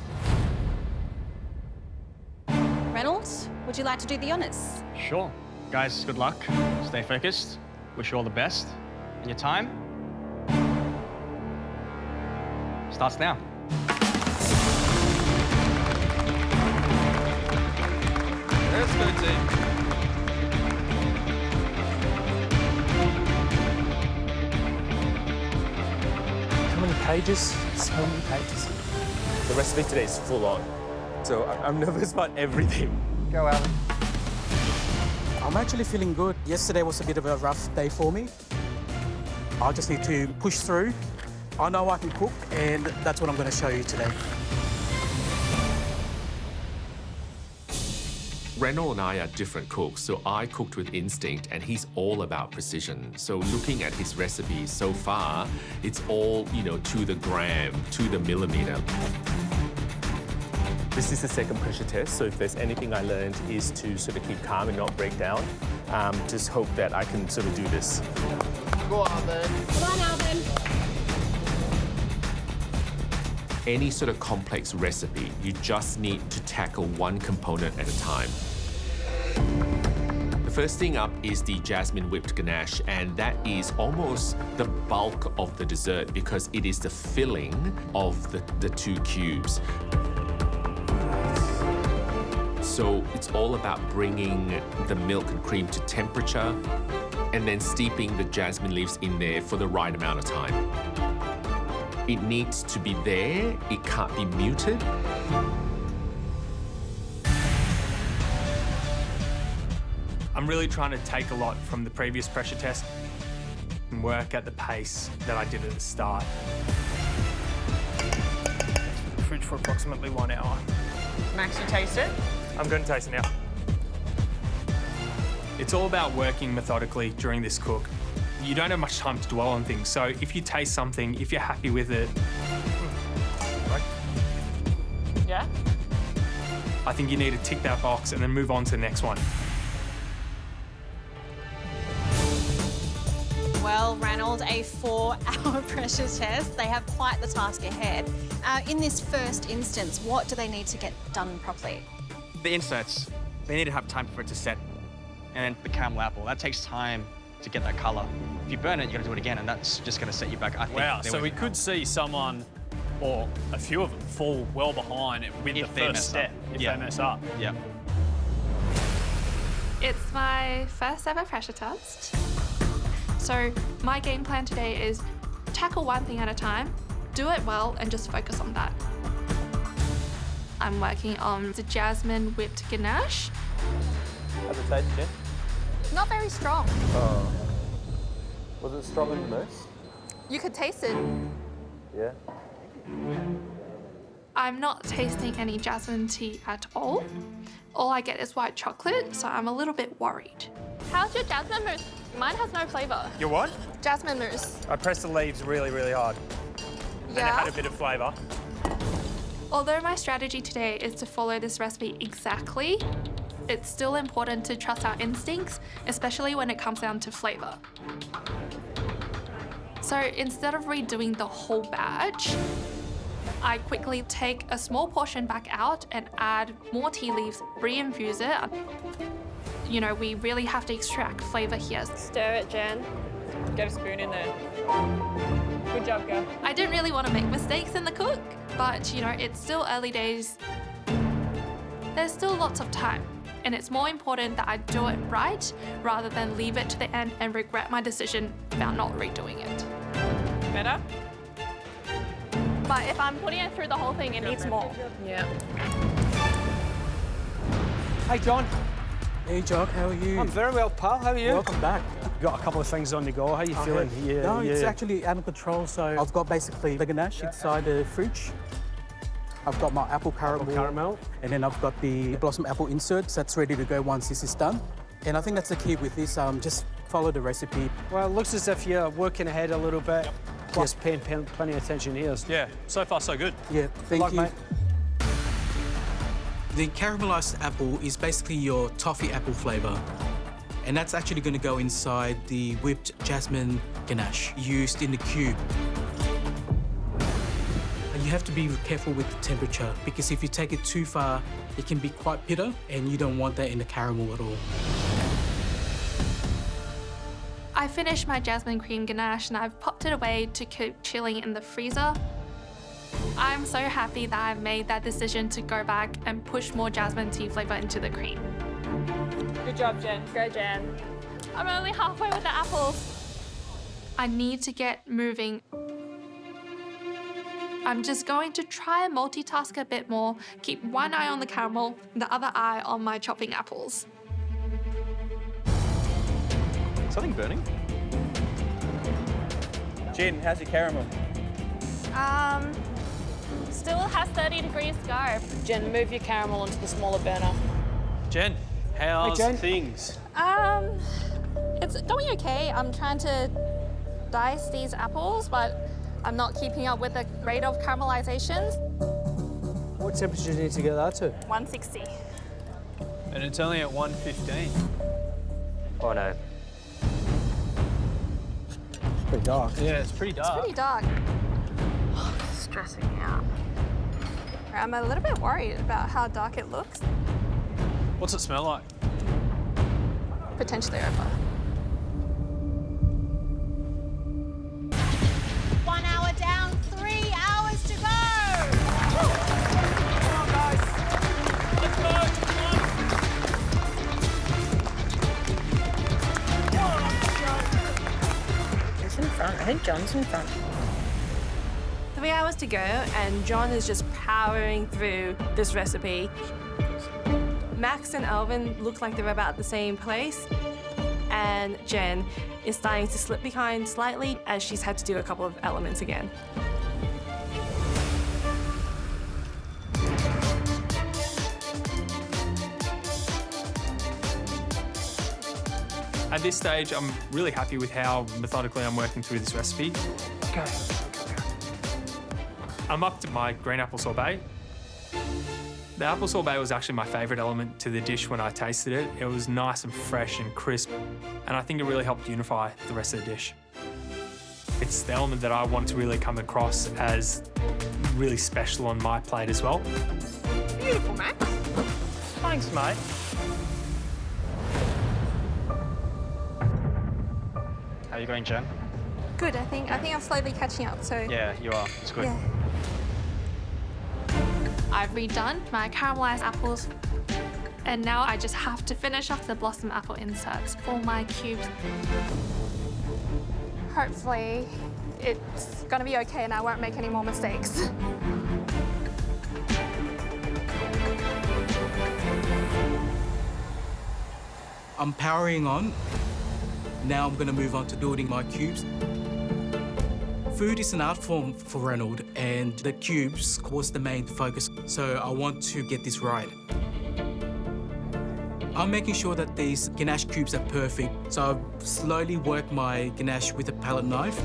Reynolds, would you like to do the honours? Sure. Guys, good luck. Stay focused. Wish you all the best. And your time starts now. Let's go, team. How many pages? So many pages. The recipe today is full on, so I'm nervous about everything. Go, Alan. I'm actually feeling good. Yesterday was a bit of a rough day for me. I just need to push through. I know I can cook, and that's what I'm going to show you today. Reynolds and I are different cooks, so I cooked with instinct and he's all about precision. So looking at his recipes so far, it's all, to the gram, to the millimeter. This is the second pressure test, so if there's anything I learned is to sort of keep calm and not break down. Just hope that I can sort of do this. Go on, then. Come on, Alvin. Any sort of complex recipe, you just need to tackle one component at a time. The first thing up is the jasmine whipped ganache, and that is almost the bulk of the dessert because it is the filling of the 2 cubes. So it's all about bringing the milk and cream to temperature and then steeping the jasmine leaves in there for the right amount of time. It needs to be there, it can't be muted. I'm really trying to take a lot from the previous pressure test and work at the pace that I did at the start. Fridge for approximately 1 hour. Max, you taste it? I'm going to taste it now. It's all about working methodically during this cook. You don't have much time to dwell on things, so if you taste something, if you're happy with it, Yeah? I think you need to tick that box and then move on to the next one. Well, Reynolds, a 4-hour pressure test. They have quite the task ahead. In this first instance, what do they need to get done properly? The inserts, they need to have time for it to set. And then the caramel apple, that takes time to get that colour. If you burn it, you got to do it again, and that's just going to set you back. I think Wow, so we could see someone, or a few of them, fall well behind with the first step if they mess up. Yeah. It's my first ever pressure test. So my game plan today is tackle one thing at a time, do it well, and just focus on that. I'm working on the jasmine whipped ganache. How's it taste, Jen? Not very strong. Oh. Was it stronger than most? You could taste it. Yeah. I'm not tasting any jasmine tea at all. All I get is white chocolate, so I'm a little bit worried. How's your jasmine mousse? Mine has no flavour. Your what? Jasmine mousse. I pressed the leaves really, really hard. And it had a bit of flavour. Although my strategy today is to follow this recipe exactly, it's still important to trust our instincts, especially when it comes down to flavour. So instead of redoing the whole batch, I quickly take a small portion back out and add more tea leaves, re-infuse it. You know, we really have to extract flavour here. Stir it, Jen. Get a spoon in there. Good job, girl. I didn't really want to make mistakes in the cook, but, it's still early days. There's still lots of time, and it's more important that I do it right rather than leave it to the end and regret my decision about not redoing it. Better? But if I'm putting it through the whole thing, it needs more. Yeah. Hi, John. Hey, Jock, how are you? I'm very well, pal. How are you? Welcome back. Got a couple of things on the go. How are you feeling? No, it's actually out of control. So I've got basically the ganache inside the fridge. I've got my apple caramel. And then I've got the blossom apple inserts that's ready to go once this is done. And I think that's the key with this, just follow the recipe. Well, it looks as if you're working ahead a little bit, plus paying plenty of attention here. Yeah, so far so good. Yeah, thank you. Mate. The caramelized apple is basically your toffee apple flavour. And that's actually going to go inside the whipped jasmine ganache used in the cube. And you have to be careful with the temperature because if you take it too far, it can be quite bitter and you don't want that in the caramel at all. I finished my jasmine cream ganache and I've popped it away to keep chilling in the freezer. I'm so happy that I made that decision to go back and push more jasmine tea flavour into the cream. Good job, Jen. Go, Jen. I'm only halfway with the apples. I need to get moving. I'm just going to try and multitask a bit more, keep one eye on the caramel, the other eye on my chopping apples. Something burning? Jen, how's your caramel? Still has 30 degrees to go. Jen, move your caramel onto the smaller burner. Jen, how's Jen. things? It's going okay. I'm trying to dice these apples, but I'm not keeping up with the rate of caramelizations. What temperature do you need to get that to? 160. And it's only at 1:15. Oh no. It's pretty dark. Yeah, it's pretty dark. It's pretty dark. Stressing me out. I'm a little bit worried about how dark it looks. What's it smell like? Potentially over. 1 hour down, 3 hours to go. Come on, guys. Let's go! Who's in front? I think John's in front. 3 hours to go, and John is just powering through this recipe. Max and Alvin look like they're about the same place, and Jen is starting to slip behind slightly as she's had to do a couple of elements again. At this stage, I'm really happy with how methodically I'm working through this recipe. Okay. I'm up to my green apple sorbet. The apple sorbet was actually my favourite element to the dish when I tasted it. It was nice and fresh and crisp, and I think it really helped unify the rest of the dish. It's the element that I want to really come across as really special on my plate as well. Beautiful, Max. Thanks, mate. How are you going, Jen? Good, I think I'm slowly catching up, so... Yeah, you are. It's good. Yeah. I've redone my caramelized apples, and now I just have to finish off the blossom apple inserts for my cubes. Hopefully, it's gonna be okay and I won't make any more mistakes. I'm powering on. Now I'm going to move on to building my cubes. Food is an art form for Reynolds, and the cubes was the main focus, so I want to get this right. I'm making sure that these ganache cubes are perfect, so I slowly work my ganache with a palette knife.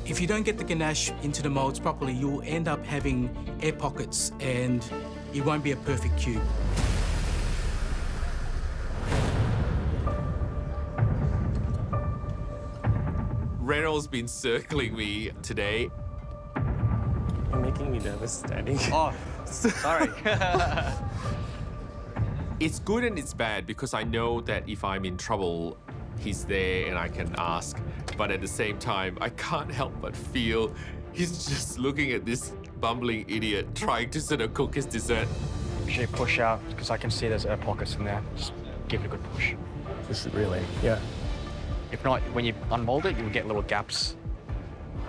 If you don't get the ganache into the molds properly, you'll end up having air pockets and it won't be a perfect cube. Reynolds been circling me today. You're making me nervous standing. Oh, sorry. It's good and it's bad because I know that if I'm in trouble, he's there and I can ask. But at the same time, I can't help but feel he's just looking at this bumbling idiot trying to sort of cook his dessert. Actually push out, because I can see there's air pockets in there. Just give it a good push. Just really, yeah. If not, when you unmold it, you'll get little gaps.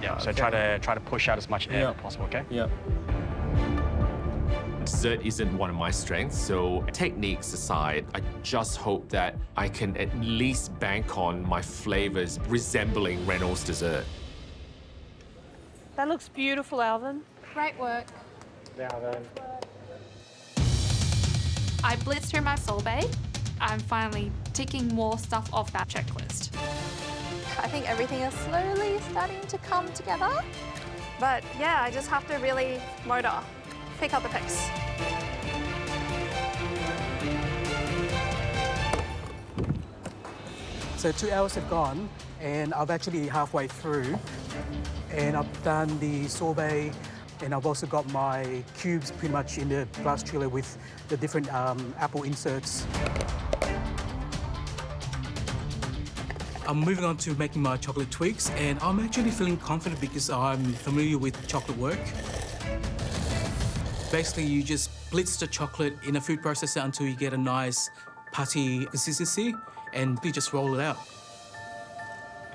Yeah, so okay. try to push out as much air as possible, okay? Yeah. Dessert isn't one of my strengths, so techniques aside, I just hope that I can at least bank on my flavors resembling Reynolds dessert. That looks beautiful, Alvin. Great work. Alvin. I blitzed through my sorbet. I'm finally ticking more stuff off that checklist. I think everything is slowly starting to come together. But yeah, I just have to really motor, pick up the pace. So 2 hours have gone, and I'm actually halfway through, and I've done the sorbet, and I've also got my cubes pretty much in the glass chiller with the different apple inserts. I'm moving on to making my chocolate twigs, and I'm actually feeling confident because I'm familiar with chocolate work. Basically, you just blitz the chocolate in a food processor until you get a nice putty consistency, and you just roll it out.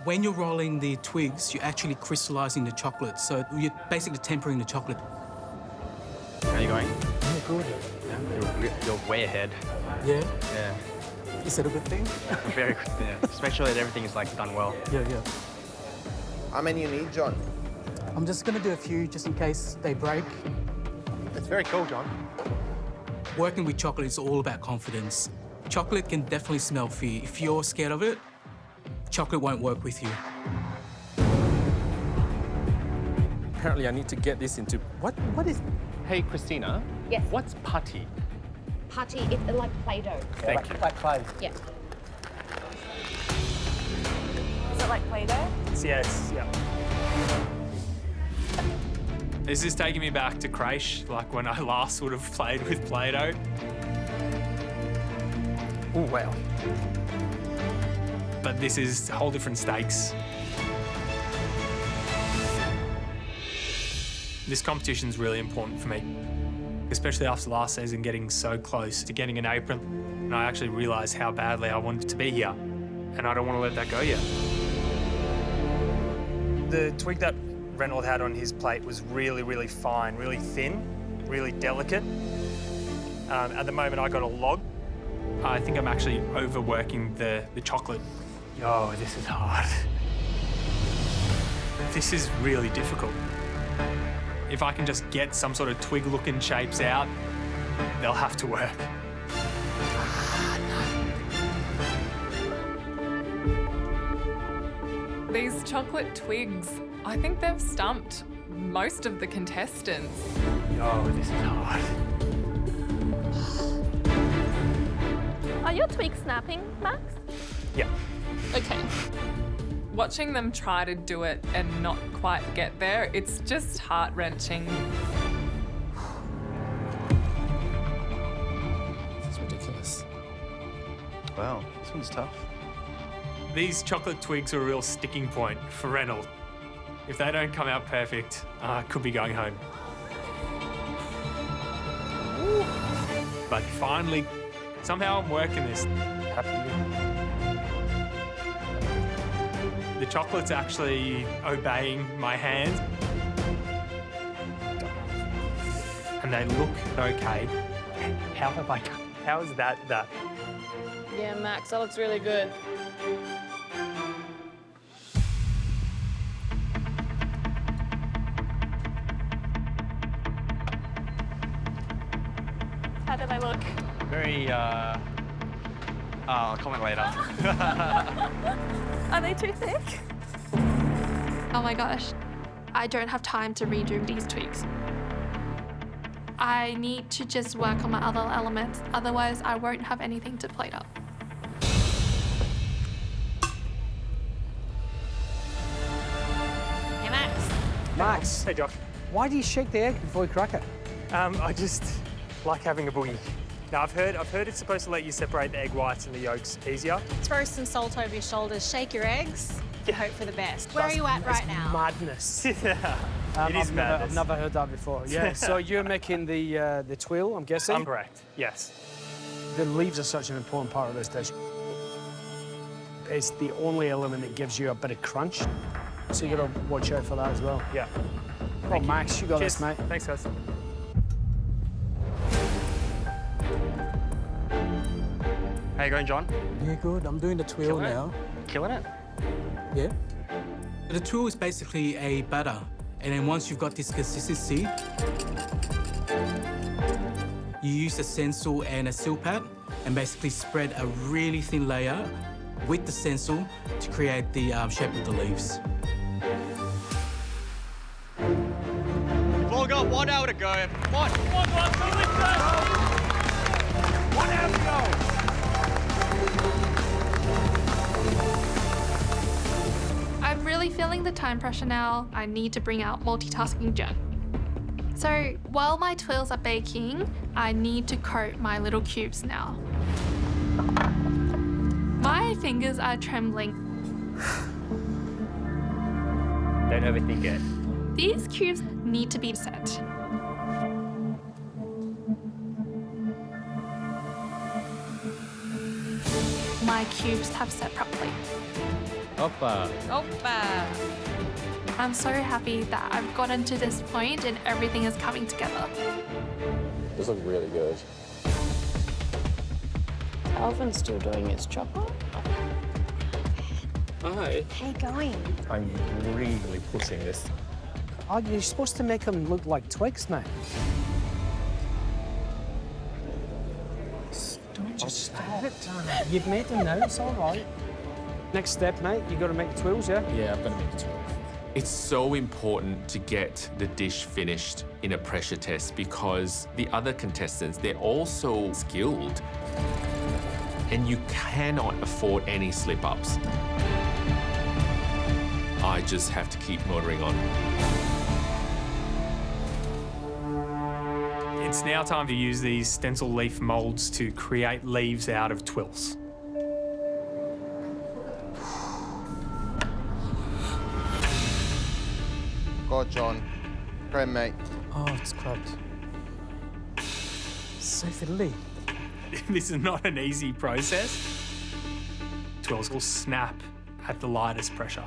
When you're rolling the twigs, you're actually crystallizing the chocolate, so you're basically tempering the chocolate. How are you going? Yeah, good. Yeah, you're way ahead. Yeah? Yeah. Is it a good thing? Very good, yeah. Just make sure that everything is like done well. Yeah. How many you need, John? I'm just going to do a few just in case they break. That's very cool, John. Working with chocolate is all about confidence. Chocolate can definitely smell fear. If you're scared of it, chocolate won't work with you. Apparently, I need to get this into what is? Hey, Christina. Yes. What's putty? Putty, it's like Play-Doh. Thank you. Like clay. Yeah. Is it like Play-Doh? Yes, yeah. This is taking me back to creche, like when I last would have played with Play-Doh. Oh, wow. But this is whole different stakes. This competition's really important for me, especially after last season getting so close to getting an apron. And I actually realised how badly I wanted to be here, and I don't want to let that go yet. The twig that Reynolds had on his plate was really, really fine, really thin, really delicate. At the moment, I got a log. I think I'm actually overworking the chocolate. Oh, this is hard. This is really difficult. If I can just get some sort of twig-looking shapes out, they'll have to work. These chocolate twigs, I think they've stumped most of the contestants. Oh, this is hard. Are your twigs snapping, Max? Yeah. Okay. Watching them try to do it and not quite get there, it's just heart-wrenching. This is ridiculous. Wow, this one's tough. These chocolate twigs are a real sticking point for Reynolds. If they don't come out perfect, I could be going home. But finally, somehow I'm working this. Happy. The chocolate's actually obeying my hand. And they look okay. How is that? Yeah, Max, that looks really good. How do they look? Very, I'll comment later. Are they too thick? Oh my gosh. I don't have time to redo these twigs. I need to just work on my other elements, otherwise I won't have anything to plate up. Hey, Max. Max. Hey, Josh. Why do you shake the egg before you crack it? I just like having a boogie. Now, I've heard it's supposed to let you separate the egg whites and the yolks easier. Throw some salt over your shoulders, shake your eggs, hope for the best. Where are you at right now? Madness. Yeah. I've never heard that before. Yeah, so you're making the twill, I'm guessing? I'm correct, yes. The leaves are such an important part of this dish. It's the only element that gives you a bit of crunch, so you got to watch out for that as well. Yeah. Oh, Max, you got Cheers. this, mate. Thanks, guys. How you going, John? Yeah, good. I'm doing the twill now. Killing it? Yeah. The tool is basically a batter, and then once you've got this consistency, you use a stencil and a seal pad and basically spread a really thin layer with the stencil to create the shape of the leaves. We've all got 1 hour to go. One hour to go. I'm really feeling the time pressure now. I need to bring out multitasking Jen. So while my twills are baking, I need to coat my little cubes now. My fingers are trembling. Don't overthink it. These cubes need to be set. My cubes have set properly. Oppa. Opa! I'm so happy that I've gotten to this point and everything is coming together. Those look really good. Alvin's still doing his chopper. Hi. How you going? I'm really pushing this. Oh, you're supposed to make them look like twigs, mate. Don't just stop it. You've made them now, it's all right. Next step, mate, you got to make the twills, yeah? Yeah, I've got to make the twirls. It's so important to get the dish finished in a pressure test because the other contestants, they're also skilled. And you cannot afford any slip-ups. I just have to keep motoring on. It's now time to use these stencil leaf molds to create leaves out of twills. God, John. Great, mate. Oh, it's cracked. So fiddly. This is not an easy process. Twills will snap at the lightest pressure.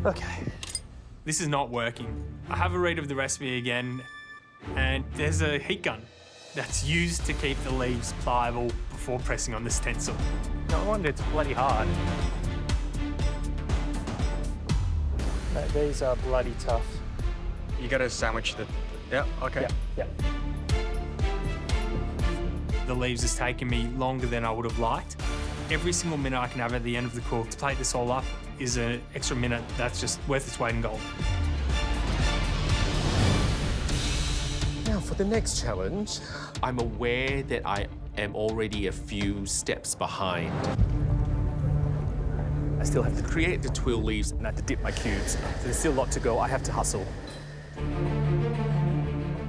Okay. This is not working. I have a read of the recipe again, and there's a heat gun that's used to keep the leaves pliable before pressing on the stencil. No wonder it's bloody hard. Mate, these are bloody tough. You got to sandwich the... Yeah, okay. Yeah. The leaves has taken me longer than I would have liked. Every single minute I can have at the end of the cook to plate this all up is an extra minute that's just worth its weight in gold. Now for the next challenge, I'm aware that I am already a few steps behind. I still have to create the twill leaves and I have to dip my cubes. So there's still a lot to go. I have to hustle.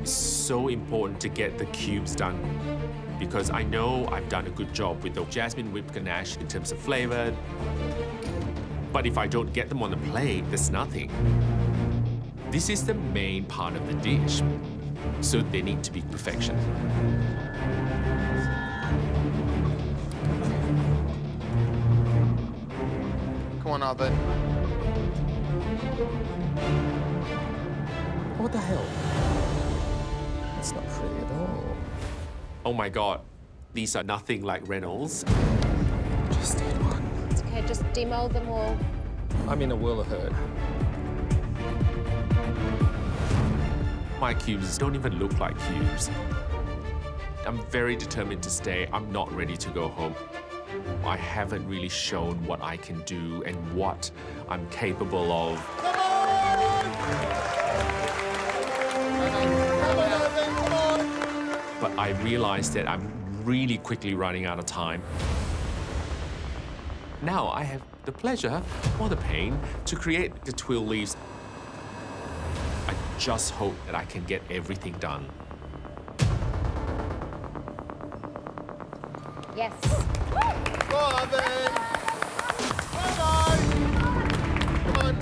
It's so important to get the cubes done because I know I've done a good job with the jasmine whipped ganache in terms of flavor. But if I don't get them on the plate, there's nothing. This is the main part of the dish, so they need to be perfection. Come on, Alvin. What the hell? It's not pretty at all. Oh my God, these are nothing like Reynolds. Just need one. It's okay, just demold them all. I'm in a whirl of hurt. My cubes don't even look like cubes. I'm very determined to stay. I'm not ready to go home. I haven't really shown what I can do and what I'm capable of. Come on! Come on! But I realized that I'm really quickly running out of time. Now I have the pleasure or the pain to create the twill leaves. I just hope that I can get everything done. Yes. Go on, Alvin! Come on! Come on!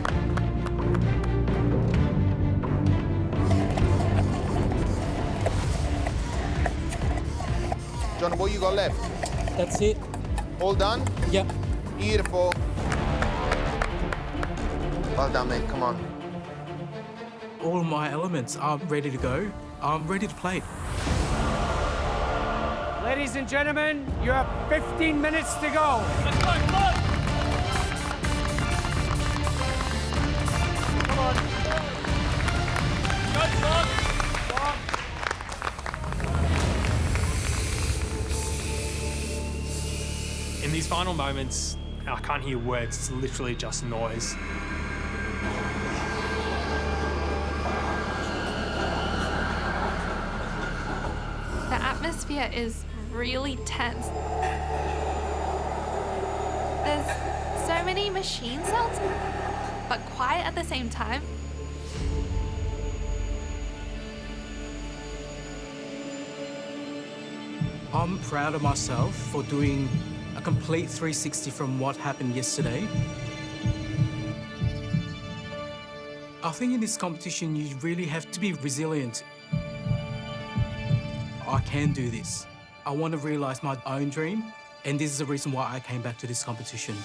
John, what you got left? That's it. All done? Yep. Beautiful. Well done, mate. Come on. All my elements are ready to go. I'm ready to plate. Ladies and gentlemen, you have 15 minutes to go. Let's go, come on! Come on. Go, John! In these final moments, I can't hear words, it's literally just noise. The atmosphere is really tense. There's so many machine sounds, but quiet at the same time. I'm proud of myself for doing a complete 360 from what happened yesterday. I think in this competition, you really have to be resilient. I can do this. I want to realize my own dream, and this is the reason why I came back to this competition.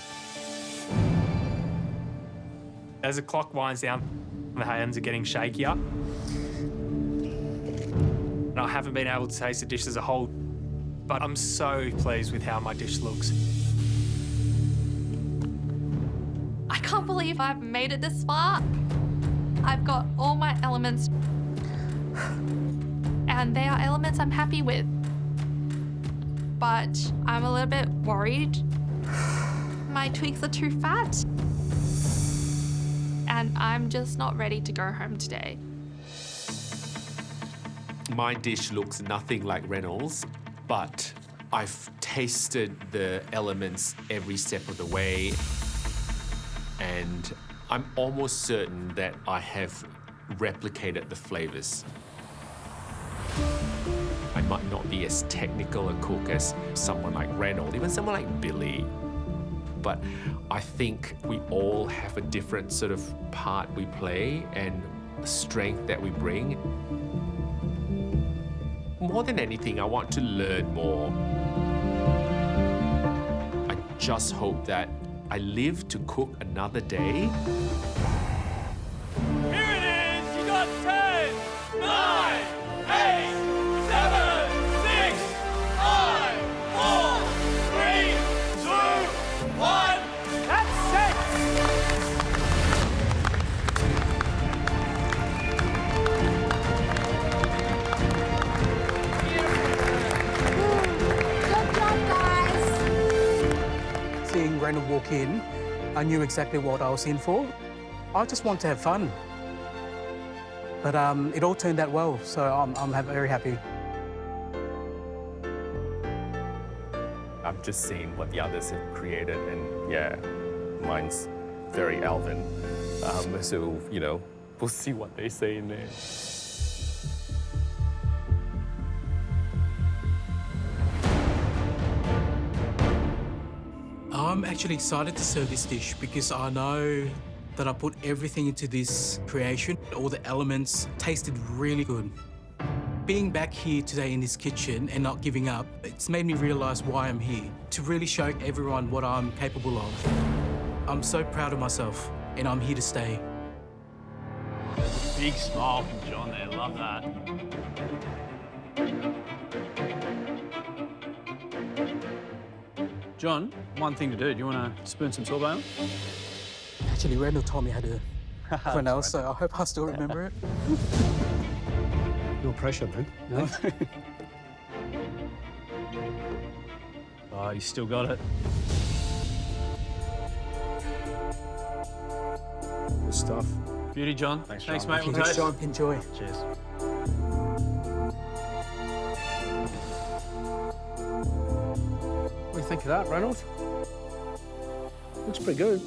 As the clock winds down, the hands are getting shakier. I haven't been able to taste the dish as a whole, but I'm so pleased with how my dish looks. I can't believe I've made it this far. I've got all my elements, and they are elements I'm happy with. But I'm a little bit worried. My tweaks are too fat. And I'm just not ready to go home today. My dish looks nothing like Reynolds, but I've tasted the elements every step of the way, and I'm almost certain that I have replicated the flavors. I might not be as technical a cook as someone like Reynolds, even someone like Billy, but I think we all have a different sort of part we play and strength that we bring. More than anything, I want to learn more. I just hope that I live to cook another day. Here it is! You got 10, 9, 8, 7, 6, 5, 4, 3, 2, 1. That's it! Good job, guys. Seeing Reynolds walk in, I knew exactly what I was in for. I just want to have fun. But it all turned out well, so I'm very happy. I'm just seeing what the others have created, and yeah, mine's very Alvin. So, you know, we'll see what they say in there. I'm actually excited to serve this dish because I know that I put everything into this creation. All the elements tasted really good. Being back here today in this kitchen and not giving up, it's made me realise why I'm here, to really show everyone what I'm capable of. I'm so proud of myself, and I'm here to stay. Big smile from John there, love that. John, one thing to do. Do you want to spoon some sorbet on? Actually, Randall told me how to pronounce, so I hope I still remember it. No pressure, man. No? Oh, you still got it. Good stuff. Beauty, John. Thanks, mate. Thank you, We'll taste. John. Enjoy. Cheers. What do you think of that, Reynolds? Looks pretty good.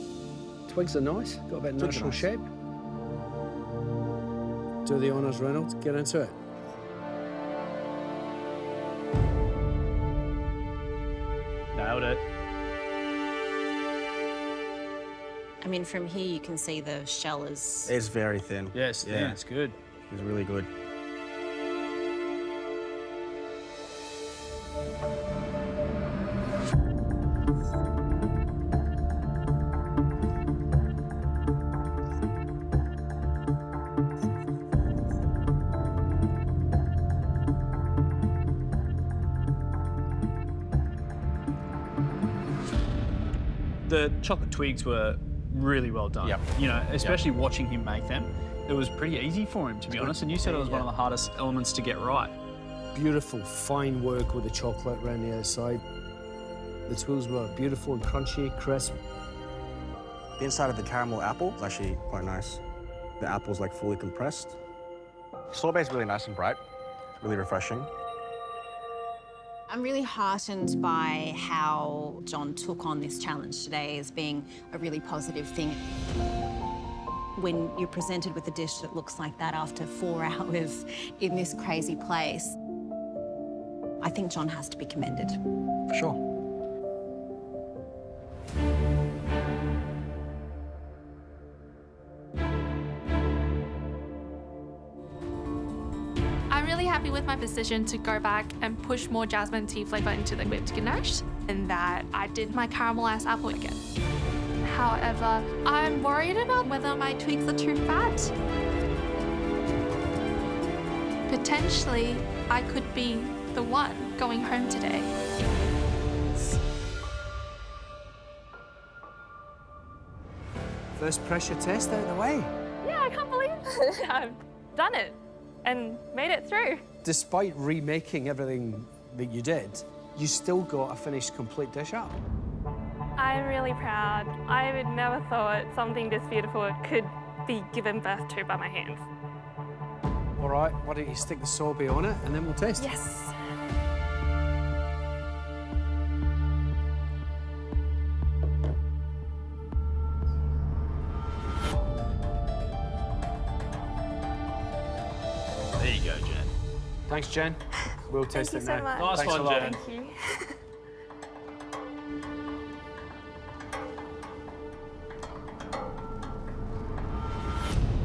Twigs are nice. Got a bit of natural shape. Do the honours, Reynolds. Get into it. Nailed it. I mean, from here you can see the shell is... It's very thin. Yeah, it's thin. It's good. It's really good. The chocolate twigs were really well done. Yep. You know, especially watching him make them. It was pretty easy for him, to be honest. And you said it was one of the hardest elements to get right. Beautiful, fine work with the chocolate around the outside. The twigs were beautiful and crunchy, crisp. The inside of the caramel apple is actually quite nice. The apple's like fully compressed. Sorbet's really nice and bright, really refreshing. I'm really heartened by how John took on this challenge today as being a really positive thing. When you're presented with a dish that looks like that after 4 hours in this crazy place, I think John has to be commended. For sure. I'm really happy with my decision to go back and push more jasmine tea flavour into the whipped ganache, and that I did my caramelised apple again. However, I'm worried about whether my tweaks are too fat. potentially I could be the one going home today. First pressure test out of the way. Yeah, I can't believe it. I've done it and made it through. Despite remaking everything that you did, you still got a finished complete dish up. I'm really proud. I would never thought something this beautiful could be given birth to by my hands. All right, why don't you stick the sorbet on it and then we'll taste it. Yes. There you go, Jen. Thanks, Jen. We'll taste Thank it you so now. much. Nice Thanks one, a lot. Jen. Thank you.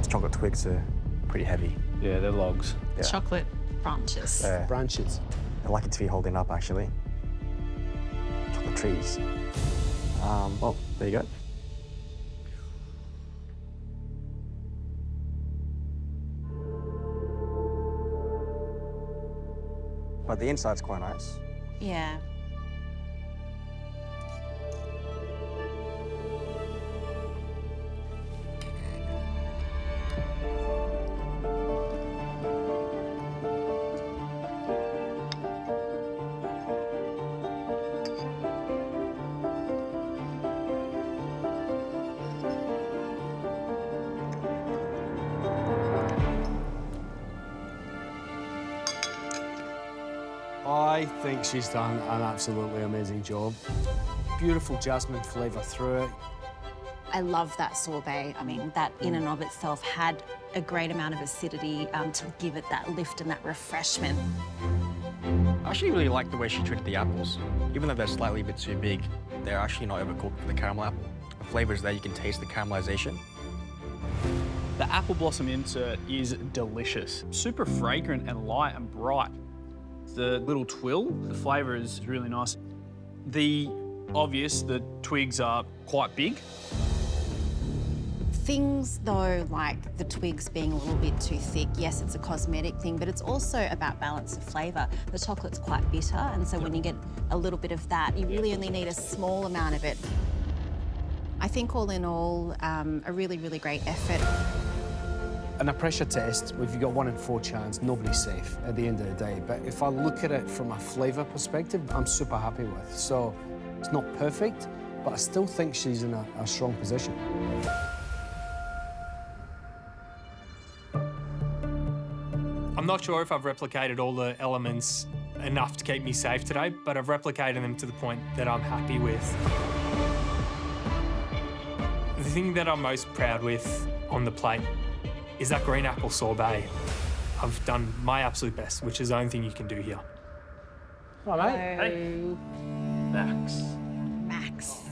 Chocolate twigs are pretty heavy. Yeah, they're logs. Yeah. Chocolate branches. Branches. They're lucky to be holding up, actually. Chocolate trees. Well, there you go. But the inside's quite nice. Yeah. I think she's done an absolutely amazing job. Beautiful jasmine flavour through it. I love that sorbet. I mean, that in and of itself had a great amount of acidity to give it that lift and that refreshment. I actually really like the way she treated the apples. Even though they're slightly a bit too big, they're actually not overcooked for the caramel apple. The flavour's there, you can taste the caramelization. The apple blossom insert is delicious. Super fragrant and light and bright. The little twill, the flavour is really nice. The twigs are quite big. Things, though, like the twigs being a little bit too thick, yes, it's a cosmetic thing, but it's also about balance of flavour. The chocolate's quite bitter, and so when you get a little bit of that, you really only need a small amount of it. I think all in all, a really, really great effort. In a pressure test, if you've got 1 in 4 chance, nobody's safe at the end of the day. But if I look at it from a flavour perspective, I'm super happy with. So it's not perfect, but I still think she's in a strong position. I'm not sure if I've replicated all the elements enough to keep me safe today, but I've replicated them to the point that I'm happy with. The thing that I'm most proud with on the plate is that green apple sorbet. I've done my absolute best, which is the only thing you can do here. All right. Hey. Max. Max.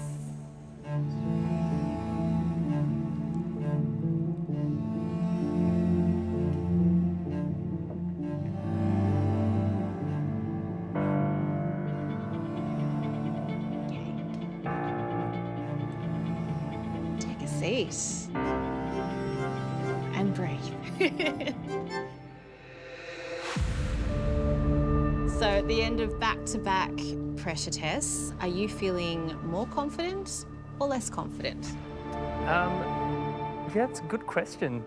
Take a seat. And breathe. So at the end of back-to-back pressure tests, are you feeling more confident or less confident? Yeah, it's a good question.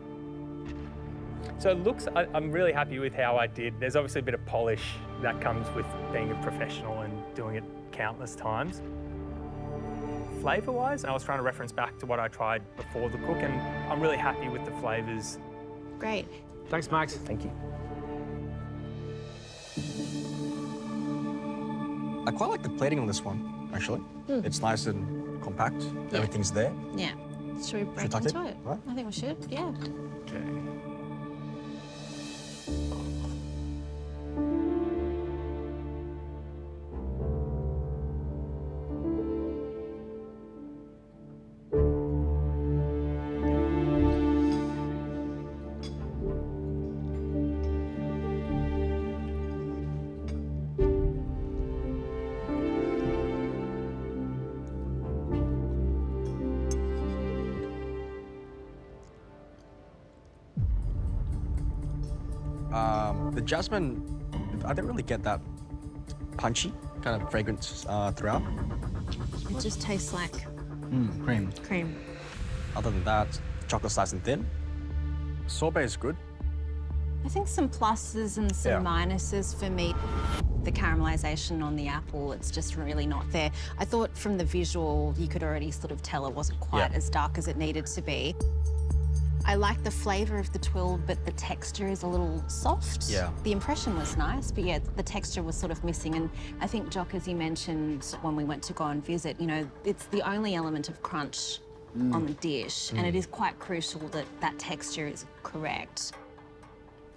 So it looks, I'm really happy with how I did. There's obviously a bit of polish that comes with being a professional and doing it countless times. Flavour-wise, I was trying to reference back to what I tried before the cook, and I'm really happy with the flavours. Great. Thanks, Max. Thank you. I quite like the plating on this one, actually. It's nice and compact. Yeah. Everything's there. Yeah. Should we break tuck into it? it? Right. I think we should, yeah. Okay. The jasmine, I didn't really get that punchy kind of fragrance throughout. It just tastes like Cream. cream. Other than that, chocolate slice and thin. Sorbet is good. I think some pluses and some minuses for me. The caramelization on the apple, it's just really not there. I thought from the visual, you could already sort of tell it wasn't quite as dark as it needed to be. I like the flavour of the twill, but the texture is a little soft. Yeah. The impression was nice, but yeah, the texture was sort of missing. And I think, Jock, as you mentioned when we went to go and visit, you know, it's the only element of crunch on the dish, and it is quite crucial that that texture is correct.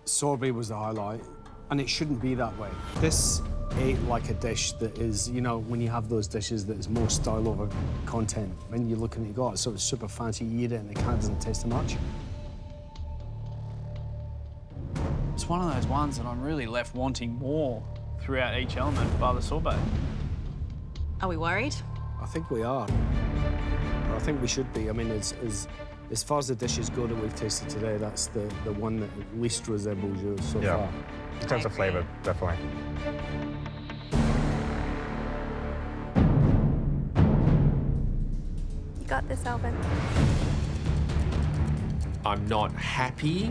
Sorbet was the highlight, and it shouldn't be that way. This ate like a dish that is, you know, when you have those dishes that is more style over content. When you're looking at it, it's sort of super fancy, you eat it and it kind of doesn't taste much. It's one of those ones that I'm really left wanting more throughout each element, bar the sorbet. Are we worried? I think we are. I think we should be. I mean, as far as the dishes go that we've tasted today, that's the one that at least resembles yours so far. In terms of flavour, definitely. You got this, Alvin. I'm not happy.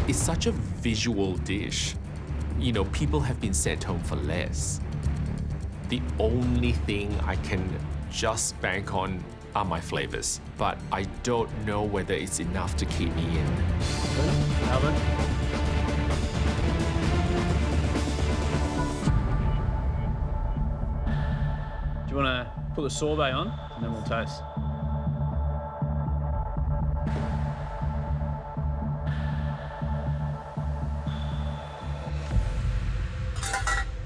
It's such a visual dish. You know, people have been sent home for less. The only thing I can just bank on are my flavors, but I don't know whether it's enough to keep me in. Alvin? Do you want to put the sorbet on, and then we'll taste?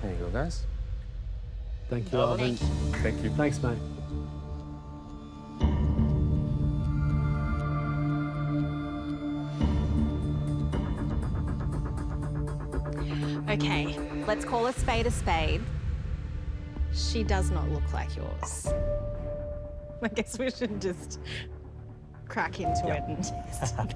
There you go, guys. Thank you, Alvin. Alvin. Thank you. Thanks, mate. Okay, let's call a spade a spade. She does not look like yours. I guess we should just crack into it and taste it.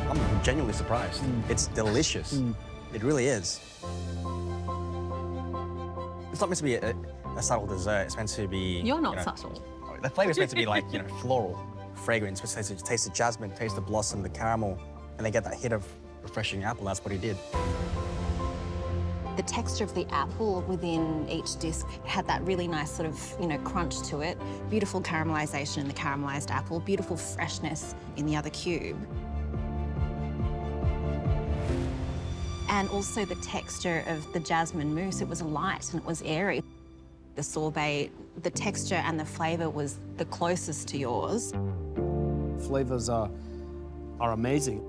I'm genuinely surprised. It's delicious. It really is. It's not meant to be a subtle dessert. It's meant to be... You're not subtle. The flavour's meant to be like, you know, floral, fragrance. It's supposed to taste the jasmine, taste the blossom, the caramel, and then get that hit of refreshing apple. That's what he did. The texture of the apple within each disc had that really nice sort of, you know, crunch to it. Beautiful caramelization in the caramelized apple, beautiful freshness in the other cube. And also the texture of the jasmine mousse. It was light and it was airy. The sorbet, the texture and the flavour was the closest to yours. Flavours are amazing.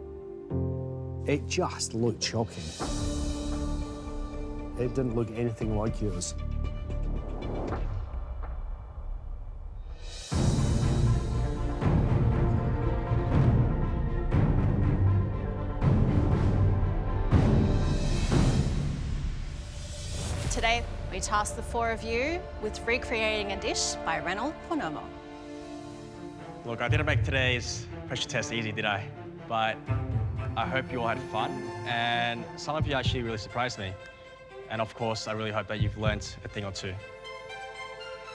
It just looked shocking. It didn't look anything like yours. Today, we tasked the four of you with recreating a dish by Reynold Ponomo. Look, I didn't make today's pressure test easy, did I? But I hope you all had fun, and some of you actually really surprised me. And of course, I really hope that you've learnt a thing or two.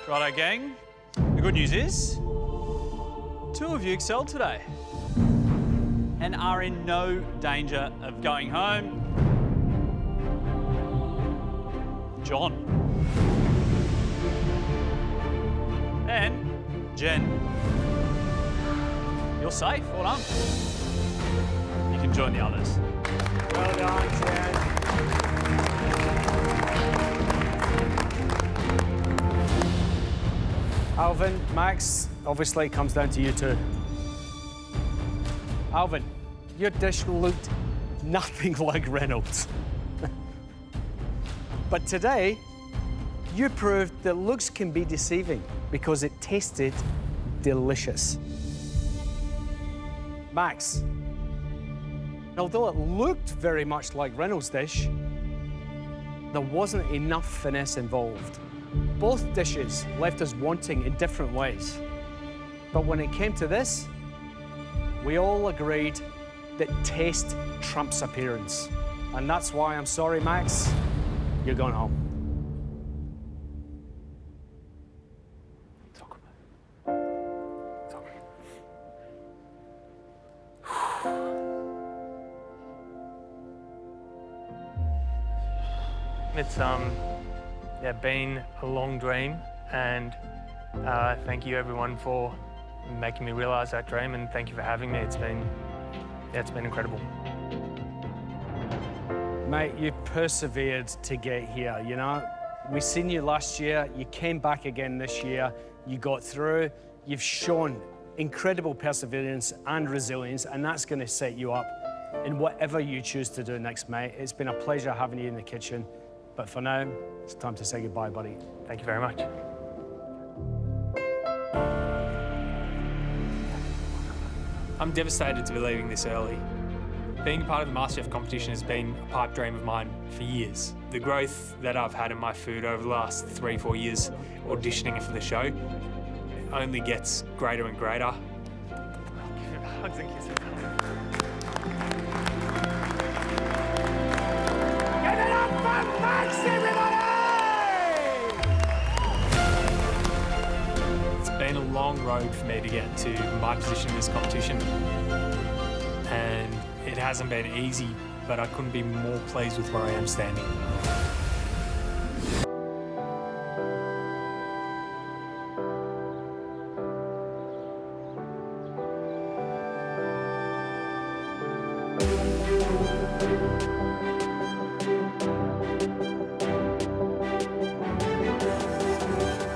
Righto, gang. The good news is, 2 of you excelled today and are in no danger of going home. John. And Jen. You're safe. Well done. You can join the others. Well done, Jen. Alvin, Max, obviously it comes down to you two. Alvin, your dish looked nothing like Reynolds. But today, you proved that looks can be deceiving because it tasted delicious. Max, although it looked very much like Reynolds' dish, there wasn't enough finesse involved. Both dishes left us wanting in different ways. But when it came to this, we all agreed that taste trumps appearance. And that's why I'm sorry, Max, you're going home. It's been a long dream, and thank you everyone for making me realise that dream, and thank you for having me. It's been incredible. Mate, you persevered to get here, you know? We seen you last year, you came back again this year, you got through, you've shown incredible perseverance and resilience, and that's gonna set you up in whatever you choose to do next, mate. It's been a pleasure having you in the kitchen, but for now, it's time to say goodbye, buddy. Thank you very much. I'm devastated to be leaving this early. Being a part of the MasterChef competition has been a pipe dream of mine for years. The growth that I've had in my food over the last 3-4 years auditioning for the show only gets greater and greater. Hugs and kisses. Give it up for Max, everybody! It's been a long road for me to get to my position in this competition, and it hasn't been easy, but I couldn't be more pleased with where I am standing.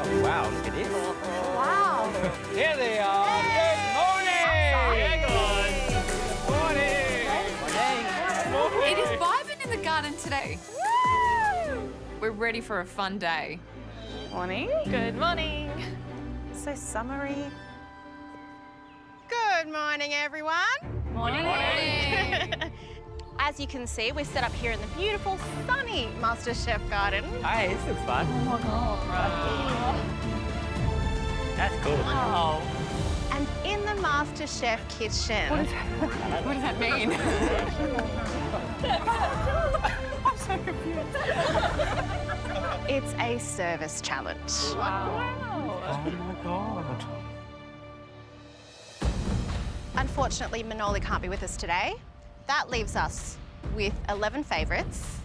Oh, wow, look at this. Wow. Here they are. It is vibing in the garden today. Woo! We're ready for a fun day. Morning. Good morning. So summery. Good morning, everyone. Morning. As you can see, we're set up here in the beautiful, sunny MasterChef garden. Hey, this looks fun. Oh my God. That's cool. Wow. And in the MasterChef kitchen. What does that mean? I'm so confused. It's a service challenge. Wow. Oh my God. Unfortunately, Manoli can't be with us today. That leaves us with 11 favourites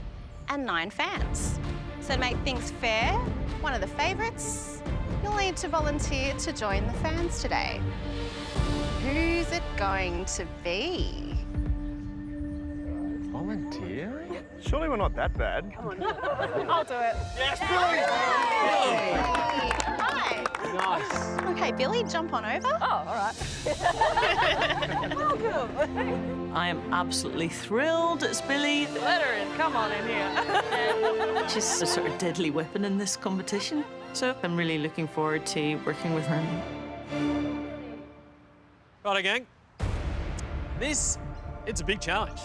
and 9 fans. So to make things fair, one of the favourites, you'll need to volunteer to join the fans today. Who's it going to be? Volunteer? Surely we're not that bad. Come on. I'll do it. Yes, Billy! Hi. Nice. Okay, Billy, jump on over. Oh, all right. Welcome. I am absolutely thrilled it's Billy. Let her in. Come on in here. She's a sort of deadly weapon in this competition. So I'm really looking forward to working with her. Righto, gang. It's a big challenge.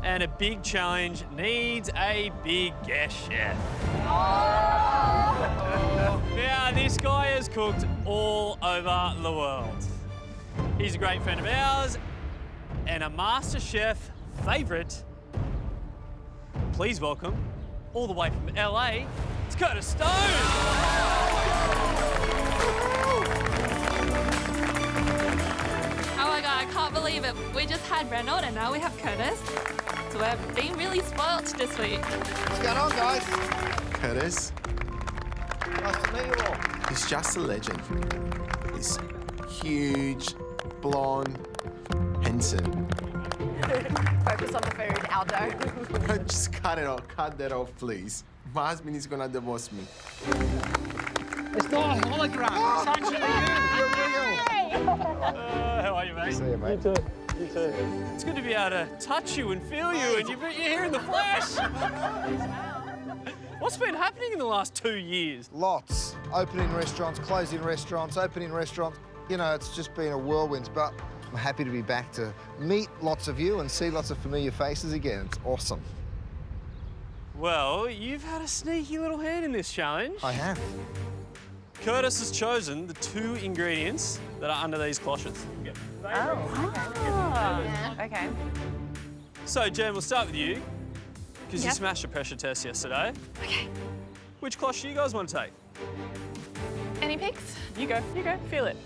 And a big challenge needs a big guest chef. Now, this guy has cooked all over the world. He's a great friend of ours and a MasterChef favourite. Please welcome, all the way from LA, it's Curtis Stone. Oh my God, I can't believe it. We just had Reynolds and now we have Curtis. So we're being really spoilt this week. What's going on, guys? Curtis, Nice to meet you all. he's just a legend. He's huge, blonde, handsome. Focus on the food, Aldo. Just cut it off. Cut that off, please. My husband is gonna divorce me. It's not a hologram. It's actually you. You're real. How are you, mate? See you, mate. You too. You too. It's good to be able to touch you and feel you, and you're here in the flesh. What's been happening in the last 2 years? Lots. Opening restaurants, closing restaurants, opening restaurants. You know, it's just been a whirlwind, but I'm happy to be back to meet lots of you and see lots of familiar faces again. It's awesome. Well, you've had a sneaky little hand in this challenge. I have. Curtis has chosen the 2 ingredients that are under these cloches. Yep. Okay. So, Jen, we'll start with you, because you smashed a pressure test yesterday. Okay. Which cloche do you guys want to take? Any picks? You go, feel it.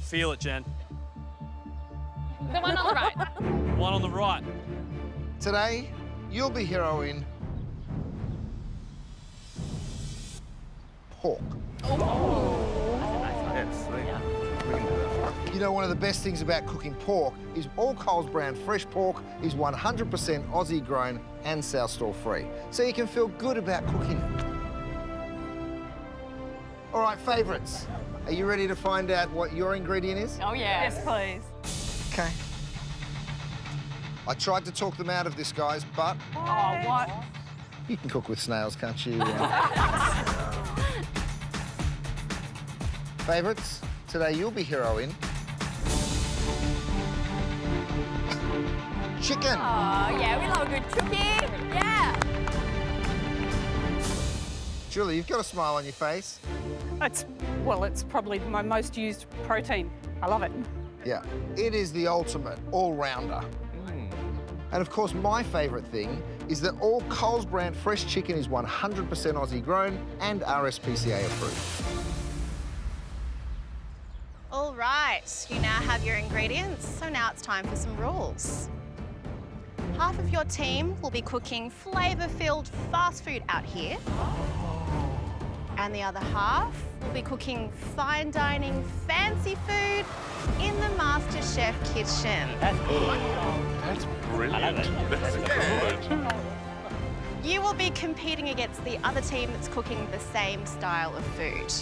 Feel it, Jen. The one on the right. One on the right. Today, you'll be heroing pork. You know, one of the best things about cooking pork is all Coles brand fresh pork is 100% Aussie grown and South Store free. So you can feel good about cooking it. All right, favourites. Are you ready to find out what your ingredient is? Oh, yeah. Yes, please. Okay. I tried to talk them out of this, guys, but... Oh, what? You can cook with snails, can't you? Favourites, today you'll be heroing chicken. Oh, yeah, we love a good cookie. Yeah. Julie, you've got a smile on your face. It's probably my most used protein. I love it. Yeah, it is the ultimate all-rounder. And of course, my favourite thing is that all Coles brand fresh chicken is 100% Aussie grown and RSPCA approved. All right, you now have your ingredients, so now it's time for some rules. Half of your team will be cooking flavour-filled fast food out here. And the other half will be cooking fine dining fancy food in the MasterChef kitchen. That's brilliant. That's good. You will be competing against the other team that's cooking the same style of food.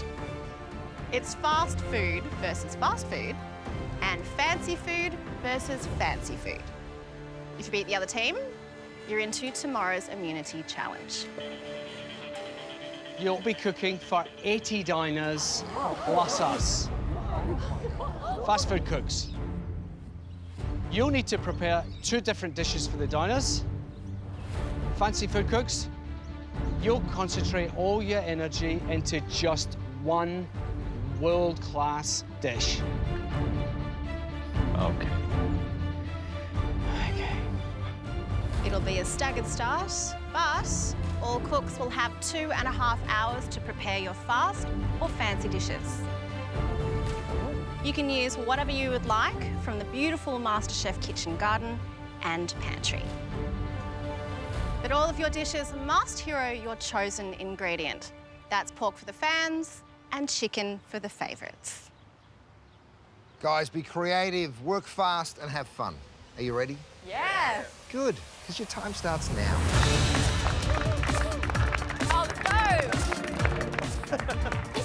It's fast food versus fast food, and fancy food versus fancy food. If you beat the other team, you're into tomorrow's immunity challenge. You'll be cooking for 80 diners plus us. Fast food cooks. You'll need to prepare 2 different dishes for the diners. Fancy food cooks, you'll concentrate all your energy into just one world-class dish. Okay. It'll be a staggered start, but all cooks will have 2.5 hours to prepare your fast or fancy dishes. You can use whatever you would like from the beautiful MasterChef kitchen garden and pantry. But all of your dishes must hero your chosen ingredient. That's pork for the fans and chicken for the favourites. Guys, be creative, work fast and have fun. Are you ready? Yeah. Good, because your time starts now. Oh, let's go.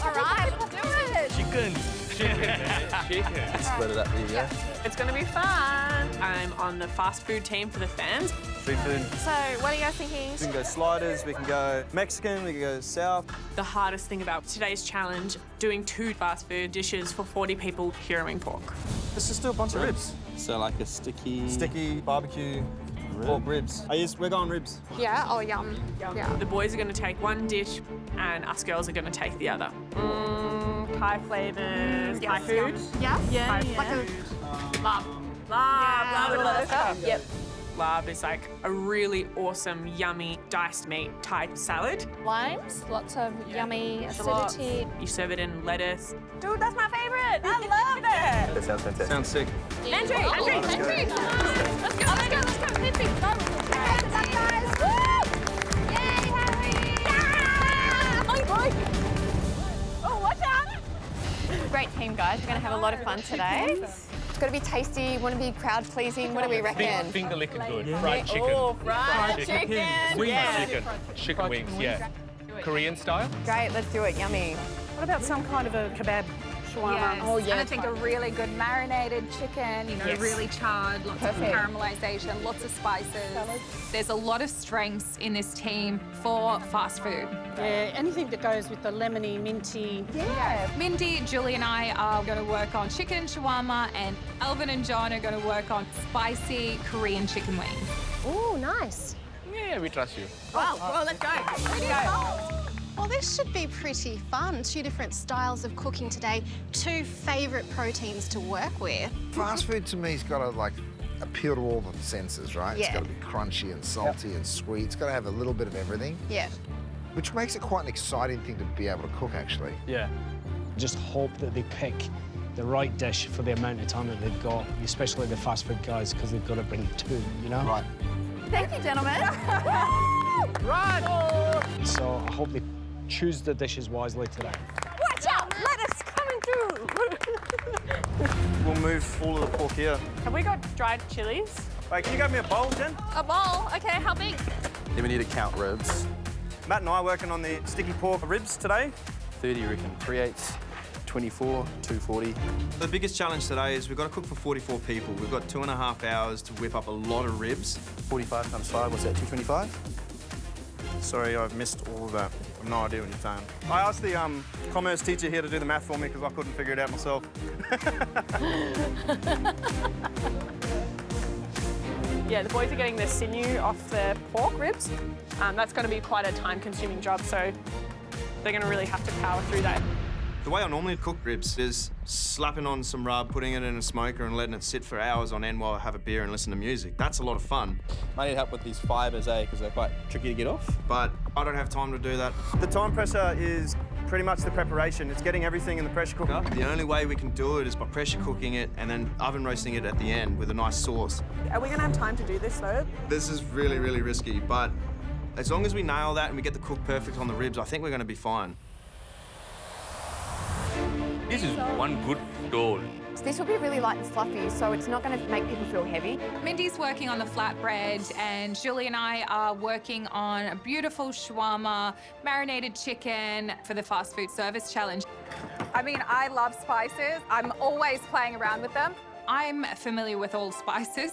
All right, let's do it. Chicken. Chicken. Split it up here, yeah? It's going to be fun. I'm on the fast food team for the fans. Street food. So, what are you guys thinking? We can go sliders, we can go Mexican, we can go south. The hardest thing about today's challenge, doing 2 fast food dishes for 40 people, heroing pork. Let's just do a bunch of ribs. So like a sticky barbecue pork ribs. We're going ribs. Yeah, oh, yum. Yeah. The boys are going to take one dish and us girls are going to take the other. Thai flavours, Thai food. Yes? Yeah, Like a Lab. Yep. Lab is like a really awesome, yummy, diced meat Thai salad. limes, lots of yummy acidity. You serve it in lettuce. Dude, that's my favorite. I love that. That sounds fantastic. Sounds sick. Entry. Let's go. Entry, go. Guys. Woo! Yay, Harry! Yeah! Oh, watch out! Great team, guys. We're going to have a lot of fun today. It's got to be tasty. Want to be crowd-pleasing. What do we reckon? Finger licking good. Fried chicken. Oh, fried chicken. Wings. Yeah. Chicken wings, yeah. Korean style? Great, let's do it. Yummy. What about some kind of a kebab shawarma. Yes. Oh, yeah. And I think a really good marinated chicken, Yes. really charred, lots Perfect. of caramelization, lots of spices. There's a lot of strengths in this team for fast food. Yeah, anything that goes with the lemony, minty. Yeah. Mindy, Julie and I are going to work on chicken shawarma, and Alvin and John are going to work on spicy Korean chicken wings. Ooh, nice. Yeah, we trust you. Wow, well, let's go. Ready to go. Well, this should be pretty fun. 2 different styles of cooking today, 2 favourite proteins to work with. Fast food to me has got to like appeal to all the senses, right? It's Yeah. got to be crunchy and salty and sweet. It's got to have a little bit of everything, Yeah. which makes it quite an exciting thing to be able to cook, actually. Yeah. Just hope that they pick the right dish for the amount of time that they've got, especially the fast food guys, because they've got to bring 2, you know? Right. Thank you, gentlemen. Run! So I hope they choose the dishes wisely today. Watch out, lettuce coming through. We'll move all of the pork here. Have we got dried chilies? Wait, can you grab me a bowl, Jen? A bowl, okay, how big? Then we need to count ribs. Matt and I are working on the sticky pork ribs today. 30, you reckon? 3/8, 24, 240. The biggest challenge today is we've got to cook for 44 people. We've got 2.5 hours to whip up a lot of ribs. 45 times 5, what's that, 225? Sorry, I've missed all of that. I have no idea what you're saying. I asked the commerce teacher here to do the math for me because I couldn't figure it out myself. Yeah, the boys are getting the sinew off the pork ribs. That's going to be quite a time-consuming job, so they're going to really have to power through that. The way I normally cook ribs is slapping on some rub, putting it in a smoker and letting it sit for hours on end while I have a beer and listen to music. That's a lot of fun. I need help with these fibres, because they're quite tricky to get off. But I don't have time to do that. The time pressure is pretty much the preparation. It's getting everything in the pressure cooker. The only way we can do it is by pressure cooking it and then oven roasting it at the end with a nice sauce. Are we going to have time to do this, though? This is really, really risky, but as long as we nail that and we get the cook perfect on the ribs, I think we're going to be fine. This is one good dough. This will be really light and fluffy, so it's not going to make people feel heavy. Mindy's working on the flatbread, and Julie and I are working on a beautiful shawarma, marinated chicken for the fast food service challenge. I mean, I love spices. I'm always playing around with them. I'm familiar with all spices.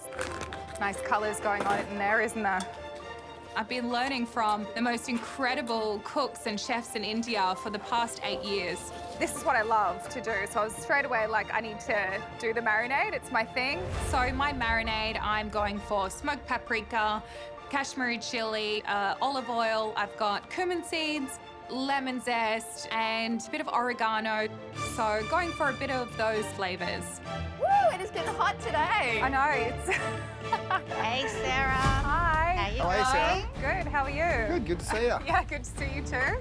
Nice colours going on in there, isn't there? I've been learning from the most incredible cooks and chefs in India for the past 8 years. This is what I love to do, so I was straight away like, I need to do the marinade, it's my thing. So my marinade, I'm going for smoked paprika, Kashmiri chili, olive oil. I've got cumin seeds, lemon zest, and a bit of oregano. So going for a bit of those flavours. Woo, it is getting hot today. I know, it's... Hey, Sarah. Hi. How you Oh, hey, Sarah. Good, how are you? Good to see you. Yeah, good to see you too.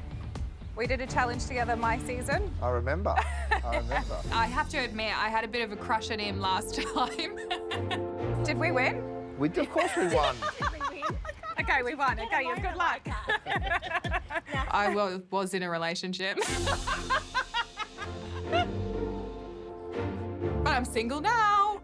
We did a challenge together my season. I remember. I remember. I have to admit, I had a bit of a crush on him last time. Did we win? Of course we won. Okay, we won. Okay, you have good luck. I was in a relationship. But I'm single now.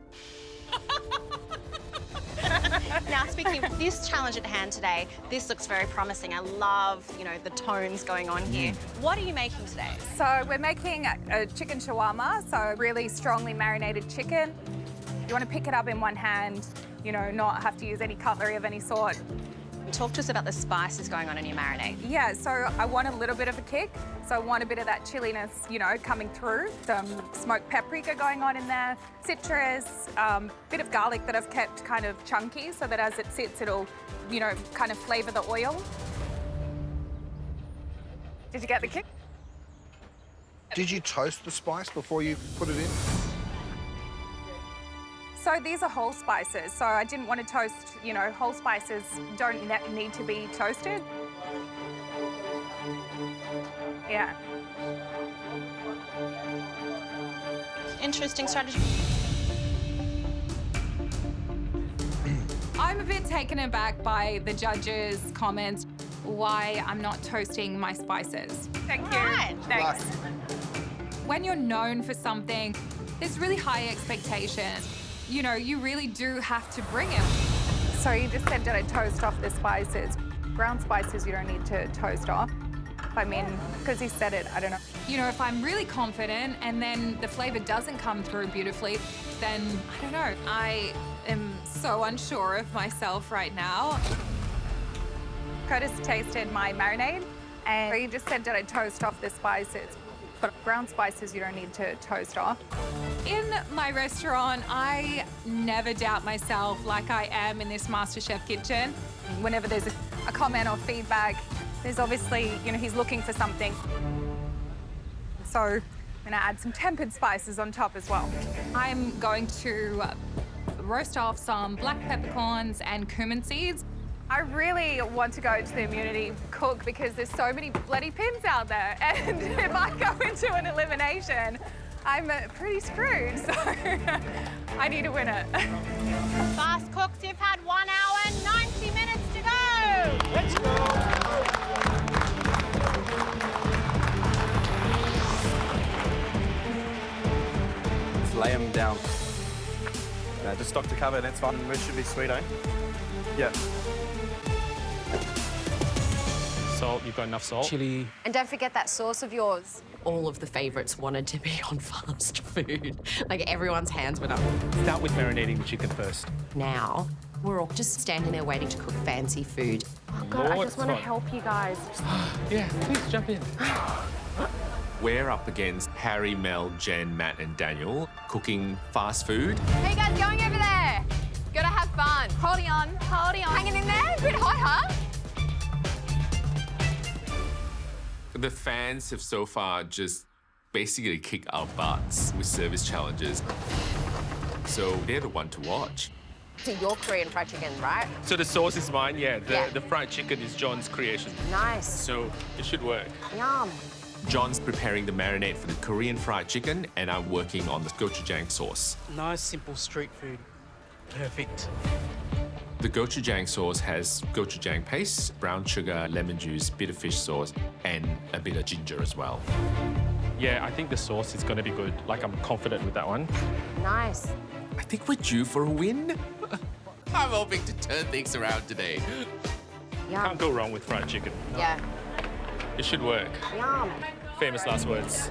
Now, speaking of this challenge at hand today, this looks very promising. I love, the tones going on here. What are you making today? So we're making a chicken shawarma, so really strongly marinated chicken. You want to pick it up in one hand, not have to use any cutlery of any sort. Talk to us about the spices going on in your marinade. Yeah, so I want a little bit of a kick. So I want a bit of that chilliness, coming through. Some smoked paprika going on in there, citrus, bit of garlic that I've kept kind of chunky so that as it sits, it'll, kind of flavour the oil. Did you get the kick? Did you toast the spice before you put it in? So these are whole spices, so I didn't want to toast, whole spices don't need to be toasted. Yeah. Interesting strategy. I'm a bit taken aback by the judges' comments why I'm not toasting my spices. Thank you. Right. Thanks. When you're known for something, there's really high expectations. You really do have to bring it. So you just said, did I toast off the spices? Ground spices you don't need to toast off. I mean, because he said it, I don't know. You know, if I'm really confident and then the flavour doesn't come through beautifully, then I don't know. I am so unsure of myself right now. Curtis tasted my marinade and he just said that I toast off the spices. But ground spices you don't need to toast off. In my restaurant, I never doubt myself like I am in this MasterChef kitchen. Whenever there's a comment or feedback, there's obviously, you know, he's looking for something. So I'm gonna add some tempered spices on top as well. I'm going to roast off some black peppercorns and cumin seeds. I really want to go to the immunity cook because there's so many bloody pins out there. And if I go into an elimination, I'm pretty screwed. So I need to win it. Fast cooks, you've had 1 hour and 90 minutes to go. Let's go. Just lay them down. Just stock to cover, that's fine. It should be sweet, eh? Yeah. Salt, you've got enough salt. Chili. And don't forget that sauce of yours. All of the favourites wanted to be on fast food. Like, everyone's hands went up. Start with marinating the chicken first. Now, we're all just standing there waiting to cook fancy food. Oh, God, I just want to help you guys. Yeah, please jump in. We're up against Harry, Mel, Jen, Matt, and Daniel cooking fast food. How you guys going over there? Gotta have fun. Holding on. Holding on. Hanging in there? A bit hot, huh? The fans have so far just basically kicked our butts with service challenges. So they're the one to watch. So your Korean fried chicken, right? So the sauce is mine, yeah. The fried chicken is John's creation. Nice. So it should work. Yum. John's preparing the marinade for the Korean fried chicken, and I'm working on the gochujang sauce. Nice, simple street food. Perfect. The gochujang sauce has gochujang paste, brown sugar, lemon juice, bit of fish sauce, and a bit of ginger as well. Yeah, I think the sauce is going to be good. Like, I'm confident with that one. Nice. I think we're due for a win. I'm hoping to turn things around today. Yum. Can't go wrong with fried chicken. Yeah. It should work. Yum. Famous last words.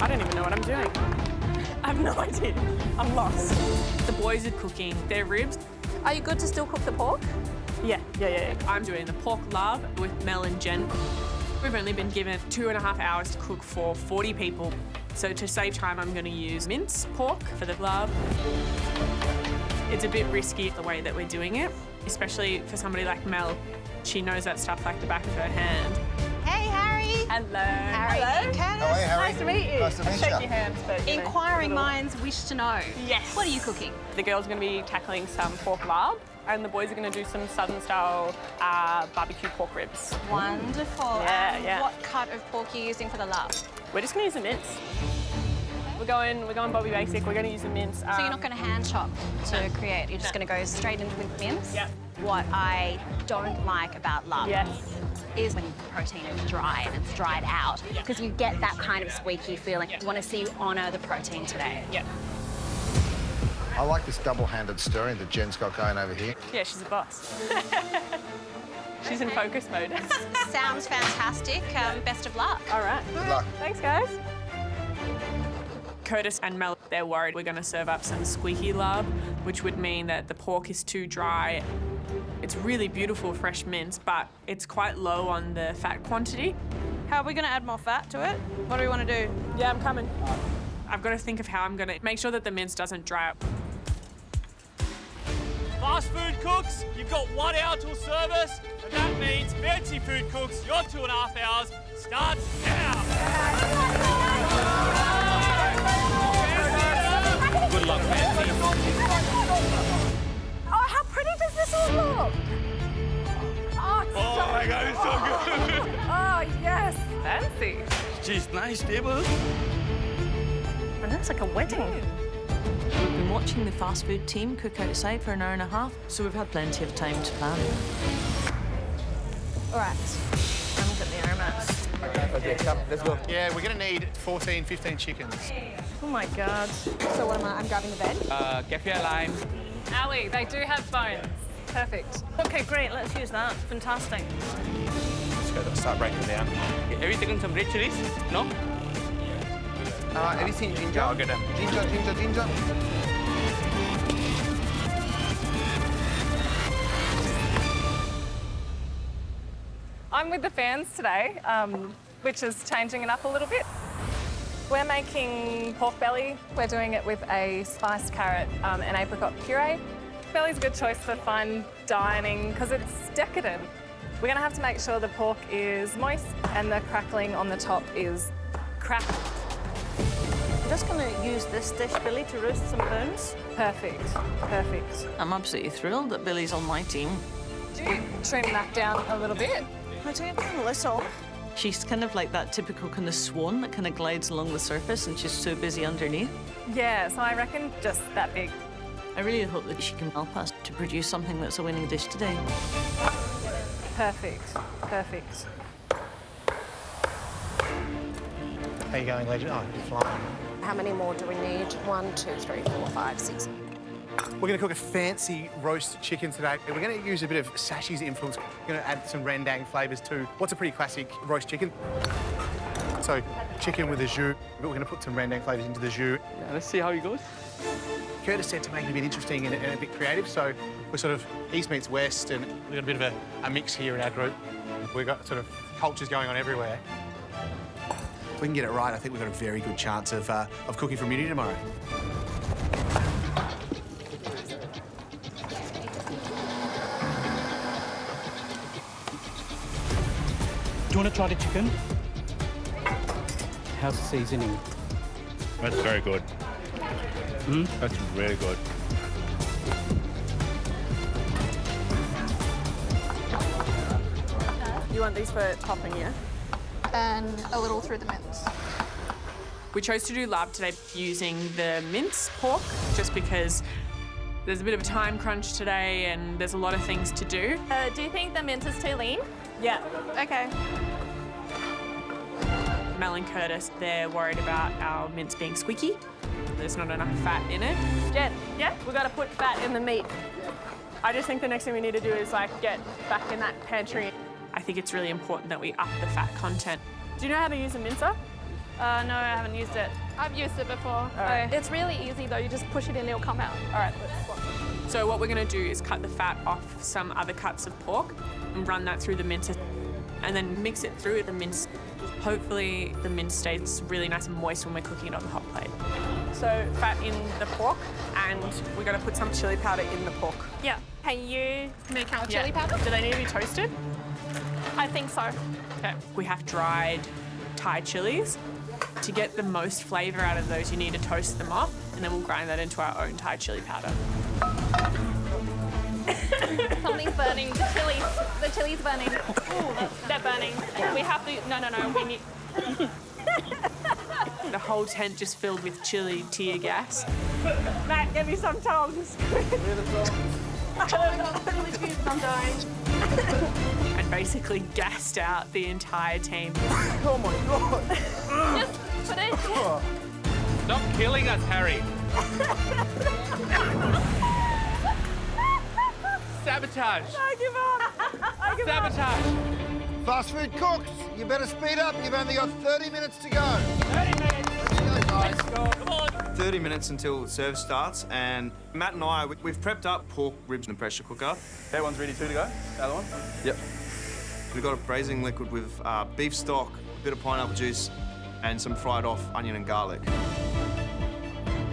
I don't even know what I'm doing. I have no idea. I'm lost. The boys are cooking their ribs. Are you good to still cook the pork? Yeah. I'm doing the pork lard with Mel and Jen. We've only been given 2.5 hours to cook for 40 people. So to save time, I'm going to use mince pork for the lard. It's a bit risky the way that we're doing it, especially for somebody like Mel. She knows that stuff like the back of her hand. Hey, Harry. Hello. Harry. Curtis. How are you, Harry? Nice to meet you. Nice to meet Shake you. your hands, but you know, Inquiring little- minds wish to know. Yes. What are you cooking? The girls are going to be tackling some pork lard, and the boys are going to do some southern-style barbecue pork ribs. Wonderful. Yeah. What cut of pork are you using for the lard? We're just going to use the mince. We're going Bobby Basic. We're going to use the mince. So you're not going to hand chop to create. You're just going to go straight into with mince. Yeah. What I don't like about lard Yes. is when the protein is dry and it's dried out, because you get that kind of squeaky feeling. You want to see you honour the protein today. Yeah. I like this double-handed stirring that Jen's got going over here. Yeah, she's a boss. She's in focus mode. Sounds fantastic. Best of luck. All right. Good luck. Thanks, guys. Curtis and Mel, they're worried we're going to serve up some squeaky lard, which would mean that the pork is too dry. It's really beautiful fresh mince, but it's quite low on the fat quantity. How are we going to add more fat to it? What do we want to do? Yeah, I'm coming. I've got to think of how I'm going to make sure that the mince doesn't dry up. Fast food cooks, you've got 1 hour till service, and that means fancy food cooks, your 2.5 hours starts now. Good luck, Fancy. Oh, how pretty does this all look? Oh, it's Oh my God, it's so good. Oh, yes. Fancy. Jeez, nice table. It looks like a wedding. We've been watching the fast food team cook outside for an hour and a half, so we've had plenty of time to plan. All right. I'm going to put the aromats. Okay, come, let's go. Yeah, we're going to need 14, 15 chickens. Oh, my God. So what am I? I'm grabbing the bed? Kaffir lime. Ali, they do have phones. Perfect. Okay, great. Let's use that. Fantastic. Let's go. Let's start breaking it down. Have you taken some red chilies? No? Have you seen ginger? Yeah, I'll get them. Ginger. I'm with the fans today, which is changing it up a little bit. We're making pork belly. We're doing it with a spiced carrot and apricot puree. Belly's a good choice for fine dining because it's decadent. We're going to have to make sure the pork is moist and the crackling on the top is cracked. I'm just going to use this dish, Billy, to roast some bones. Perfect. I'm absolutely thrilled that Billy's on my team. Do you trim that down a little bit? I take a little. She's kind of like that typical kind of swan that kind of glides along the surface and she's so busy underneath. Yeah, so I reckon just that big. I really hope that she can help us to produce something that's a winning dish today. Perfect. How you going, legend? Oh, you're flying. How many more do we need? 1, 2, 3, 4, 5, 6. We're going to cook a fancy roast chicken today. We're going to use a bit of Sashi's influence. We're going to add some rendang flavours to what's a pretty classic roast chicken. So, chicken with a jus, but we're going to put some rendang flavours into the jus. Yeah, let's see how it goes. Curtis said to make it a bit interesting and a bit creative, so we're sort of East meets West, and we've got a bit of a mix here in our group. We've got sort of cultures going on everywhere. If we can get it right, I think we've got a very good chance of cooking for immunity tomorrow. Do you want to try the chicken? How's the seasoning? That's very good. That's really good. You want these for topping, yeah? And a little through the mince. We chose to do lab today using the mince pork just because there's a bit of a time crunch today and there's a lot of things to do. Do you think the mince is too lean? Yeah. Okay. Mel and Curtis, they're worried about our mince being squeaky. There's not enough fat in it. Jen, yeah? We got to put fat in the meat. I just think the next thing we need to do is, like, get back in that pantry. I think it's really important that we up the fat content. Do you know how to use a mincer? No, I haven't used it. I've used it before. right. It's really easy though, you just push it in, it'll come out. All right, let's swap. So what we're going to do is cut the fat off some other cuts of pork and run that through the mincer and then mix it through the mince. Hopefully the mince stays really nice and moist when we're cooking it on the hot plate. So fat in the pork and we're going to put some chili powder in the pork. Yeah. Can you make our chili powder? Do they need to be toasted? I think so. Okay. We have dried Thai chilies. To get the most flavour out of those, you need to toast them up, and then we'll grind that into our own Thai chili powder. Something's burning. The chili's burning. Ooh, they're burning. We have to. No. We need. The whole tent just filled with chili tear gas. Matt, give me some tongs. I'm dying. And basically gassed out the entire team. Oh my God. Just put it. Stop killing us, Harry. Sabotage. I give up. I give up. Sabotage. Fast food cooks, you better speed up. You've only got 30 minutes to go. 30 minutes. Let's go, guys. Come on. 30 minutes until serve starts, and Matt and I, we've prepped up pork ribs in the pressure cooker. That one's ready too to go? The other one? Yep. We've got a braising liquid with beef stock, a bit of pineapple juice, and some fried off onion and garlic.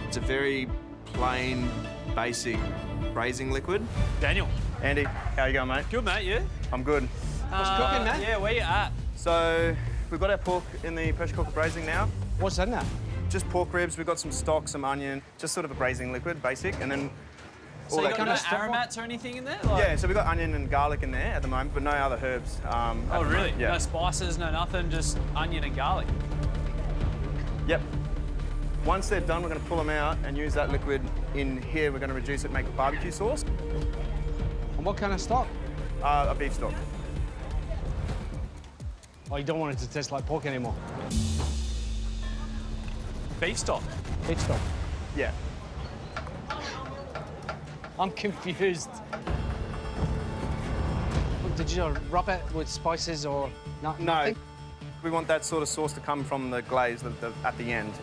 It's a very plain, basic braising liquid. Daniel. Andy, how you going, mate? Good, mate, you? I'm good. What's cooking, Matt? Yeah, where you at? So, we've got our pork in the pressure cooker braising now. What's that now? Just pork ribs, we've got some stock, some onion, just sort of a braising liquid, basic, and then So you got no aromats or anything in there? Yeah, so we've got onion and garlic in there at the moment, but no other herbs. Oh, really? Yeah. No spices, no nothing, just onion and garlic? Yep. Once they're done, we're going to pull them out and use that liquid in here. We're going to reduce it, make a barbecue sauce. And what kind of stock? A beef stock. Oh, you don't want it to taste like pork anymore? Beef stock? Beef stock. Yeah. I'm confused. Did you rub it with spices or not? No. Nothing? We want that sort of sauce to come from the glaze at the end.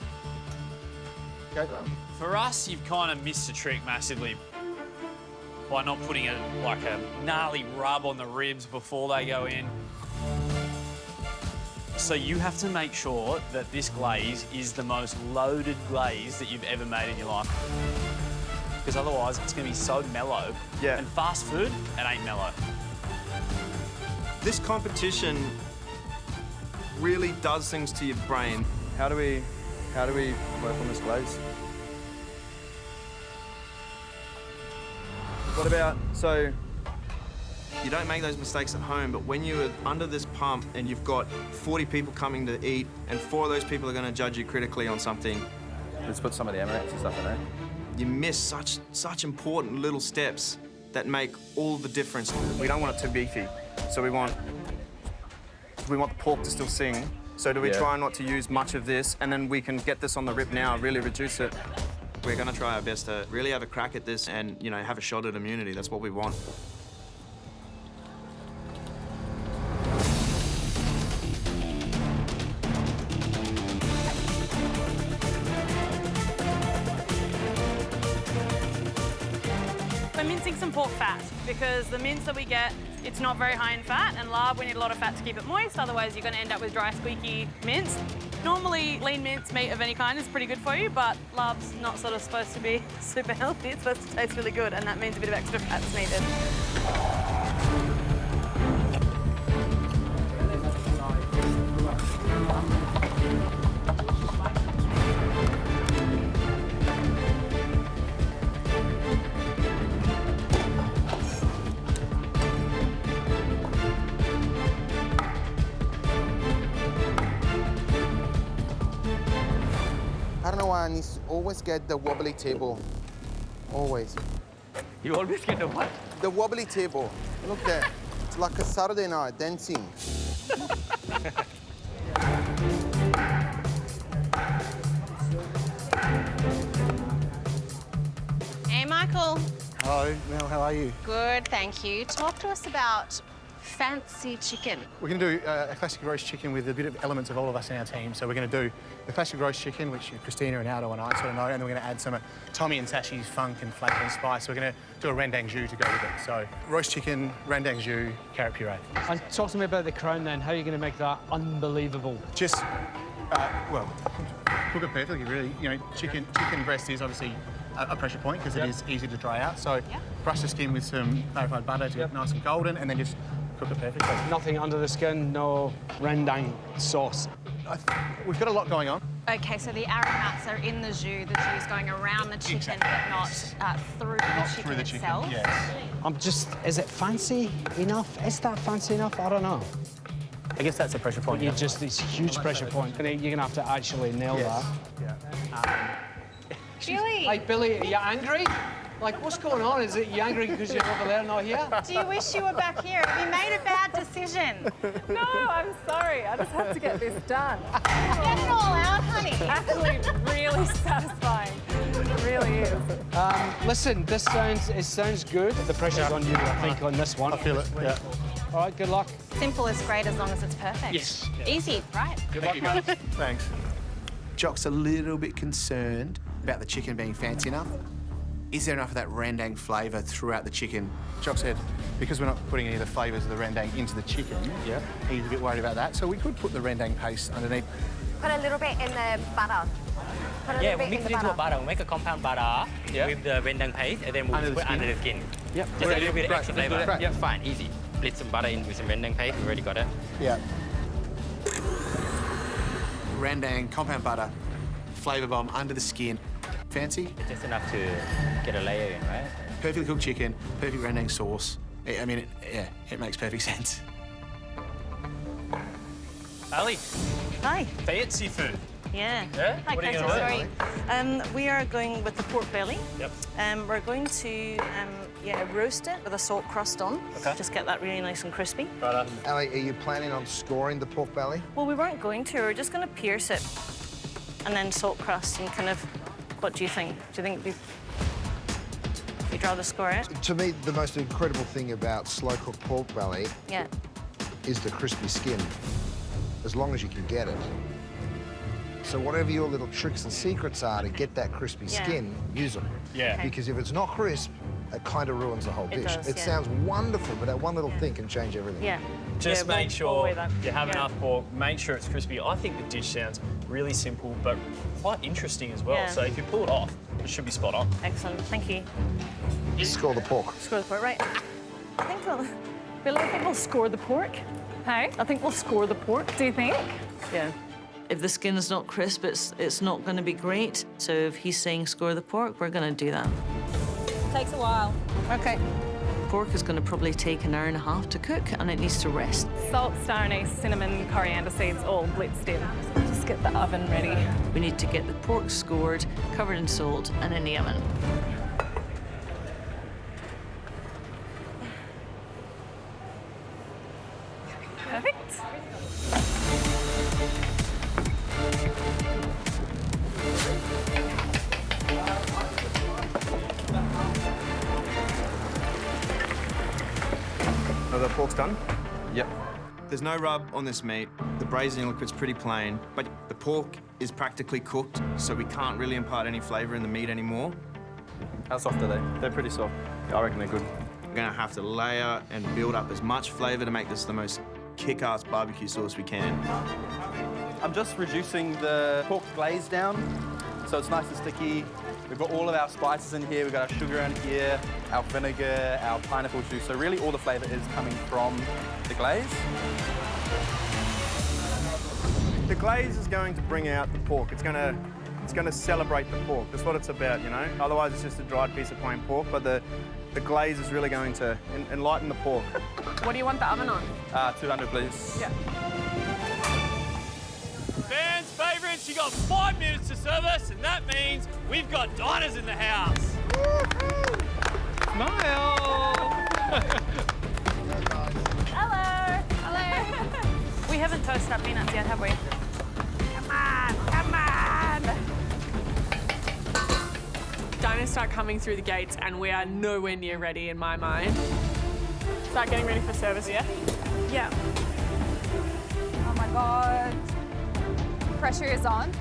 For us, you've kind of missed the trick massively by not putting a gnarly rub on the ribs before they go in. So you have to make sure that this glaze is the most loaded glaze that you've ever made in your life. Because otherwise, it's going to be so mellow. Yeah. And fast food, it ain't mellow. This competition really does things to your brain. How do we work on this glaze? What about, so You don't make those mistakes at home, but when you're under this pump and you've got 40 people coming to eat and 4 of those people are going to judge you critically on something. Let's put some of the Emirates and stuff in there. You miss such important little steps that make all the difference. We don't want it too beefy, so we want the pork to still sing. So do we try not to use much of this, and then we can get this on the rib now, really reduce it. We're going to try our best to really have a crack at this and, you know, have a shot at immunity. That's what we want. We're mincing some pork fat because the mince that we get, it's not very high in fat, and lard, we need a lot of fat to keep it moist, otherwise you're going to end up with dry, squeaky mince. Normally, lean mince meat of any kind is pretty good for you, but lard's not sort of supposed to be super healthy. It's supposed to taste really good, and that means a bit of extra fat's needed. I don't know why I always get the wobbly table. Always. You always get the what? The wobbly table. Look there. It's like a Saturday night dancing. Hey, Michael. Hello, Mel, how are you? Good, thank you. Talk to us about fancy chicken. We're going to do a classic roast chicken with a bit of elements of all of us in our team. So we're going to do the classic roast chicken, which Christina and Aldo and I sort of know, and then we're going to add some of Tommy and Tashi's funk and flavour and spice. So we're going to do a rendang jus to go with it. So roast chicken, rendang jus, carrot puree. And talk to me about the crown then. How are you going to make that unbelievable? Just, well, cook it perfectly, really. You know, chicken breast is obviously a pressure point because it is easy to dry out. So brush the skin with some clarified butter to get nice and golden, and then just cook it perfectly. Nothing under the skin, no rendang sauce. We've got a lot going on. Okay, so the aromats are in the jus. The jus is going around the chicken, but not through the chicken itself. Yes. Is it fancy enough? Is that fancy enough? I don't know. I guess that's a pressure point. It's a huge pressure point. You're going to have to actually nail that. Billy! Hey, Billy, are you angry? Like, what's going on? Is it you angry because you're over there, not here? Do you wish you were back here? Have you made a bad decision? No, I'm sorry. I just have to get this done. Get it all out, honey. Actually, really satisfying. It really is. Listen, it sounds good. The pressure's on you, I think, on this one. I feel it, yeah. All right, good luck. Simple is great as long as it's perfect. Yes. Easy, right? Good luck, guys. Thanks. Jock's a little bit concerned about the chicken being fancy enough. Is there enough of that rendang flavour throughout the chicken? Jock said, because we're not putting any of the flavours of the rendang into the chicken, he's a bit worried about that. So we could put the rendang paste underneath. Put a little bit in the butter. Yeah, we mix it into a butter. We make a compound butter with the rendang paste, and then we put under the skin. Yep. Just a little bit of extra flavour. Yep. Fine, easy. Split some butter in with some rendang paste. We already got it. Yeah. Rendang, compound butter, flavour bomb under the skin. Fancy? Just enough to get a layer in, right? Perfectly cooked chicken, perfect rendang sauce. I mean, it makes perfect sense. Ali, Hi. fancy food. Yeah. Yeah? Hi, What are you Kate. gonna Sorry. We are going with the pork belly. Yep. We're going to roast it with a salt crust on. Okay. Just get that really nice and crispy. Ali, are you planning on scoring the pork belly? Well, we weren't going to. We're just going to pierce it and then salt crust and kind of. What do you think? Do you think it'd be draw the score out? To me, the most incredible thing about slow-cooked pork belly Yeah. is the crispy skin, as long as you can get it. So whatever your little tricks and secrets are to get that crispy Yeah. skin, use them. Yeah. Okay. Because if it's not crisp, it kind of ruins the whole It dish. does, It yeah. sounds wonderful, but that one little thing can change everything. Yeah. Just Yeah, make we'll sure weigh that. you have Yeah. enough pork, make sure it's crispy. I think the dish sounds really simple, but quite interesting as well. Yeah. So if you pull it off, it should be spot on. Excellent, thank you. Score the pork. Score the pork, right? I think we'll score the pork. Hey? I think we'll score the pork. Do you think? Yeah. If the skin is not crisp, it's not going to be great. So if he's saying score the pork, we're going to do that. Takes a while. Okay. Pork is going to probably take an hour and a half to cook, and it needs to rest. Salt, star anise, cinnamon, coriander seeds all blitzed in. Just get the oven ready. We need to get the pork scored, covered in salt, and in the oven. Perfect. Oh, the pork's done? Yep. There's no rub on this meat. The braising liquid's pretty plain, but the pork is practically cooked, so we can't really impart any flavour in the meat anymore. How soft are they? They're pretty soft. Yeah, I reckon they're good. We're gonna have to layer and build up as much flavour to make this the most kick-ass barbecue sauce we can. I'm just reducing the pork glaze down so it's nice and sticky. We've got all of our spices in here. We've got our sugar in here, our vinegar, our pineapple juice. So really all the flavour is coming from the glaze. The glaze is going to bring out the pork. It's gonna celebrate the pork. That's what it's about, you know? Otherwise, it's just a dried piece of plain pork, but the glaze is really going to enlighten the pork. What do you want the oven on? 200, please. Yeah. Fans' favourites, you got 5 minutes to serve us, and that means we've got diners in the house. Smile! Hello. Hello. We haven't toasted our peanuts yet, have we? Come on, come on. Diners start coming through the gates and we are nowhere near ready in my mind. Start getting ready for service, yeah? Yeah. Oh my God. Pressure is on.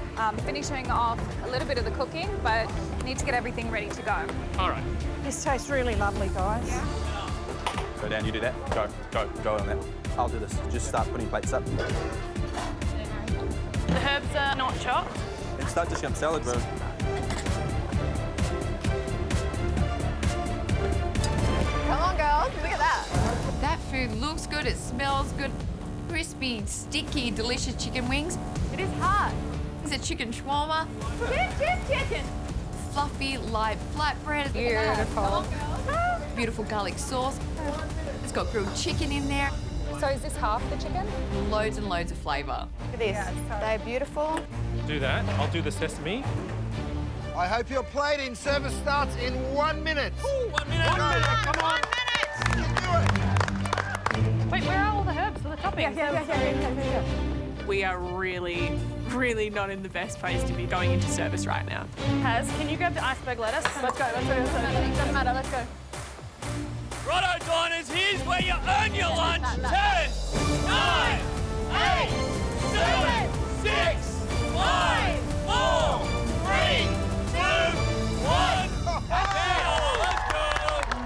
Finishing off a little bit of the cooking, but need to get everything ready to go. All right. This tastes really lovely, guys. Yeah. Go down, you do that. Go on that. I'll do this. Just start putting plates up. The herbs are not chopped. And start dishing up salad, bro. Come on, girls, look at that. That food looks good, it smells good. Crispy, sticky, delicious chicken wings. It is hot. It's a chicken shawarma. Chicken. Fluffy, light flatbread. Beautiful. Beautiful garlic sauce. It's got grilled chicken in there. So is this half the chicken? Loads and loads of flavour. Look at this. They're beautiful. Do that. I'll do the sesame. I hope your plating service starts in 1 minute. Ooh, 1 minute. Come on. Wait, where are all the herbs for the toppings? Yeah. We are really, really not in the best place to be going into service right now. Has, can you grab the iceberg lettuce? Let's go. Doesn't matter, let's go. Righto, diners, here's where you earn your lunch. 10, 9, 8, 7, 6, 5, 4, 3, 2, 1. Let's go.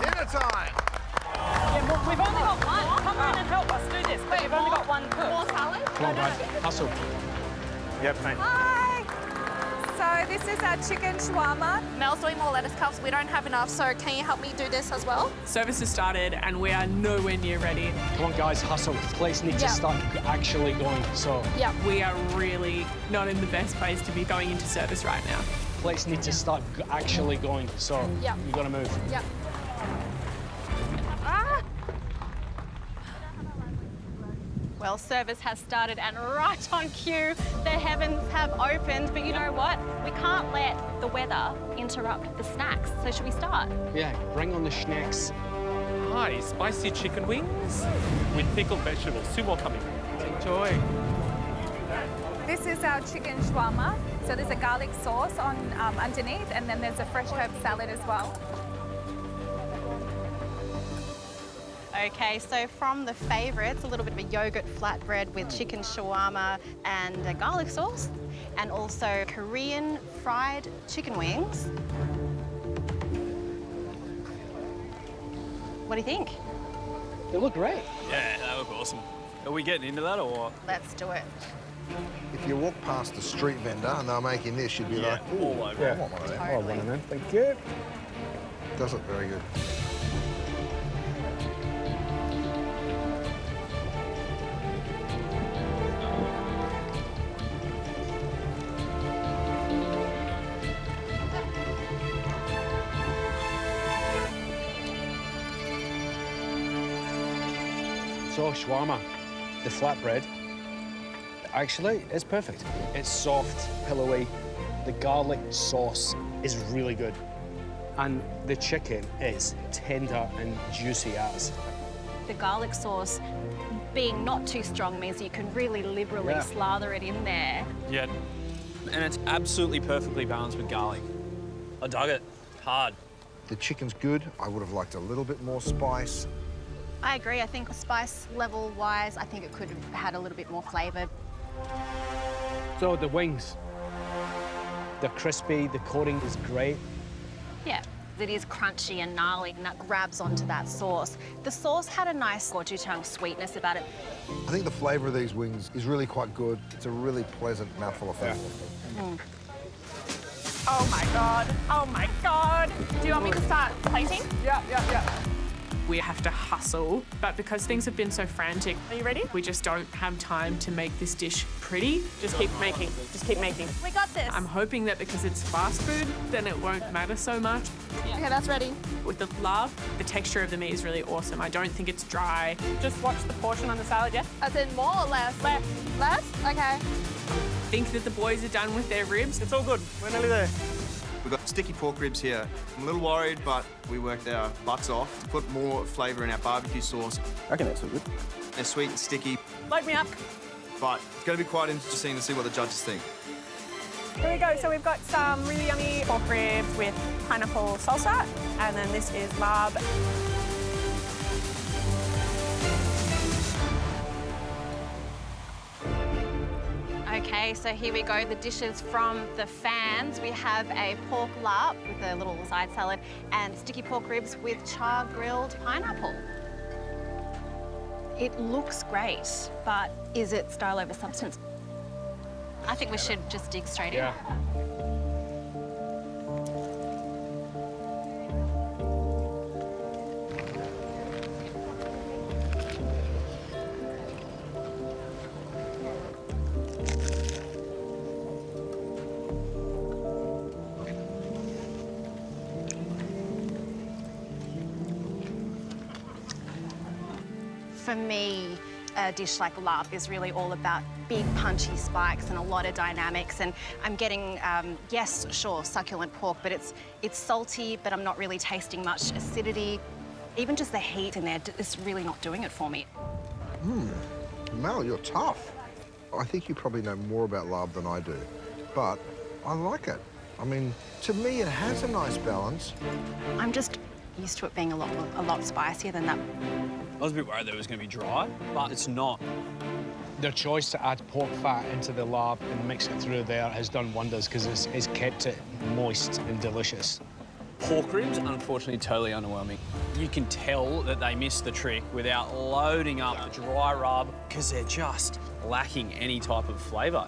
Dinner time. Yeah, well, we've only got one. Come on and help us do this. Wait, we've only got one cook. More salad? Come on, guys. Hustle. Yep, mate. Hi. So this is our chicken shawarma. Mel's doing more lettuce cups. We don't have enough, so can you help me do this as well? Service has started and we are nowhere near ready. Come on, guys, hustle. The place needs to start actually going, so... Yeah. We are really not in the best place to be going into service right now. The place needs to start actually going, so Yeah. you gotta move. Yeah. Well, service has started and right on cue, the heavens have opened. But you know what? We can't let the weather interrupt the snacks. So should we start? Yeah, bring on the snacks. Hi, spicy chicken wings with pickled vegetables. 2 more coming. Enjoy. This is our chicken shawarma. So there's a garlic sauce on underneath, and then there's a fresh herb salad as well. Okay, so from the favourites, a little bit of a yogurt flatbread with chicken shawarma and a garlic sauce, and also Korean fried chicken wings. What do you think? They look great. Yeah, that look awesome. Are we getting into that or what? Let's do it. If you walk past a street vendor and they're making this, you'd be like, ooh, all over. I want one of them. I want one of them. Thank you. Does look very good. So, shawarma, the flatbread, actually, it's perfect. It's soft, pillowy. The garlic sauce is really good. And the chicken is tender and juicy as. The garlic sauce being not too strong means you can really liberally slather it in there. Yeah. And it's absolutely perfectly balanced with garlic. I dug it. Hard. The chicken's good. I would have liked a little bit more spice. I agree. I think spice level-wise, I think it could have had a little bit more flavour. So the wings, they're crispy, the coating is great. Yeah, it is crunchy and gnarly, and that grabs onto that sauce. The sauce had a nice gochujang sweetness about it. I think the flavour of these wings is really quite good. It's a really pleasant mouthful of food. Mm. Oh my God. Oh my God. Do you want me to start plating? Yeah. We have to hustle, but because things have been so frantic, Are you ready? we just don't have time to make this dish pretty. Just keep making. Just keep making. We got this. I'm hoping that because it's fast food, then it won't matter so much. Okay, that's ready. With the love, the texture of the meat is really awesome. I don't think it's dry. Just watch the portion on the salad, yeah? As in more or less? Less? Okay. I think that the boys are done with their ribs. It's all good. We're nearly there. We've got sticky pork ribs here. I'm a little worried, but we worked our butts off to put more flavour in our barbecue sauce. I reckon that's so good. They're sweet and sticky, Light me up. but it's going to be quite interesting to see what the judges think. Here we go. So we've got some really yummy pork ribs with pineapple salsa, and then this is larb. Okay, so here we go, the dishes from the fans. We have a pork larp with a little side salad and sticky pork ribs with char-grilled pineapple. It looks great, but is it style over substance? I think we should just dig straight in. For me, a dish like larp is really all about big punchy spikes and a lot of dynamics, and I'm getting, yes, sure, succulent pork, but it's salty, but I'm not really tasting much acidity. Even just the heat in there is really not doing it for me. Mel, you're tough. I think you probably know more about larb than I do, but I like it. I mean, to me, it has a nice balance. I'm just used to it being a lot spicier than that. I was a bit worried that it was going to be dry, but it's not. Their choice to add pork fat into the larb and mix it through there has done wonders because it's kept it moist and delicious. Pork ribs, unfortunately, totally underwhelming. You can tell that they missed the trick without loading up the dry rub because they're just lacking any type of flavour.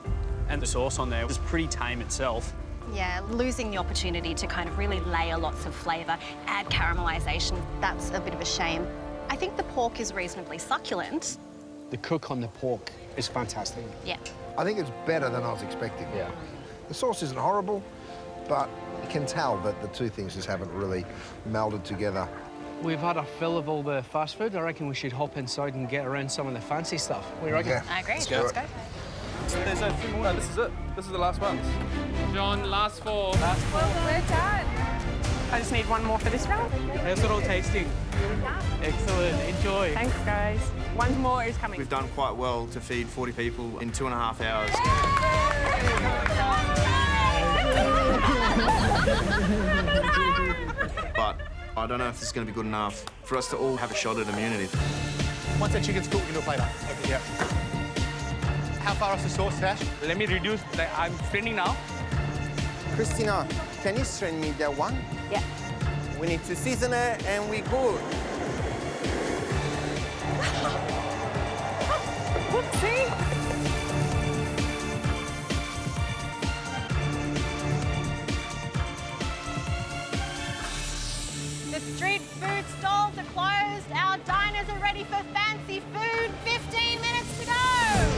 And the sauce on there was pretty tame itself. Yeah, losing the opportunity to kind of really layer lots of flavour, add caramelisation, that's a bit of a shame. I think the pork is reasonably succulent. The cook on the pork is fantastic. Yeah. I think it's better than I was expecting. Yeah. The sauce isn't horrible, but you can tell that the two things just haven't really melded together. We've had our fill of all the fast food. I reckon we should hop inside and get around some of the fancy stuff. What do you reckon? Yeah. I agree. Let's Let's go. go. There's a few more. No, this is it. This is the last ones. John, last four. We're done. I just need one more for this round. That's all tasting. Excellent. Enjoy. Thanks, guys. One more is coming. We've done quite well to feed 40 people in 2.5 hours. But I don't know if this is going to be good enough for us to all have a shot at immunity. Once that chicken's cooked, we can do a plate up. Okay, yeah. How far off the sauce, Tash? Let me reduce, like I'm straining now. Christina, can you strain me that one? Yeah. We need to season it and we good. Whoopsie! The street food stalls are closed. Our diners are ready for fancy food. 15 minutes to go.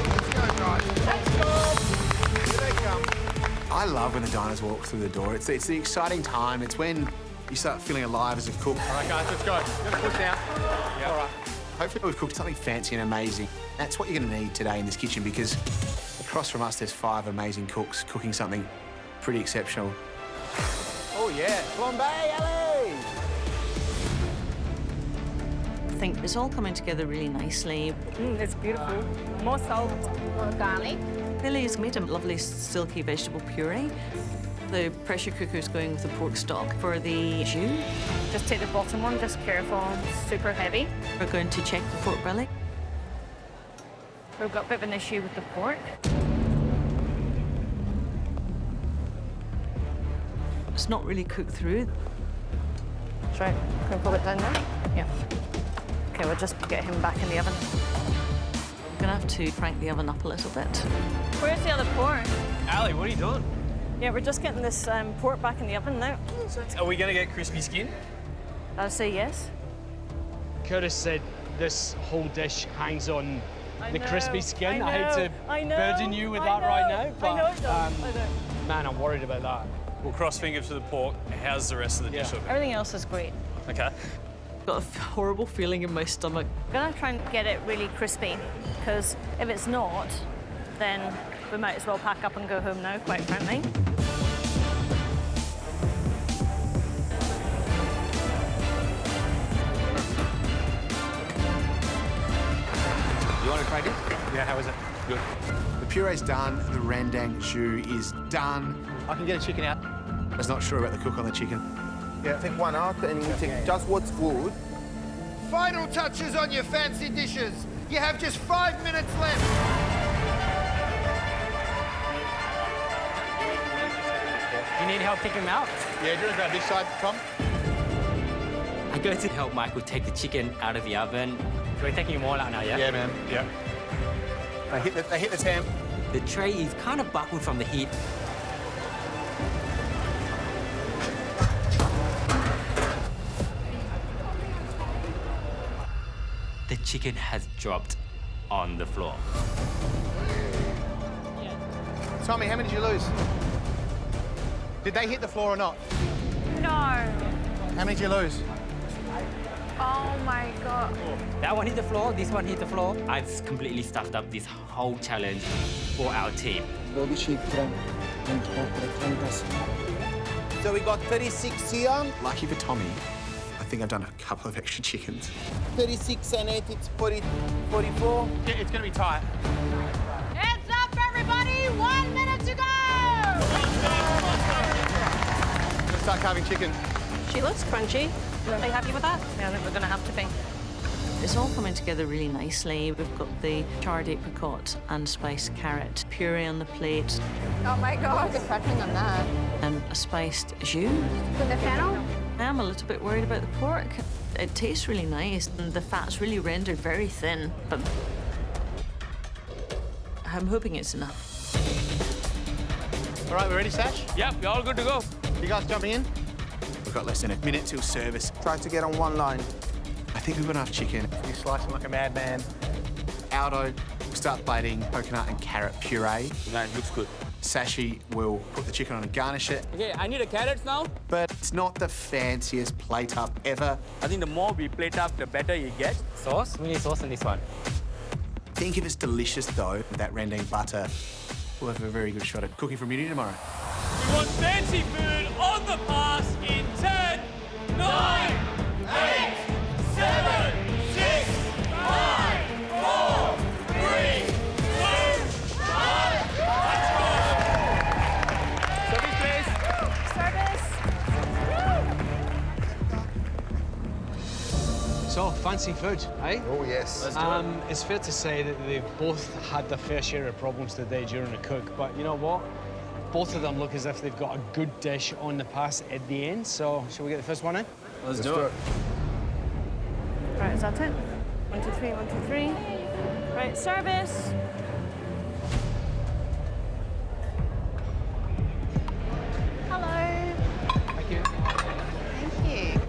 Let's go, guys. Let's go. Here they come. I love when the diners walk through the door. It's the exciting time. It's when you start feeling alive as a cook. All right, guys, let's go. Gonna push down. Yeah. All right. Hopefully we've cooked something fancy and amazing. That's what you're going to need today in this kitchen because across from us there's 5 amazing cooks cooking something pretty exceptional. Oh, yeah. Flambe, Ellie! I think it's all coming together really nicely. It's beautiful. More salt. More garlic. Lily's made a lovely silky vegetable puree. The pressure cooker's going with the pork stock for the jus. Just take the bottom one, just careful, it's super heavy. We're going to check the pork belly. We've got a bit of an issue with the pork. It's not really cooked through. Right, can we pull it down now? Yeah. Okay, we'll just get him back in the oven. We're gonna have to crank the oven up a little bit. Where's the other pork? Ali, what are you doing? Yeah, we're just getting this pork back in the oven now. Are we going to get crispy skin? I'll say yes. Curtis said this whole dish hangs on the crispy skin. I hate to burden you with that right now, but man, I'm worried about that. We'll cross fingers for the pork. How's the rest of the dish looking? Everything else is great. Okay. Got a horrible feeling in my stomach. I'm gonna try and get it really crispy, because if it's not, then we might as well pack up and go home now, quite frankly. You want to try this? Yeah, how is it? Good. The puree's done, the rendang jus is done. I can get a chicken out. I was not sure about the cook on the chicken. Yeah, take one out and you take just what's good. Final touches on your fancy dishes. You have just 5 minutes left. You need help taking them out? Yeah, do you want to grab this side, Tom? I'm going to help Michael take the chicken out of the oven. So we're taking them all out now, yeah? Yeah, man, yeah. They hit the temp. The tray is kind of buckled from the heat. The chicken has dropped on the floor. Tommy, how many did you lose? Did they hit the floor or not? No. How many did you lose? Oh my God. That one hit the floor, this one hit the floor. I've completely stuffed up this whole challenge for our team. So we got 36 here. Lucky for Tommy, I think I've done a couple of extra chickens. 36 and 8, it's 40, 44. Yeah, it's going to be tight. Heads up, everybody! 1 minute to go! Let's start carving chicken. She looks crunchy. Are you happy with that? Yeah, I think we're going to have to be. It's all coming together really nicely. We've got the charred apricot and spiced carrot puree on the plate. Oh my God. Good prepping on that. And a spiced jus. With the fennel? I am a little bit worried about the pork. It tastes really nice and the fat's really rendered very thin, but I'm hoping it's enough. All right, we ready, Sash? Yep, you're all good to go. You guys jumping in? We've got less than a minute till service. Try to get on one line. I think we've got enough chicken. You slice them like a madman. Aldo, start plating coconut and carrot puree. Nice, looks good. Sashi will put the chicken on and garnish it. Okay, I need a carrots now. But it's not the fanciest plate up ever. I think the more we plate up, the better you get. Sauce? We need sauce in this one. I think if it's delicious, though, that rendang butter, we'll have a very good shot at cooking for immunity tomorrow. We want fancy food on the pass in 10, 9, 8, 7, 6, 5, 4, 3, 2, 1. Let's go. Service. fancy food, eh? Oh, yes. Let's do it. It's fair to say that they've both had their fair share of problems today during the cook, but you know what? Both of them look as if they've got a good dish on the pass at the end, so shall we get the first one in? Let's do it. Right, is that it? 1, 2, 3, 1, 2, 3. Right, service. Hello. Thank you. Thank you.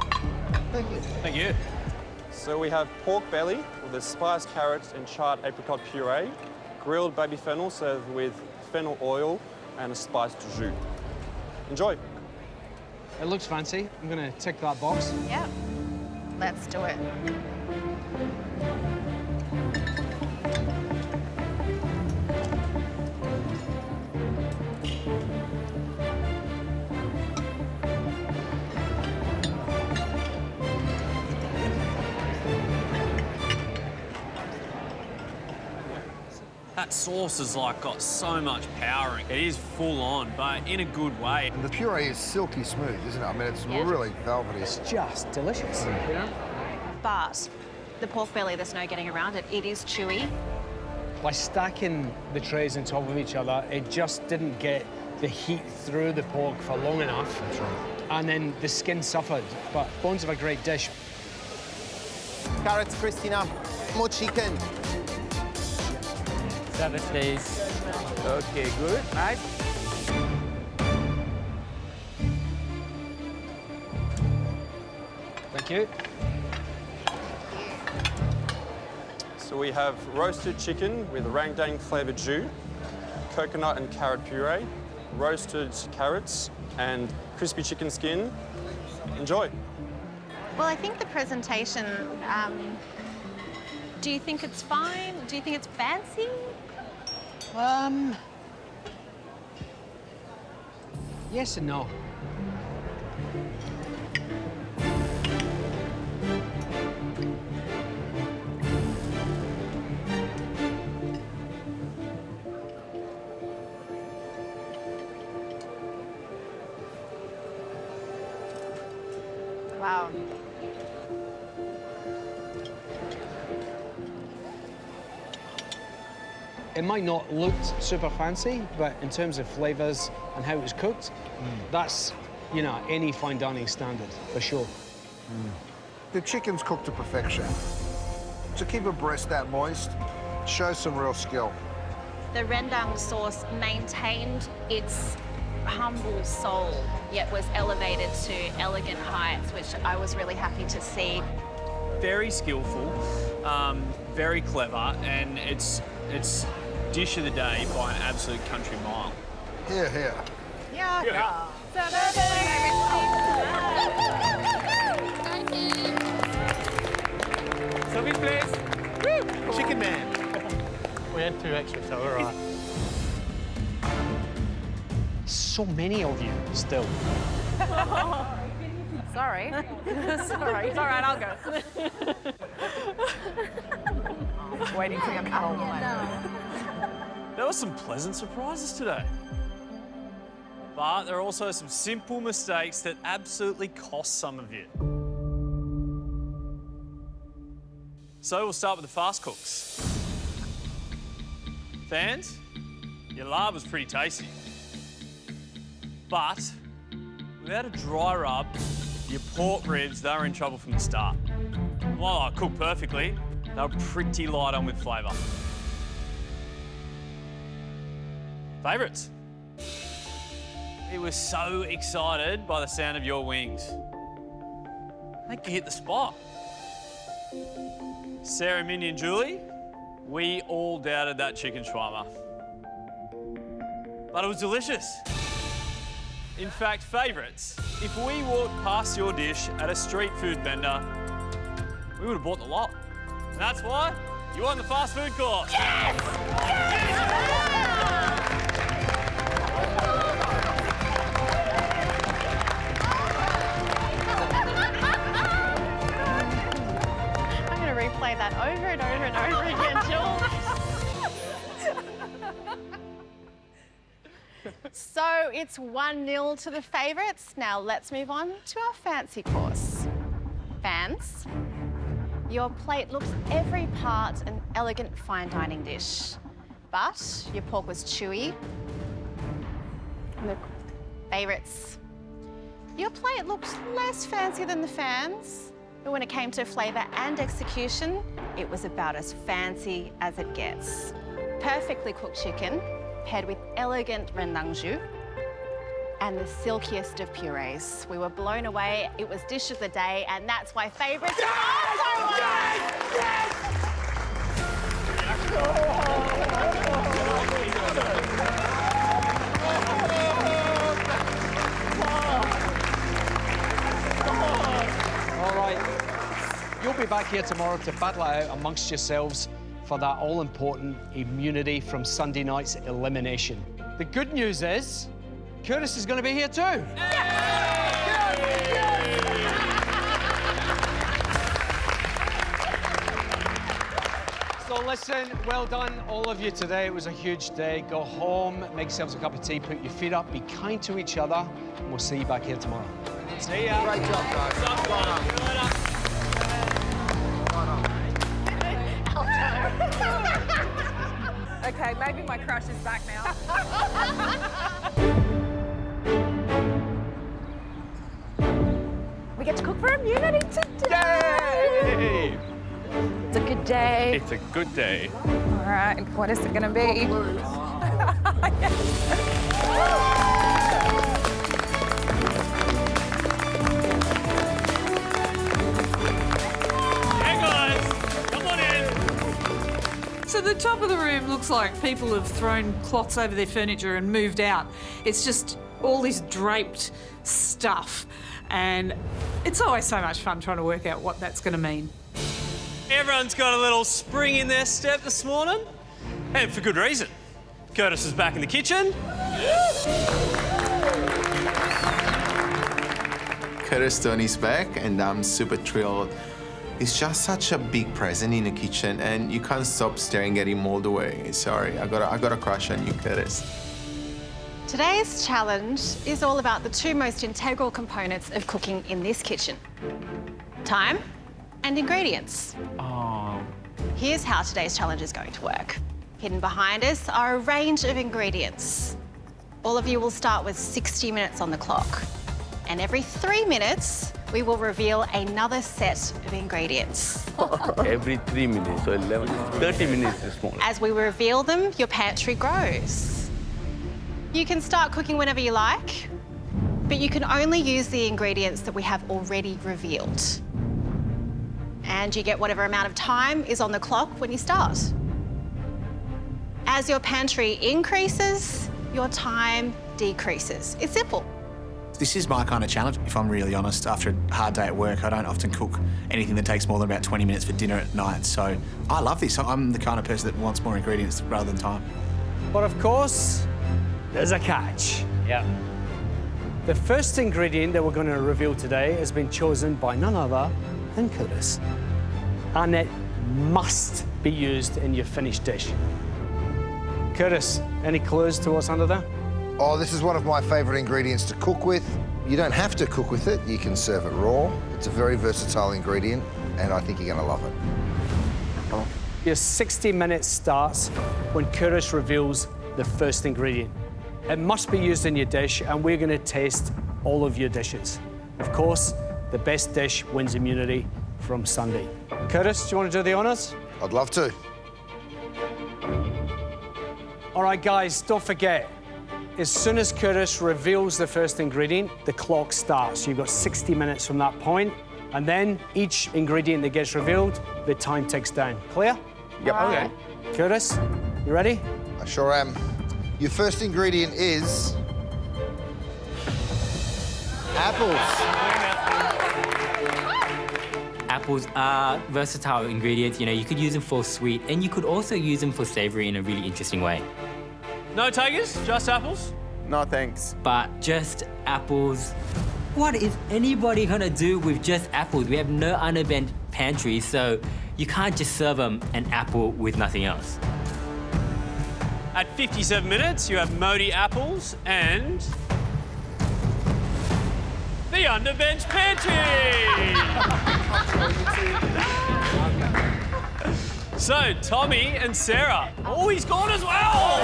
Thank you. Thank you. So we have pork belly with a spiced carrot and charred apricot puree, grilled baby fennel served with fennel oil and a spiced jus. Enjoy. It looks fancy. I'm gonna tick that box. Yep. Let's do it. That sauce has like got so much power. It is full on, but in a good way. And the puree is silky smooth, isn't it? I mean, it's really velvety. It's just delicious. But the pork belly, there's no getting around it. It is chewy. By stacking the trays on top of each other, it just didn't get the heat through the pork for long enough. That's right. And then the skin suffered. But bones of a great dish. Carrots, Christina. More chicken. Service, please. Okay, good. Nice. Thank you. So we have roasted chicken with rangdang flavoured jus, coconut and carrot puree, roasted carrots, and crispy chicken skin. Enjoy. Well, I think the presentation, do you think it's fine? Do you think it's fancy? Yes and no. Wow. It might not look super fancy, but in terms of flavours and how it's cooked, that's, you know, any fine dining standard, for sure. The chicken's cooked to perfection. To keep a breast that moist shows some real skill. The rendang sauce maintained its humble soul, yet was elevated to elegant heights, which I was really happy to see. Very skillful, very clever, and it's dish of the day by an absolute country mile. Here, here. Yeah. Service, please. Chicken man. We had 2 extra, so we're all right. So many of you still. Sorry. Sorry. It's all right, I'll go. Waiting for your cuddle. There were some pleasant surprises today. But there are also some simple mistakes that absolutely cost some of you. So we'll start with the fast cooks. Fans, your lard was pretty tasty. But without a dry rub, your pork ribs, they were in trouble from the start. While I cooked perfectly, they were pretty light on with flavour. Favourites? We were so excited by the sound of your wings. I think you hit the spot. Sarah, Minnie and Julie, we all doubted that chicken shawarma. But it was delicious. In fact, favourites, if we walked past your dish at a street food vendor, we would have bought the lot. And that's why you won the fast food course. I'm going to replay that over and over and over again, Jules. So it's 1-0 to the favourites. Now let's move on to our fancy course. Fans, Your plate looks every part an elegant fine dining dish, but your pork was chewy. The favourites. Your plate looked less fancy than the fans, but when it came to flavour and execution, it was about as fancy as it gets. Perfectly cooked chicken, paired with elegant rendang jus, and the silkiest of purees. We were blown away. It was dish of the day, and that's why favourites are also won. All right, you'll be back here tomorrow to battle it out amongst yourselves for that all-important immunity from Sunday night's elimination. The good news is, Curtis is going to be here too. So listen, well done, all of you today. It was a huge day. Go home, make yourselves a cup of tea, put your feet up, be kind to each other, and we'll see you back here tomorrow. See ya. Great job, guys. Okay, maybe my crush is back now. We get to cook for immunity today. Yay! It's a good day. It's a good day. All right, what is it going to be? So the top of the room looks like people have thrown cloths over their furniture and moved out. It's just all this draped stuff. And it's always so much fun trying to work out what that's going to mean. Everyone's got a little spring in their step this morning, and for good reason. Curtis is back in the kitchen. Curtis Tony's back, and I'm super thrilled. He's just such a big presence in the kitchen, and you can't stop staring at him all the way. Sorry, I got a crush on you, Curtis. Today's challenge is all about the two most integral components of cooking in this kitchen: time and ingredients. Oh. Here's how today's challenge is going to work. Hidden behind us are a range of ingredients. All of you will start with 60 minutes on the clock. And every 3 minutes, we will reveal another set of ingredients. Every 3 minutes, so 11, 30 minutes is small. As we reveal them, your pantry grows. You can start cooking whenever you like, but you can only use the ingredients that we have already revealed. And you get whatever amount of time is on the clock when you start. As your pantry increases, your time decreases. It's simple. This is my kind of challenge, if I'm really honest. After a hard day at work, I don't often cook anything that takes more than about 20 minutes for dinner at night. So I love this. I'm the kind of person that wants more ingredients rather than time. But of course, there's a catch. Yeah. The first ingredient that we're going to reveal today has been chosen by none other than Curtis. And it must be used in your finished dish. Curtis, any clues to what's under there? Oh, this is one of my favourite ingredients to cook with. You don't have to cook with it. You can serve it raw. It's a very versatile ingredient, and I think you're going to love it. Your 60 minutes starts when Curtis reveals the first ingredient. It must be used in your dish, and we're going to taste all of your dishes. Of course, the best dish wins immunity from Sunday. Curtis, do you want to do the honours? I'd love to. All right, guys, don't forget. As soon as Curtis reveals the first ingredient, the clock starts. You've got 60 minutes from that point, and then each ingredient that gets revealed, the time ticks down. Clear? Yep. Okay. Curtis, you ready? I sure am. Your first ingredient is apples. Apples are versatile ingredients. You know, you could use them for sweet, and you could also use them for savory in a really interesting way. No tigers, just apples? No, thanks. But just apples. What is anybody gonna do with just apples? We have no unabandoned pantry, so you can't just serve them an apple with nothing else. At 57 minutes, you have Modi apples and the underbench pantry. So, Tommy and Sarah. Oh, he's gone as well!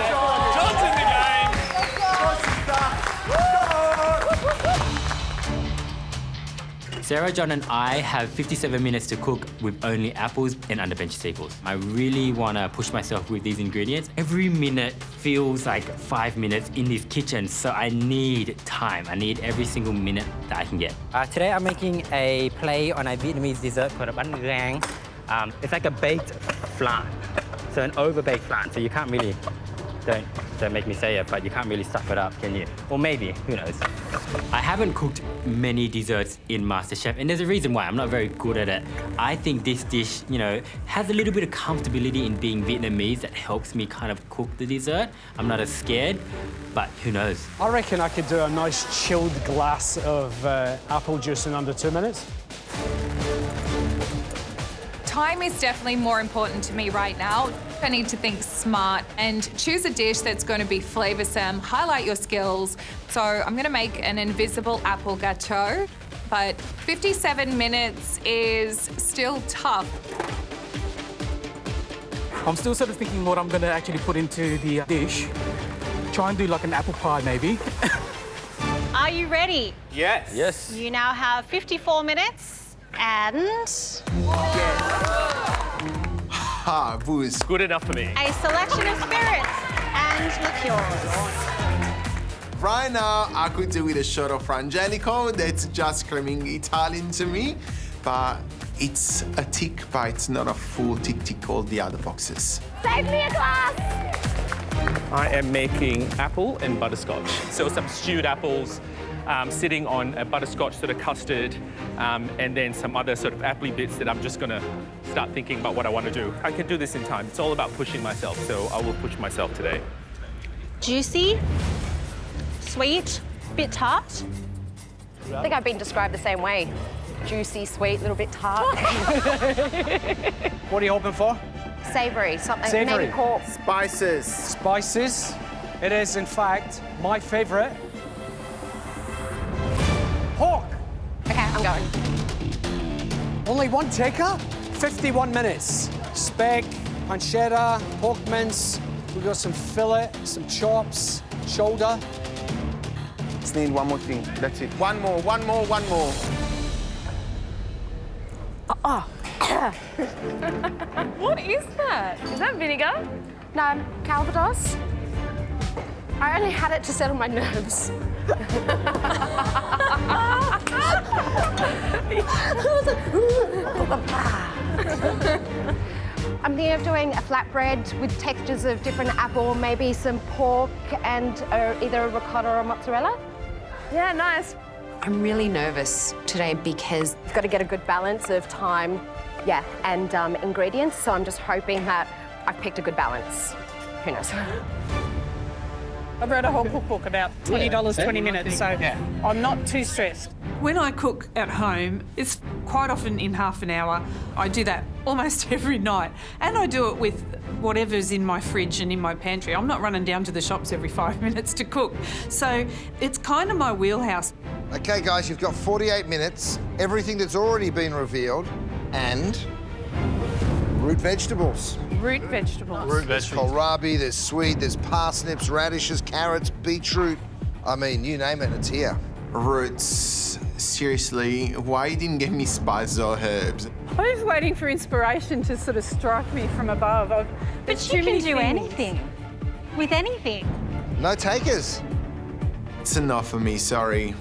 John's in the game. Sarah, John and I have 57 minutes to cook with only apples and underbench staples. I really want to push myself with these ingredients. Every minute feels like 5 minutes in this kitchen, so I need time. I need every single minute that I can get. Today I'm making a play on a Vietnamese dessert called a bánh rang. It's like a baked flan, so an over-baked flan, so you can't really, don't make me say it, but you can't really stuff it up, can you? Or maybe, who knows? I haven't cooked many desserts in MasterChef, and there's a reason why. I'm not very good at it. I think this dish, you know, has a little bit of comfortability in being Vietnamese that helps me kind of cook the dessert. I'm not as scared, but who knows? I reckon I could do a nice chilled glass of apple juice in under 2 minutes. Time is definitely more important to me right now. I need to think smart and choose a dish that's going to be flavoursome, highlight your skills. So I'm going to make an invisible apple gâteau, but 57 minutes is still tough. I'm still sort of thinking what I'm going to actually put into the dish. Try and do like an apple pie, maybe. Are you ready? Yes. Yes. You now have 54 minutes and Ha, booze. Good enough for me. a selection of spirits and liqueurs. Right now, I could do with a shot of Frangelico. That's just screaming Italian to me. But it's a tick, but it's not a full tick all the other boxes. Save me a glass! I am making apple and butterscotch. So some stewed apples sitting on a butterscotch sort of custard, and then some other sort of appley bits that I'm just gonna start thinking about what I want to do. I can do this in time. It's all about pushing myself, so I will push myself today. Juicy, sweet, bit tart. I think I've been described the same way. Juicy, sweet, little bit tart. What are you hoping for? Savoury, something, Savoury. maybe pork. Spices. Spices. It is, in fact, my favourite. Pork. Okay, I'm going. Only one taker? 51 minutes. Speck, pancetta, pork mince. We've got some fillet, some chops, shoulder. Just need one more thing. That's it. One more. What is that? Is that vinegar? No, Calvados. I only had it to settle my nerves. I'm thinking of doing a flatbread with textures of different apple, maybe some pork and either a ricotta or mozzarella. Yeah, nice. I'm really nervous today because I've got to get a good balance of time, and ingredients. So I'm just hoping that I've picked a good balance. Who knows? I've read a whole cookbook about $20, 20 minutes, so I'm not too stressed. When I cook at home, it's quite often in half an hour. I do that almost every night, and I do it with whatever's in my fridge and in my pantry. I'm not running down to the shops every 5 minutes to cook, so it's kind of my wheelhouse. Okay, guys, you've got 48 minutes, everything that's already been revealed, and root vegetables. Root vegetables. There's kohlrabi, there's sweet, there's parsnips, radishes, carrots, beetroot. I mean, you name it, it's here. Roots. Seriously, why you didn't give me spices or herbs? I was waiting for inspiration to sort of strike me from above. But you can do anything. With anything. No takers. It's enough for me, sorry.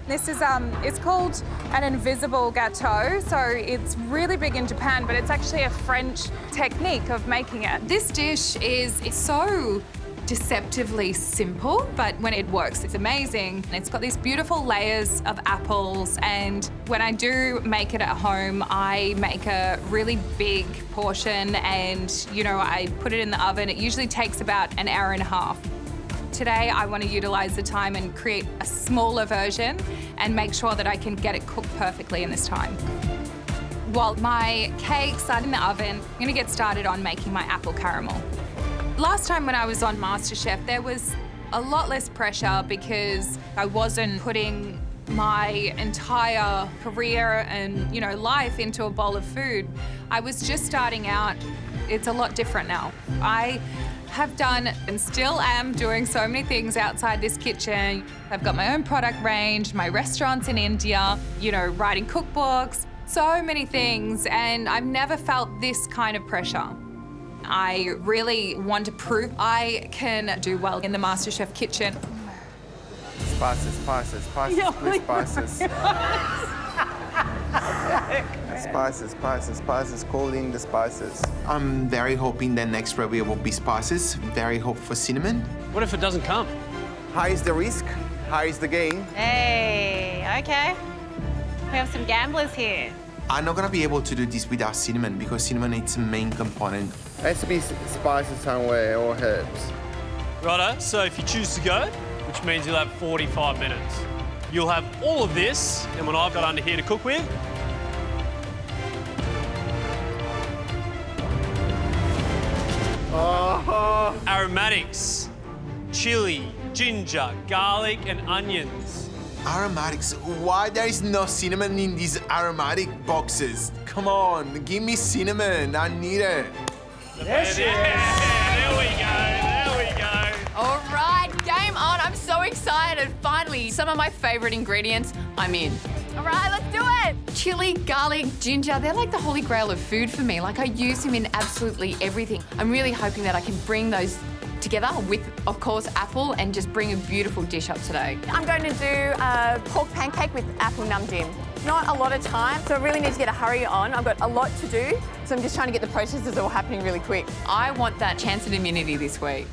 This is, it's called an invisible gâteau, so it's really big in Japan, but it's actually a French technique of making it. This dish it's so deceptively simple, but when it works, it's amazing. It's got these beautiful layers of apples, and when I do make it at home, I make a really big portion and, you know, I put it in the oven. It usually takes about an hour and a half. Today, I want to utilize the time and create a smaller version and make sure that I can get it cooked perfectly in this time. While my cakes are in the oven, I'm going to get started on making my apple caramel. Last time when I was on MasterChef, there was a lot less pressure because I wasn't putting my entire career and, life into a bowl of food. I was just starting out. It's a lot different now. I have done and still am doing so many things outside this kitchen. I've got my own product range, my restaurants in India, writing cookbooks, so many things, and I've never felt this kind of pressure. I really want to prove I can do well in the MasterChef kitchen. Spices, spices, spices, please, spices. Spices, spices, spices, call in the spices. I'm very hoping the next review will be spices. Very hope for cinnamon. What if it doesn't come? High is the risk, high is the gain. Hey, okay. We have some gamblers here. I'm not gonna be able to do this without cinnamon because cinnamon is a main component. It has to be spices somewhere or herbs. Righto, so if you choose to go, which means you'll have 45 minutes. You'll have all of this, and what I've got under here to cook with. Aromatics, chili, ginger, garlic, and onions. Aromatics? Why there is no cinnamon in these aromatic boxes? Come on, give me cinnamon. I need it. There we go. All right, game on. I'm so excited. Finally, some of my favorite ingredients, I'm in. All right, let's do it. Chili, garlic, ginger, they're like the holy grail of food for me. Like I use them in absolutely everything. I'm really hoping that I can bring those together with, of course, apple and just bring a beautiful dish up today. I'm going to do a pork pancake with apple num dim. Not a lot of time, so I really need to get a hurry on. I've got a lot to do, so I'm just trying to get the processes all happening really quick. I want that chance at immunity this week.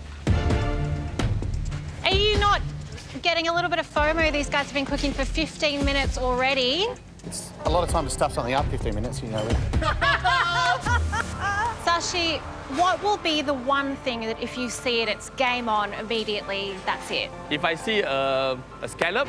Are you not getting a little bit of FOMO? These guys have been cooking for 15 minutes already. It's a lot of time to stuff something up 15 minutes, Sashi, what will be the one thing that if you see it, it's game on immediately, that's it? If I see a scallop,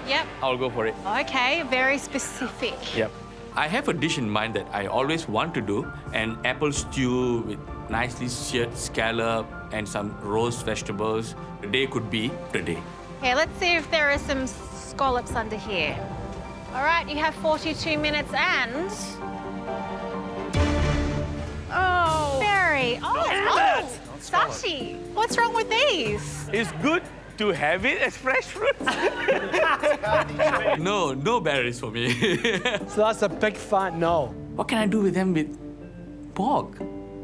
Yep. I'll go for it. Okay, very specific. Yep. I have a dish in mind that I always want to do, an apple stew with nicely seared scallop and some roast vegetables. Today could be the day. Okay, let's see if there are some scallops under here. All right, you have 42 minutes and... Oh, Barry. Oh, Sashi, what's wrong with these? It's good to have it as fresh fruit. No berries for me. So that's a big fat no. What can I do with them with pork?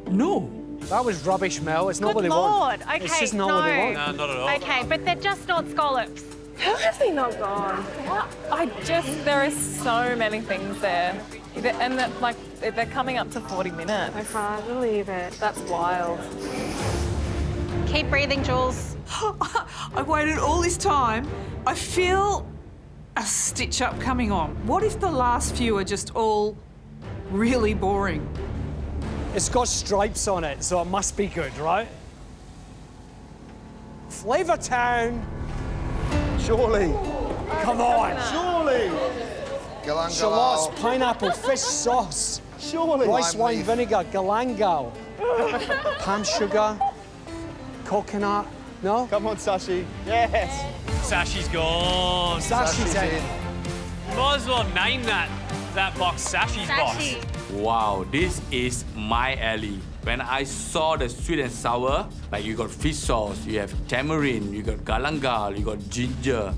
No. That was rubbish, Mel. It's not Good what they Lord. want. Okay, It's just not what they want. No, not at all. Okay, but they're just not scallops. How has he not gone? There are so many things there. And they're coming up to 40 minutes. I can't believe it. That's wild. Keep breathing, Jules. I waited all this time. I feel a stitch up coming on. What if the last few are just all really boring? It's got stripes on it, so it must be good, right? Flavor Town. Surely. Come on. Surely. Shallots, pineapple, fish sauce. Surely. Rice wine vinegar, galangal. Palm sugar, coconut. No? Come on, Sashi. Yes. Sashi's gone. Sashi's in. You might as well name that box Sashi's box. Wow, this is my alley. When I saw the sweet and sour, like you got fish sauce, you have tamarind, you got galangal, you got ginger,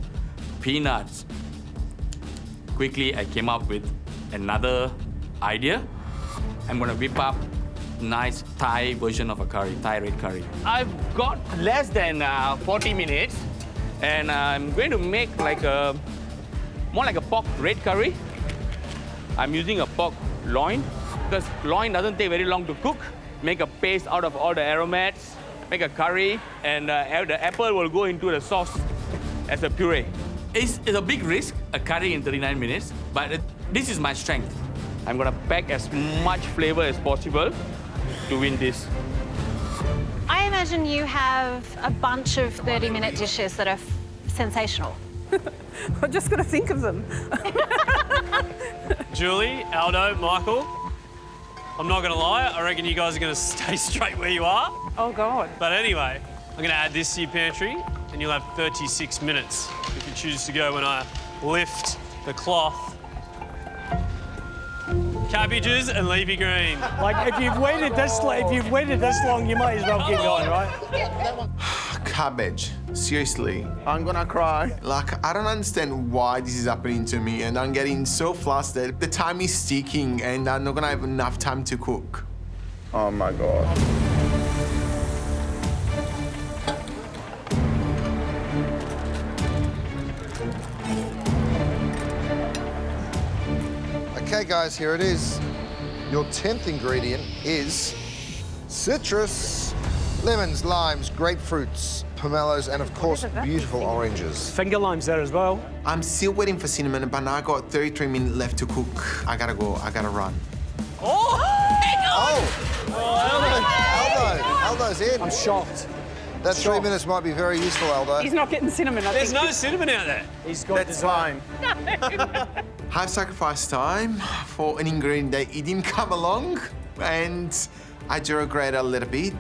peanuts. Quickly, I came up with another idea. I'm gonna whip up nice Thai version of a curry, Thai red curry. I've got less than 40 minutes, and I'm going to make more like a pork red curry. I'm using a pork loin, because loin doesn't take very long to cook. Make a paste out of all the aromats, make a curry, and the apple will go into the sauce as a puree. It's a big risk, a curry in 39 minutes, but this is my strength. I'm gonna pack as much flavor as possible to win this. I imagine you have a bunch of 30-minute dishes that are sensational. I'm just got to think of them. Julie, Aldo, Michael, I'm not going to lie, I reckon you guys are going to stay straight where you are. Oh, God. But anyway, I'm going to add this to your pantry, and you'll have 36 minutes if you choose to go when I lift the cloth. Cabbages and leafy green. Like, if you've waited this long, you might as well keep going, right? Cabbage. Seriously. I'm gonna cry. Like, I don't understand why this is happening to me, and I'm getting so flustered. The time is ticking, and I'm not gonna have enough time to cook. Oh my God. Okay, guys, here it is. Your 10th ingredient is citrus. Lemons, limes, grapefruits, pomelos, and of course, beautiful oranges. Finger limes there as well. I'm still waiting for cinnamon, but now I got 33 minutes left to cook. I gotta go, I gotta run. Oh! Aldo's in. I'm shocked. That 3 minutes might be very useful, Aldo. He's not getting cinnamon, I There's think. no cinnamon out there. He's got design. I've sacrificed time for an ingredient that it didn't come along, and I do regret it a little bit.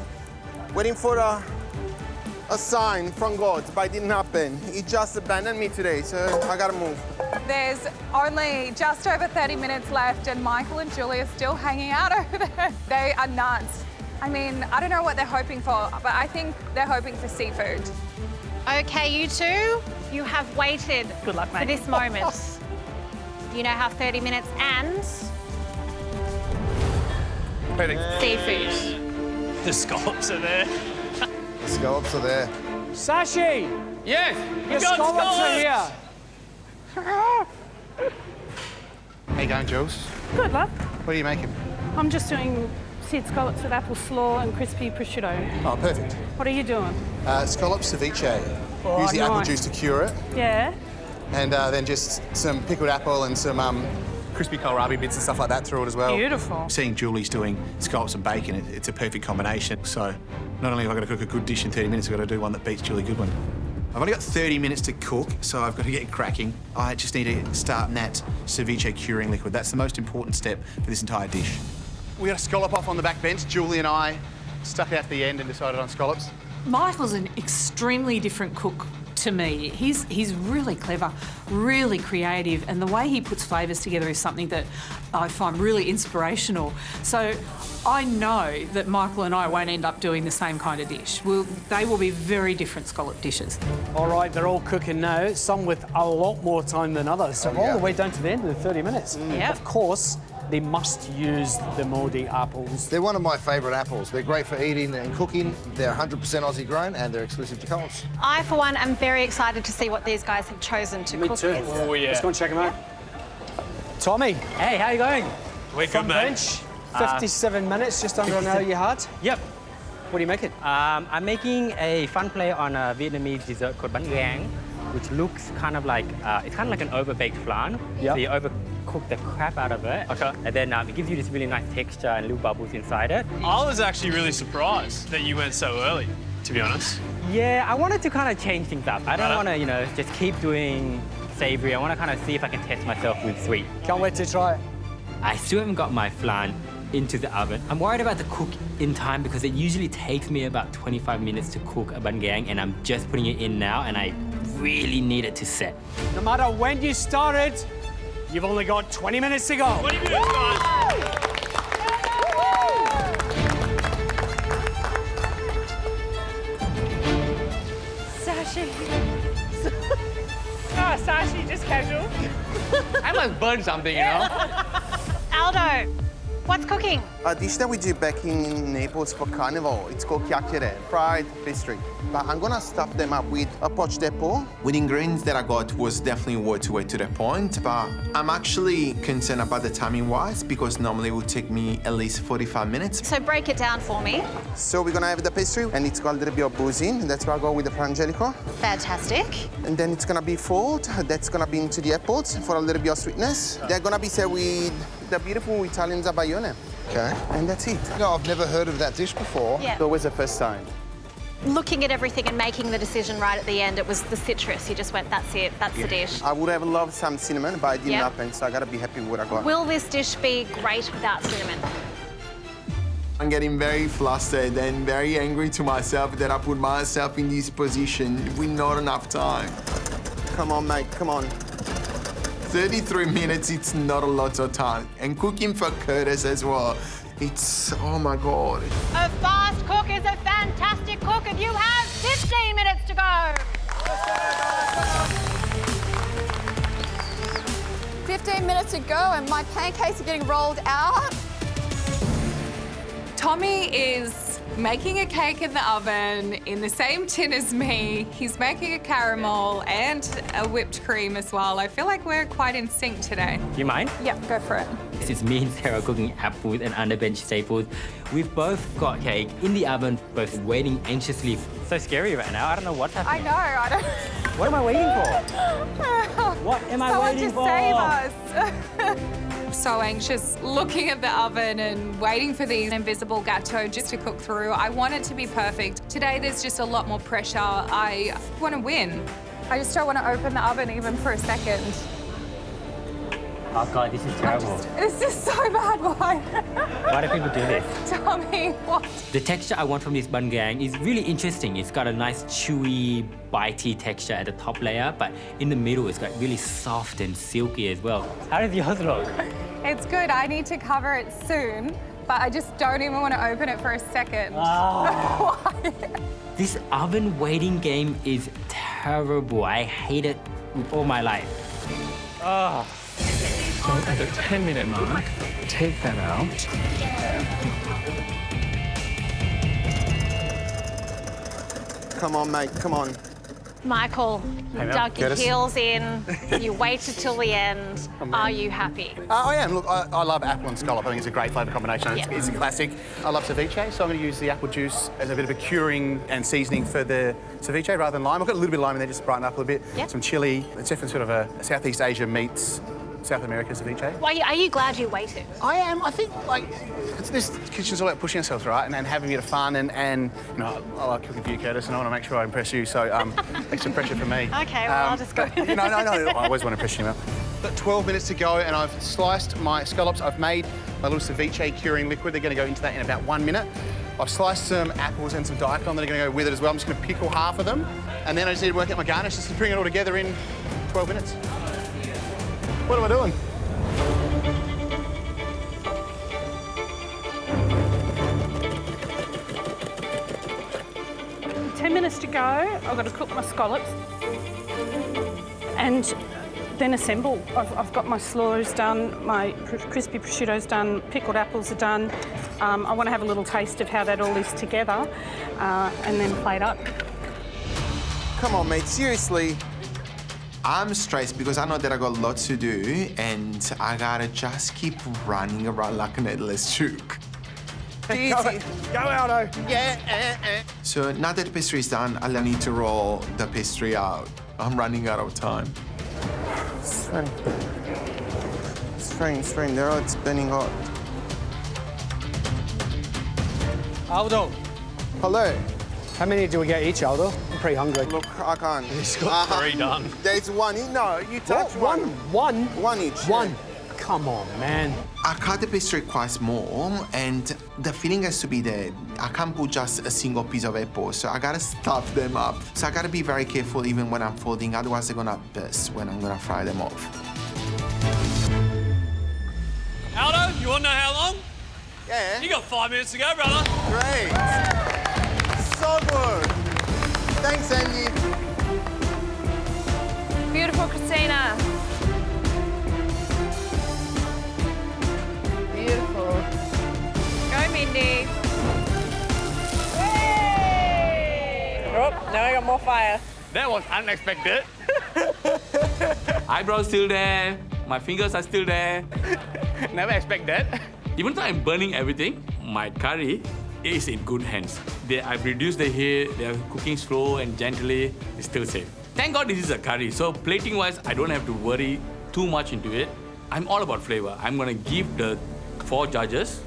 Waiting for a sign from God, but it didn't happen. He just abandoned me today, so I gotta move. There's only just over 30 minutes left and Michael and Julie are still hanging out over there. They are nuts. I mean, I don't know what they're hoping for, but I think they're hoping for seafood. Okay, you two, you have waited Good luck, mate. for this moment. You now have 30 minutes and seafood. The scallops are there. The scallops are there. Sashi! Yes! Your scallops are here. How you going, Jules? Good, love. What are you making? I'm just doing seared scallops with apple slaw and crispy prosciutto. Oh, perfect. What are you doing? Scallop ceviche. Oh, Use the apple nice. juice to cure it, Yeah. and then just some pickled apple and some crispy kohlrabi bits and stuff like that through it as well. Beautiful. Seeing Julie's doing scallops and bacon, it's a perfect combination. So not only have I got to cook a good dish in 30 minutes, I've got to do one that beats Julie Goodwin. I've only got 30 minutes to cook, so I've got to get cracking. I just need to start that ceviche curing liquid. That's the most important step for this entire dish. We got a scallop off on the back bench. Julie and I stuck out the end and decided on scallops. Michael's an extremely different cook to me. He's really clever, really creative, and the way he puts flavours together is something that I find really inspirational. So I know that Michael and I won't end up doing the same kind of dish. They will be very different scallop dishes. All right, they're all cooking now, some with a lot more time than others. So all the way down to the end of the 30 minutes. Yep. Of course, they must use the Modi apples. They're one of my favourite apples. They're great for eating and cooking. They're 100% Aussie grown and they're exclusive to Coles. I, for one, am very excited to see what these guys have chosen to Me cook too. with. Oh, yeah. Let's go and check them out. Tommy. Hey, how you going? We're From good, mate. bench, 57 minutes, just under an hour you had. Yep. What are you making? I'm making a fun play on a Vietnamese dessert called bánh gang, which looks kind of like, it's kind of like an overbaked flan. Yep. So you overcook the crap out of it. Okay. And then it gives you this really nice texture and little bubbles inside it. I was actually really surprised that you went so early, to be honest. Yeah, I wanted to kind of change things up. I don't want to, just keep doing savoury. I want to kind of see if I can test myself with sweet. Can't wait to try it. I still haven't got my flan into the oven. I'm worried about the cook in time because it usually takes me about 25 minutes to cook a bánh gang, and I'm just putting it in now, and I really need it to set. No matter when you started, you've only got 20 minutes to go. 20 minutes, guys. Sashi. Oh, Sashi, just casual. I must burn something, you know? Aldo, what's cooking? A dish that we do back in Naples for Carnival. It's called chiacchiere, fried pastry. But I'm gonna stuff them up with a poached apple. With ingredients that I got was definitely worth to wait to that point, but I'm actually concerned about the timing wise because normally it would take me at least 45 minutes. So break it down for me. So we're gonna have the pastry, and it's got a little bit of bouzin. That's why I go with the frangelico. Fantastic. And then it's gonna be fold. That's gonna be into the apples for a little bit of sweetness. They're gonna be served with the beautiful Italian zabaglione. Okay. And that's it. No, I've never heard of that dish before. Yeah. It's always the first time. Looking at everything and making the decision right at the end, it was the citrus. You just went, that's it, that's the dish. I would have loved some cinnamon, but it didn't Yep. happen, so I gotta be happy with what I got. Will this dish be great without cinnamon? I'm getting very flustered and very angry to myself that I put myself in this position with not enough time. Come on, mate, come on. 33 minutes, it's not a lot of time. And cooking for Curtis as well. It's, oh my God. A fast cook is a fantastic cook, and you have 15 minutes to go. 15 minutes to go and my pancakes are getting rolled out. Tommy is making a cake in the oven in the same tin as me. He's making a caramel and a whipped cream as well. I feel like we're quite in sync today. You mind? Yep, go for it. This is me and Sarah cooking apples and underbench staples. We've both got cake in the oven, both waiting anxiously. So scary right now. I don't know what's happening. I know. What am I waiting for? What am I waiting for? Save us. I'm so anxious looking at the oven and waiting for these invisible gâteaux just to cook through. I want it to be perfect. Today there's just a lot more pressure. I want to win. I just don't want to open the oven even for a second. Oh God, this is terrible. This is so bad. Why? Why do people do this? Tommy, what? The texture I want from this bun gang is really interesting. It's got a nice chewy, bitey texture at the top layer, but in the middle it's got really soft and silky as well. How does yours look? It's good. I need to cover it soon, but I just don't even want to open it for a second. Oh. Why? This oven waiting game is terrible. I hate it with all my life. Oh. So at the 10-minute mark, take that out. Come on, mate, come on. Michael, you Hey, Mel. dug your Curtis. heels in, you waited till the end. Are you happy? I am. Look, I love apple and scallop. I think it's a great flavour combination. Yeah. It's a classic. I love ceviche, so I'm going to use the apple juice as a bit of a curing and seasoning for the ceviche rather than lime. I've got a little bit of lime in there just to brighten up a little bit. Yep. Some chilli. It's definitely sort of a Southeast Asia meets South America ceviche. Why, are you glad you waited? I am. I think, like, this kitchen's all about pushing ourselves, right? And having a bit of fun and you know, I like cooking for you, Curtis, and I want to make sure I impress you, so extra pressure for me. Okay, well, I'll just go. No, I always want to impress you, Mel. Got 12 minutes to go, and I've sliced my scallops. I've made my little ceviche curing liquid. They're going to go into that in about 1 minute. I've sliced some apples and some daikon that are going to go with it as well. I'm just going to pickle half of them, and then I just need to work out my garnish just to bring it all together in 12 minutes. What am I doing? Minutes to go. I've got to cook my scallops and then assemble. I've got my slaws done, my crispy prosciutto's done, pickled apples are done. I want to have a little taste of how that all is together and then plate up. Come on, mate, seriously. I'm stressed because I know that I got lots to do and I gotta just keep running around like an headless chook. Easy. Go, Aldo. Yeah. So now that the pastry is done, I'll need to roll the pastry out. I'm running out of time. Strain. There, it's burning hot. Aldo. Hello. How many do we get each, Aldo? I'm pretty hungry. Look, I can't. He's got 3 done. There's one. No, you touch one. One each. One. Come on, man. I cut the pastry quite small and the filling has to be there. I can't put just a single piece of apple, so I gotta stuff them up. So I gotta be very careful even when I'm folding, otherwise they're gonna burst when I'm gonna fry them off. Aldo, you want to know how long? Yeah. You got 5 minutes to go, brother. Great. So good. Thanks, Andy. Beautiful, Christina. Beautiful. Go, Mindy. Oh, now I got more fire. That was unexpected. Eyebrows still there. My fingers are still there. Never expect that. Even though I'm burning everything, my curry is in good hands. I've reduced the heat, they're cooking slow and gently, it's still safe. Thank God this is a curry, so plating-wise, I don't have to worry too much into it. I'm all about flavor. I'm gonna give the 4 judges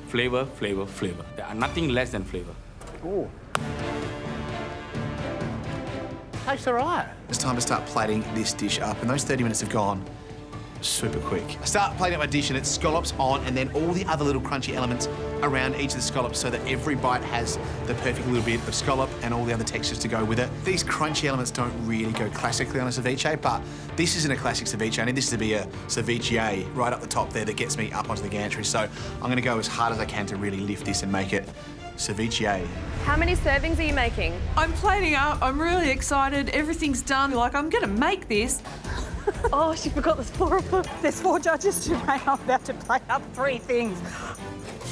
flavor, flavor, flavor. There are nothing less than flavor. Ooh. Tastes all right. It's time to start plating this dish up, and those 30 minutes have gone super quick. I start plating up my dish and it's scallops on and then all the other little crunchy elements around each of the scallops so that every bite has the perfect little bit of scallop and all the other textures to go with it. These crunchy elements don't really go classically on a ceviche, but this isn't a classic ceviche. I need this to be a ceviche right up the top there that gets me up onto the gantry. So I'm going to go as hard as I can to really lift this and make it ceviche. How many servings are you making? I'm plating up. I'm really excited. Everything's done. Like, I'm going to make this. Oh, she forgot there's 4 of them. There's 4 judges today. I'm about to plate up 3 things.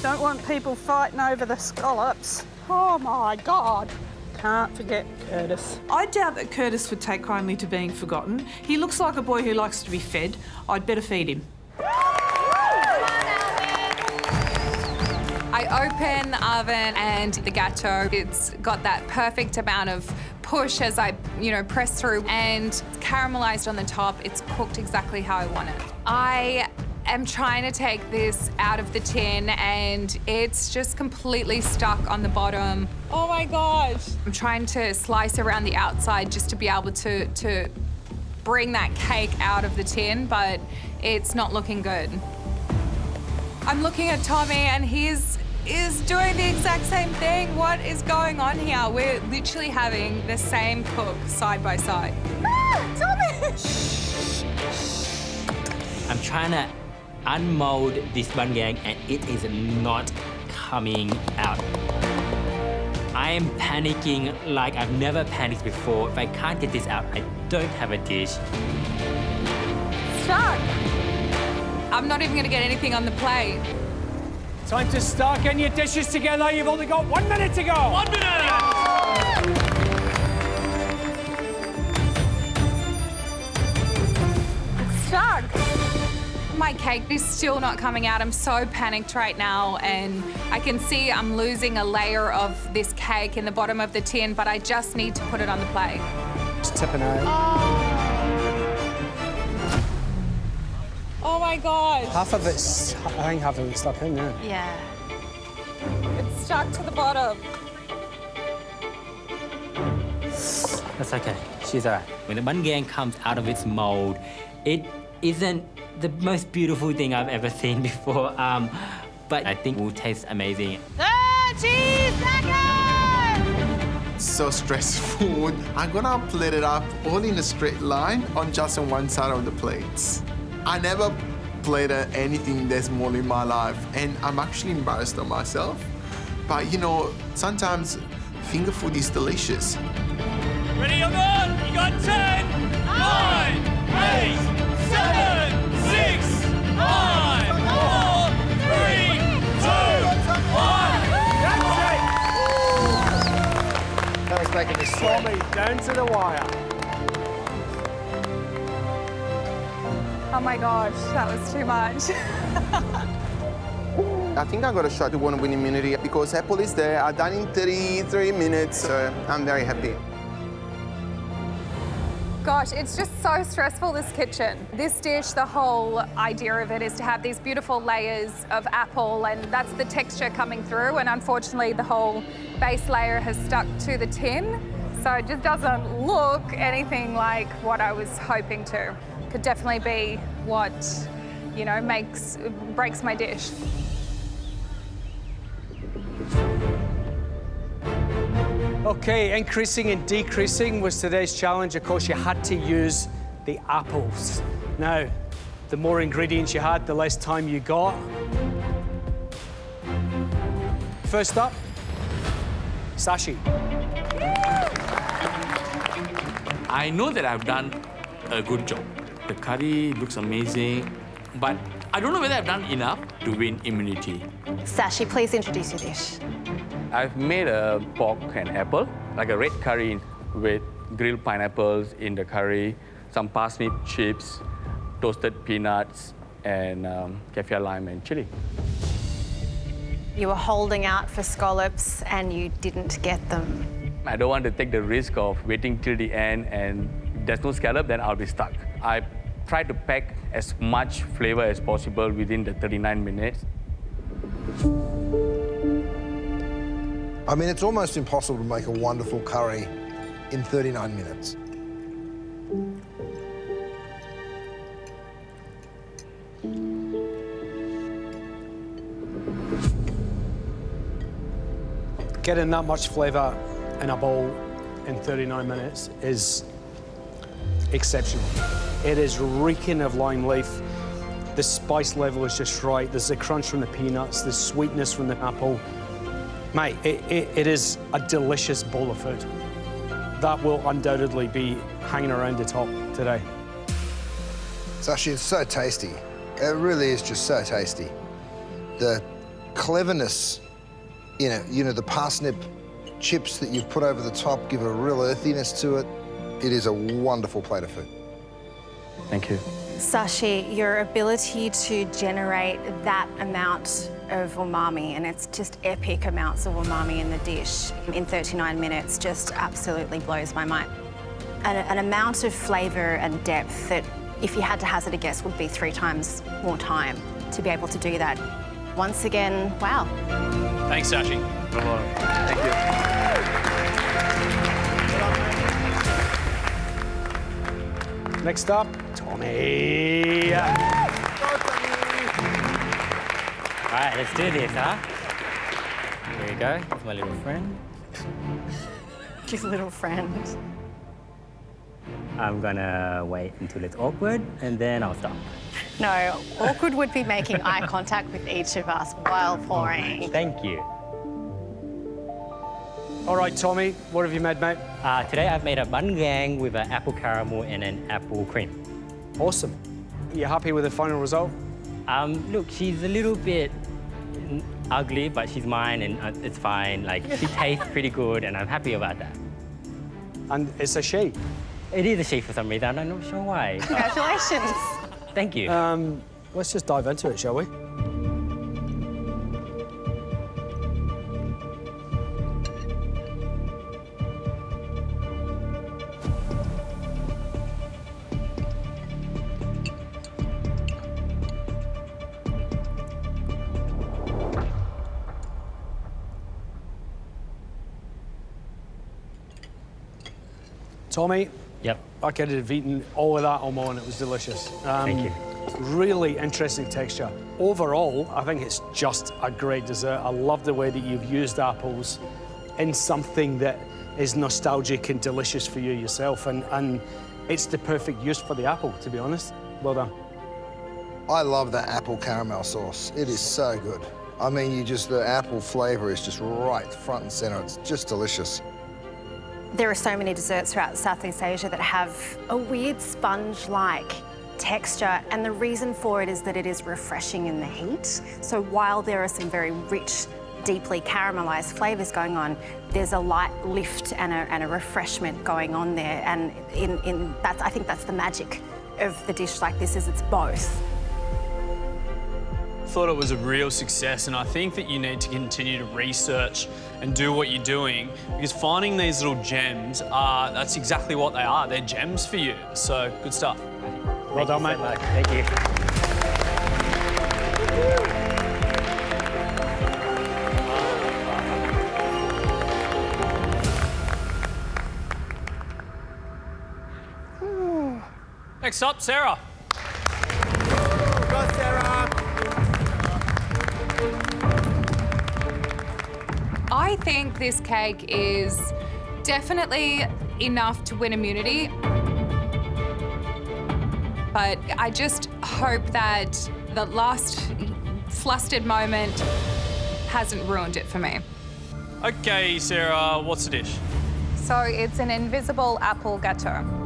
Don't want people fighting over the scallops. Oh, my God. Can't forget Curtis. I doubt that Curtis would take kindly to being forgotten. He looks like a boy who likes to be fed. I'd better feed him. I open the oven and the gâteau, it's got that perfect amount of push as I, press through, and it's caramelized on the top. It's cooked exactly how I want it. I am trying to take this out of the tin and it's just completely stuck on the bottom. Oh my gosh. I'm trying to slice around the outside just to be able to bring that cake out of the tin, but it's not looking good. I'm looking at Tommy and he's doing the exact same thing. What is going on here? We're literally having the same cook side by side. Ah, Tommy! I'm trying to unmold this bangang and it is not coming out. I am panicking like I've never panicked before. If I can't get this out, I don't have a dish. Stuck. I'm not even gonna get anything on the plate. Time to start getting your dishes together. You've only got 1 minute to go. 1 minute! It's stuck. My cake is still not coming out. I'm so panicked right now and I can see I'm losing a layer of this cake in the bottom of the tin, but I just need to put it on the plate. Just tipping out. Oh my gosh. Half of it's, I think half of it's stuck in there. Yeah. It's stuck to the bottom. That's okay. She's all right. When the bangang comes out of its mold, it isn't the most beautiful thing I've ever seen before, but I think it will taste amazing. 30 seconds! So stressful. I'm gonna plate it up all in a straight line on just on one side of the plates. I never plated anything that small in my life, and I'm actually embarrassed of myself. But sometimes finger food is delicious. Ready or not? You got 10, 9, 8, 7, 6, 5, 4, 3, 2, 1. That was making me sweat. Tommy, down to the wire. Oh my gosh, that was too much. I think I got a shot to win immunity because Apple is there. I done in 33 minutes, so I'm very happy. Gosh, it's just so stressful, this kitchen. This dish, the whole idea of it is to have these beautiful layers of apple, and that's the texture coming through, and unfortunately the whole base layer has stuck to the tin, so it just doesn't look anything like what I was hoping to. Could definitely be what, breaks my dish. Okay, increasing and decreasing was today's challenge. Of course, you had to use the apples. Now, the more ingredients you had, the less time you got. First up, Sashi. I know that I've done a good job. The curry looks amazing, but I don't know whether I've done enough to win immunity. Sashi, please introduce your dish. I've made a pork and apple, like a red curry with grilled pineapples in the curry, some parsnip chips, toasted peanuts, and kaffir lime and chili. You were holding out for scallops and you didn't get them. I don't want to take the risk of waiting till the end and if there's no scallop, then I'll be stuck. I try to pack as much flavor as possible within the 39 minutes. I mean, it's almost impossible to make a wonderful curry in 39 minutes. Getting that much flavour in a bowl in 39 minutes is exceptional. It is reeking of lime leaf. The spice level is just right. There's the crunch from the peanuts, the sweetness from the apple. Mate, it is a delicious bowl of food. That will undoubtedly be hanging around the top today. Sashi, it's so tasty. It really is just so tasty. The cleverness in it, you know, the parsnip chips that you've put over the top give a real earthiness to it. It is a wonderful plate of food. Thank you. Sashi, your ability to generate that amount of umami, and it's just epic amounts of umami in the dish in 39 minutes, just absolutely blows my mind. An amount of flavour and depth that, if you had to hazard a guess, would be 3 times more time to be able to do that. Once again, wow. Thanks, Sashi. Thank you. Next up, Tommy. All right, let's do this, huh? Here we go. Here's my little friend. His little friend. I'm gonna wait until it's awkward, and then I'll stop. No, awkward would be making eye contact with each of us while pouring. Thank you. All right, Tommy, what have you made, mate? Today I've made a bun gang with an apple caramel and an apple cream. Awesome. You happy with the final result? Look, she's a little bit ugly, but she's mine, and it's fine. Like, she tastes pretty good, and I'm happy about that. And it's a she? It is a she for some reason. I'm not sure why. Congratulations. Thank you. Let's just dive into it, shall we? Tommy. Yep. I could have eaten all of that almond. It was delicious. Thank you. Really interesting texture. Overall, I think it's just a great dessert. I love the way that you've used apples in something that is nostalgic and delicious for you yourself, and it's the perfect use for the apple, to be honest. Well done. I love that apple caramel sauce. It is so good. I mean, the apple flavour is just right front and centre. It's just delicious. There are so many desserts throughout Southeast Asia that have a weird sponge-like texture, and the reason for it is that it is refreshing in the heat. So while there are some very rich, deeply caramelised flavours going on, there's a light lift and a refreshment going on there, and I think that's the magic of the dish like this, is it's both. Thought it was a real success, and I think that you need to continue to research and do what you're doing, because finding these little gems that's exactly what they are. They're gems for you. So good stuff. Well done, mate. Thank you. Next up, Sarah. Go, Sarah. I think this cake is definitely enough to win immunity. But I just hope that the last flustered moment hasn't ruined it for me. Okay, Sarah, what's the dish? So it's an invisible apple gâteau.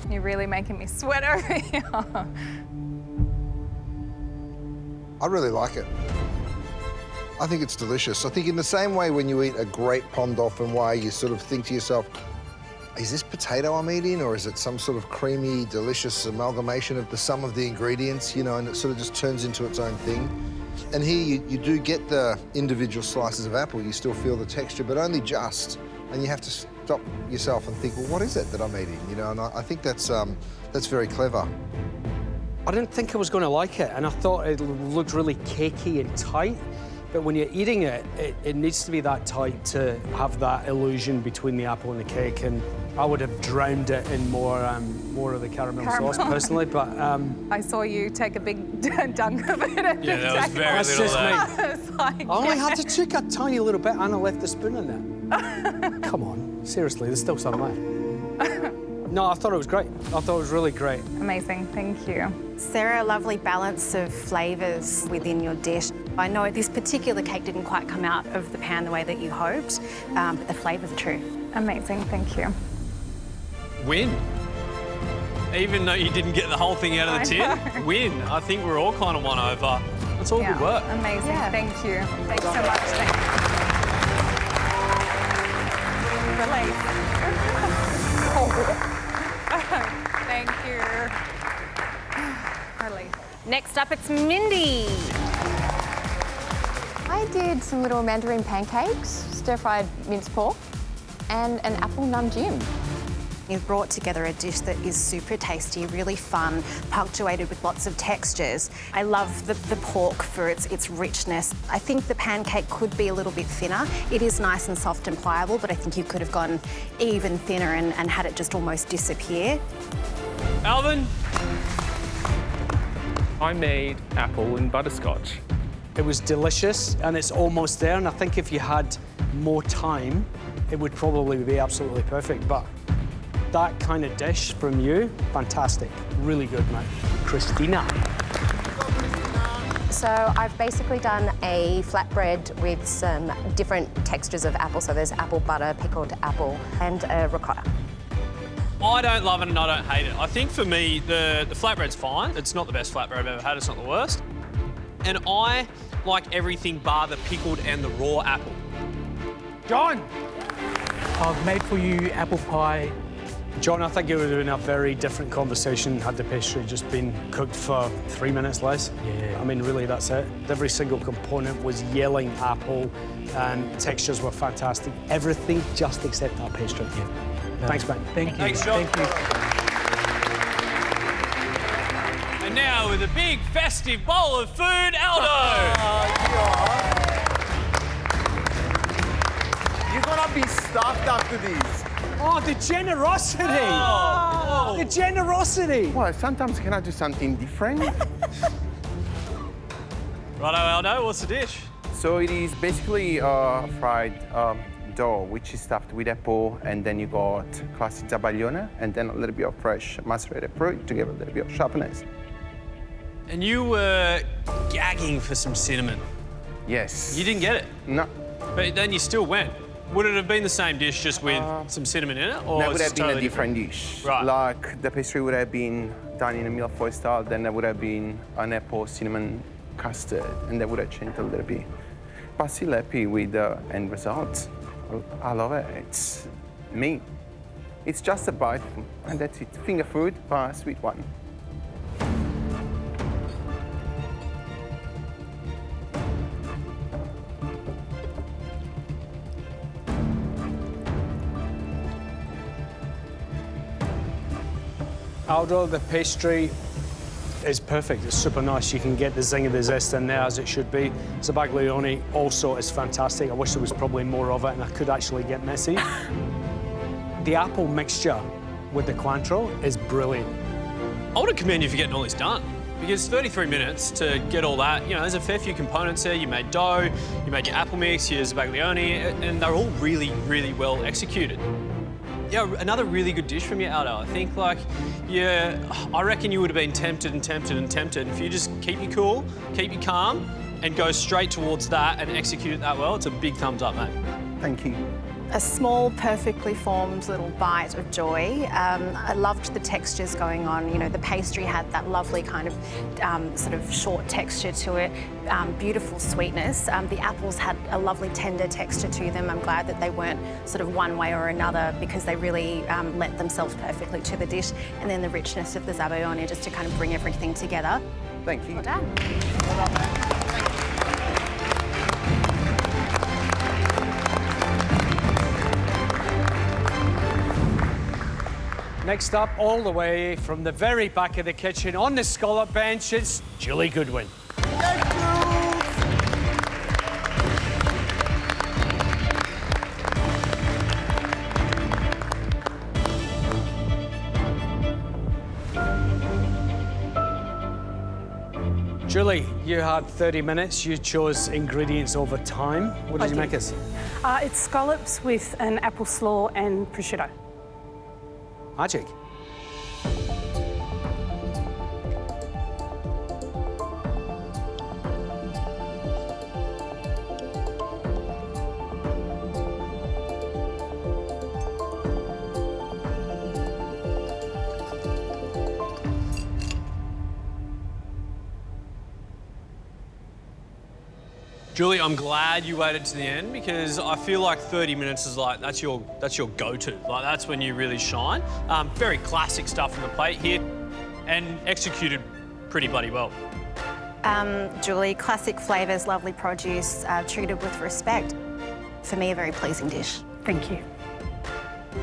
You're really making me sweat over here. I really like it. I think it's delicious. I think in the same way when you eat a great pom dauphinoise, you sort of think to yourself, is this potato I'm eating, or is it some sort of creamy, delicious amalgamation of the sum of the ingredients, you know, and it sort of just turns into its own thing. And here you do get the individual slices of apple. You still feel the texture, but only just. And you have to stop yourself and think, well, what is it that I'm eating? You know, and I think that's very clever. I didn't think I was going to like it, and I thought it looked really cakey and tight. But when you're eating it, it needs to be that tight to have that illusion between the apple and the cake. And I would have drowned it in more of the caramel sauce personally. But I saw you take a big dunk of it. Yeah, that was very that's little just of me. It's like, I only had to take a tiny little bit, and I left the spoon in there. Come on, seriously, there's still some left. No, I thought it was great. I thought it was really great. Amazing, thank you. Sarah, a lovely balance of flavours within your dish. I know this particular cake didn't quite come out of the pan the way that you hoped, but the flavours are true. Amazing, thank you. Win. Even though you didn't get the whole thing out of the tin, win. I think we're all kind of won over. That's all good work. Amazing, thank you. Thanks so much. Relief. Thank you. Relief. Next up, it's Mindy. I did some little mandarin pancakes, stir-fried minced pork, and an apple nam jim. You've brought together a dish that is super tasty, really fun, punctuated with lots of textures. I love the pork for its richness. I think the pancake could be a little bit thinner. It is nice and soft and pliable, but I think you could have gone even thinner and had it just almost disappear. Alvin? I made apple and butterscotch. It was delicious, and it's almost there. And I think if you had more time, it would probably be absolutely perfect. But that kind of dish from you, fantastic. Really good, mate. Christina. So I've basically done a flatbread with some different textures of apple. So there's apple butter, pickled apple, and a ricotta. I don't love it and I don't hate it. I think for me, the flatbread's fine. It's not the best flatbread I've ever had. It's not the worst. And I like everything bar the pickled and the raw apple. John! I've made for you apple pie. John, I think it would have been a very different conversation had the pastry just been cooked for 3 minutes less. Yeah. I mean, really, that's it. Every single component was yelling apple, and textures were fantastic. Everything just except that pastry. Yeah. No. Thanks, Ben. Thank you. Thanks, John. Thank you. And now with a big festive bowl of food, Aldo! You're gonna be stuffed after this. Oh, the generosity! Oh. The generosity! Well, sometimes can I do something different? Righto, Aldo, what's the dish? So it is basically fried dough, which is stuffed with apple, and then you got classic zabaglione, and then a little bit of fresh macerated fruit to give a little bit of sharpness. And you were gagging for some cinnamon. Yes. You didn't get it? No. But then you still went. Would it have been the same dish just with some cinnamon in it? Or That was would it have been totally a different dish. Right. Like the pastry would have been done in a milfoil style, then there would have been an apple cinnamon custard, and that would have changed a little bit. But still happy with the end result. I love it. It's me. It's just a bite, and that's it. Finger food, but a sweet one. Aldo, the pastry is perfect. It's super nice. You can get the zing of the zest in there as it should be. Zabaglione also is fantastic. I wish there was probably more of it and I could actually get messy. The apple mixture with the Cointreau is brilliant. I want to commend you for getting all this done. Because 33 minutes to get all that, you know, there's a fair few components there. You made dough, you made your apple mix, your zabaglione, and they're all really, really well executed. Yeah, another really good dish from you, Aldo. I think, like, yeah, I reckon you would have been tempted and tempted and tempted. If you just keep you cool, keep you calm, and go straight towards that and execute it that well, it's a big thumbs up, mate. Thank you. A small, perfectly formed little bite of joy. I loved the textures going on. You know, the pastry had that lovely kind of sort of short texture to it, beautiful sweetness. The apples had a lovely tender texture to them. I'm glad that they weren't sort of one way or another because they really lent themselves perfectly to the dish. And then the richness of the zabaglione just to kind of bring everything together. Thank you. Well done. Well done, man. Next up, all the way from the very back of the kitchen on the scallop bench, it's Julie Goodwin. Julie, you had 30 minutes. You chose ingredients over time. What did you make us? It's scallops with an apple slaw and prosciutto. Magic. Julie, I'm glad you waited to the end because I feel like 30 minutes is like, that's your go-to. Like, that's when you really shine. Very classic stuff on the plate here and executed pretty bloody well. Julie, classic flavours, lovely produce, treated with respect. For me, a very pleasing dish. Thank you.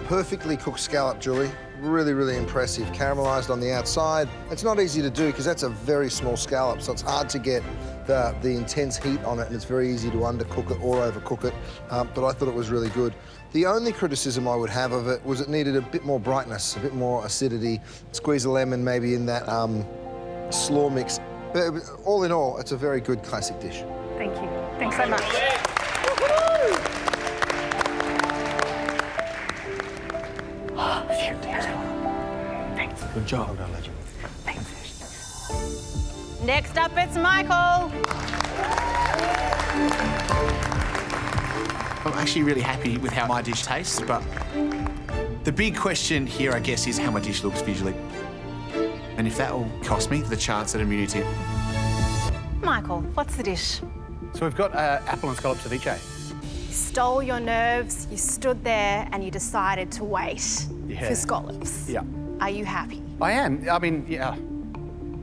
Perfectly cooked scallop, Julie. Really, really impressive. Caramelised on the outside. It's not easy to do because that's a very small scallop, so it's hard to get the intense heat on it, and it's very easy to undercook it or overcook it, but I thought it was really good. The only criticism I would have of it was it needed a bit more brightness, a bit more acidity, squeeze a lemon maybe in that slaw mix. But all in all, it's a very good classic dish. Thank you. Thanks so much. Thanks. Good job. Well done, legend. Next up, it's Michael. I'm actually really happy with how my dish tastes, but the big question here, I guess, is how my dish looks visually. And if that will cost me the chance at immunity. Michael, what's the dish? So we've got apple and scallop ceviche. You stole your nerves, you stood there and you decided to wait for scallops. Yeah. Are you happy? I am. I mean, yeah.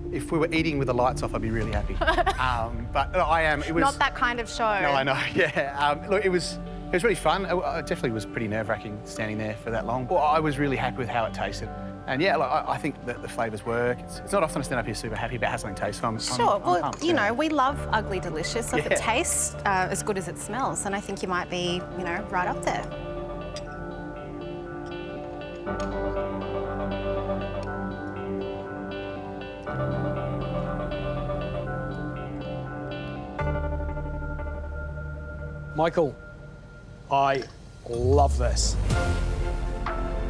If we were eating with the lights off, I'd be really happy. But I am. It was Not that kind of show. No, I know. Yeah. Look, it was really fun. It definitely was pretty nerve-wracking standing there for that long. Well, I was really happy with how it tasted. And yeah, look, I think that the flavours work. It's not often I stand up here super happy about how something tastes. So Sure. I'm Well, pumped, you yeah. know, we love ugly delicious. So if Yeah. it tastes as good as it smells, then I think you might be, you know, right up there. Michael, I love this.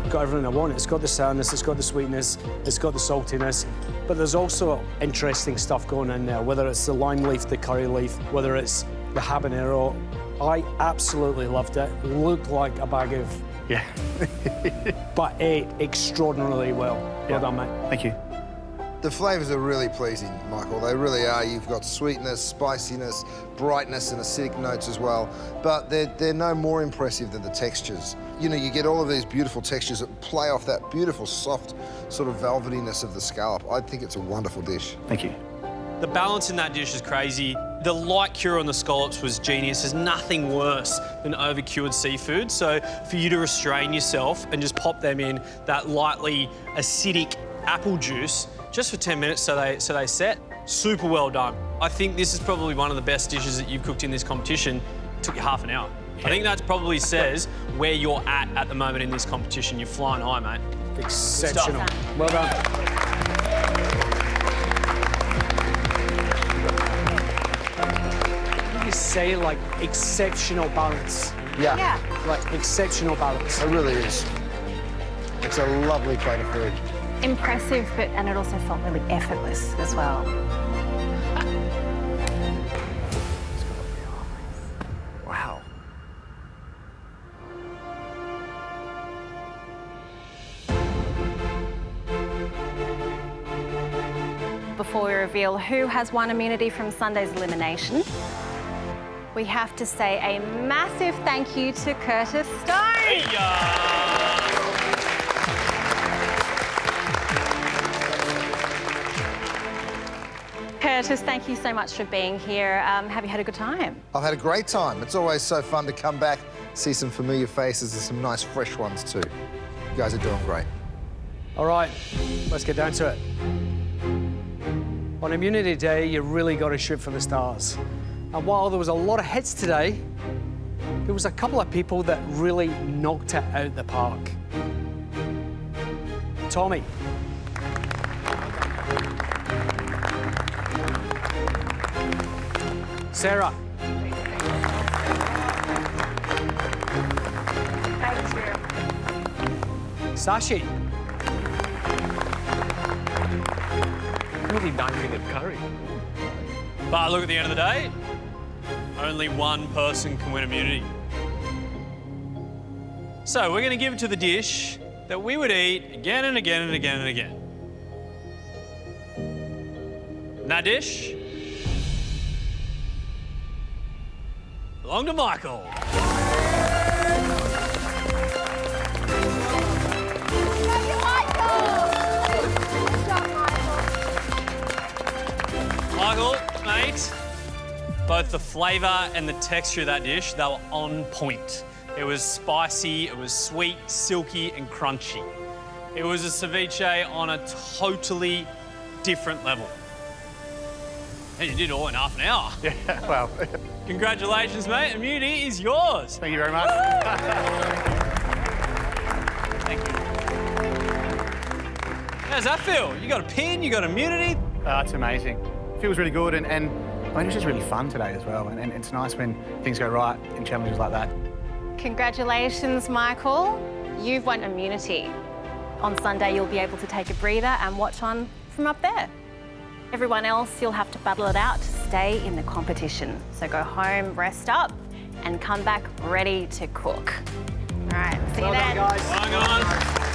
Got everything I want. It's got the sourness, it's got the sweetness, it's got the saltiness, but there's also interesting stuff going in there, whether it's the lime leaf, the curry leaf, whether it's the habanero. I absolutely loved it. Looked like a bag of... Yeah. but ate extraordinarily well. Well done, mate. Thank you. The flavours are really pleasing, Michael. They really are. You've got sweetness, spiciness, brightness and acidic notes as well. But they're no more impressive than the textures. You know, you get all of these beautiful textures that play off that beautiful, soft sort of velvetyness of the scallop. I think it's a wonderful dish. Thank you. The balance in that dish is crazy. The light cure on the scallops was genius. There's nothing worse than over-cured seafood. So for you to restrain yourself and just pop them in that lightly acidic apple juice just for 10 minutes so they set, super well done. I think this is probably one of the best dishes that you've cooked in this competition. It took you half an hour. I think that probably says where you're at the moment in this competition. You're flying high, mate. Exceptional. Well done. You say like exceptional balance. Yeah. Like exceptional balance. It really is. It's a lovely plate of food. Impressive, and it also felt really effortless as well. Wow. Before we reveal who has won immunity from Sunday's elimination, we have to say a massive thank you to Curtis Stone. Curtis, thank you so much for being here. Have you had a good time? I've had a great time. It's always so fun to come back, see some familiar faces and some nice fresh ones too. You guys are doing great. All right, let's get down to it. On Immunity Day, you really got to shoot for the stars. And while there was a lot of hits today, there was a couple of people that really knocked it out the park. Tommy. Sarah. Thank you. Sashi. Really done with the curry. But look, at the end of the day, only one person can win immunity. So we're going to give it to the dish that we would eat again and again and again and again. And that dish belonged to Michael. Michael, mate, both the flavour and the texture of that dish, they were on point. It was spicy, it was sweet, silky and crunchy. It was a ceviche on a totally different level. And you did it all in half an hour. Yeah, well. Congratulations, mate. Immunity is yours. Thank you very much. Thank you. How's that feel? You got a pin, you got immunity. It's amazing. It feels really good, and I mean, it was just really fun today as well. And it's nice when things go right in challenges like that. Congratulations, Michael. You've won immunity. On Sunday, you'll be able to take a breather and watch on from up there. Everyone else, you'll have to battle it out to stay in the competition. So go home, rest up, and come back ready to cook. All right, see you then. Well done, guys. Well done.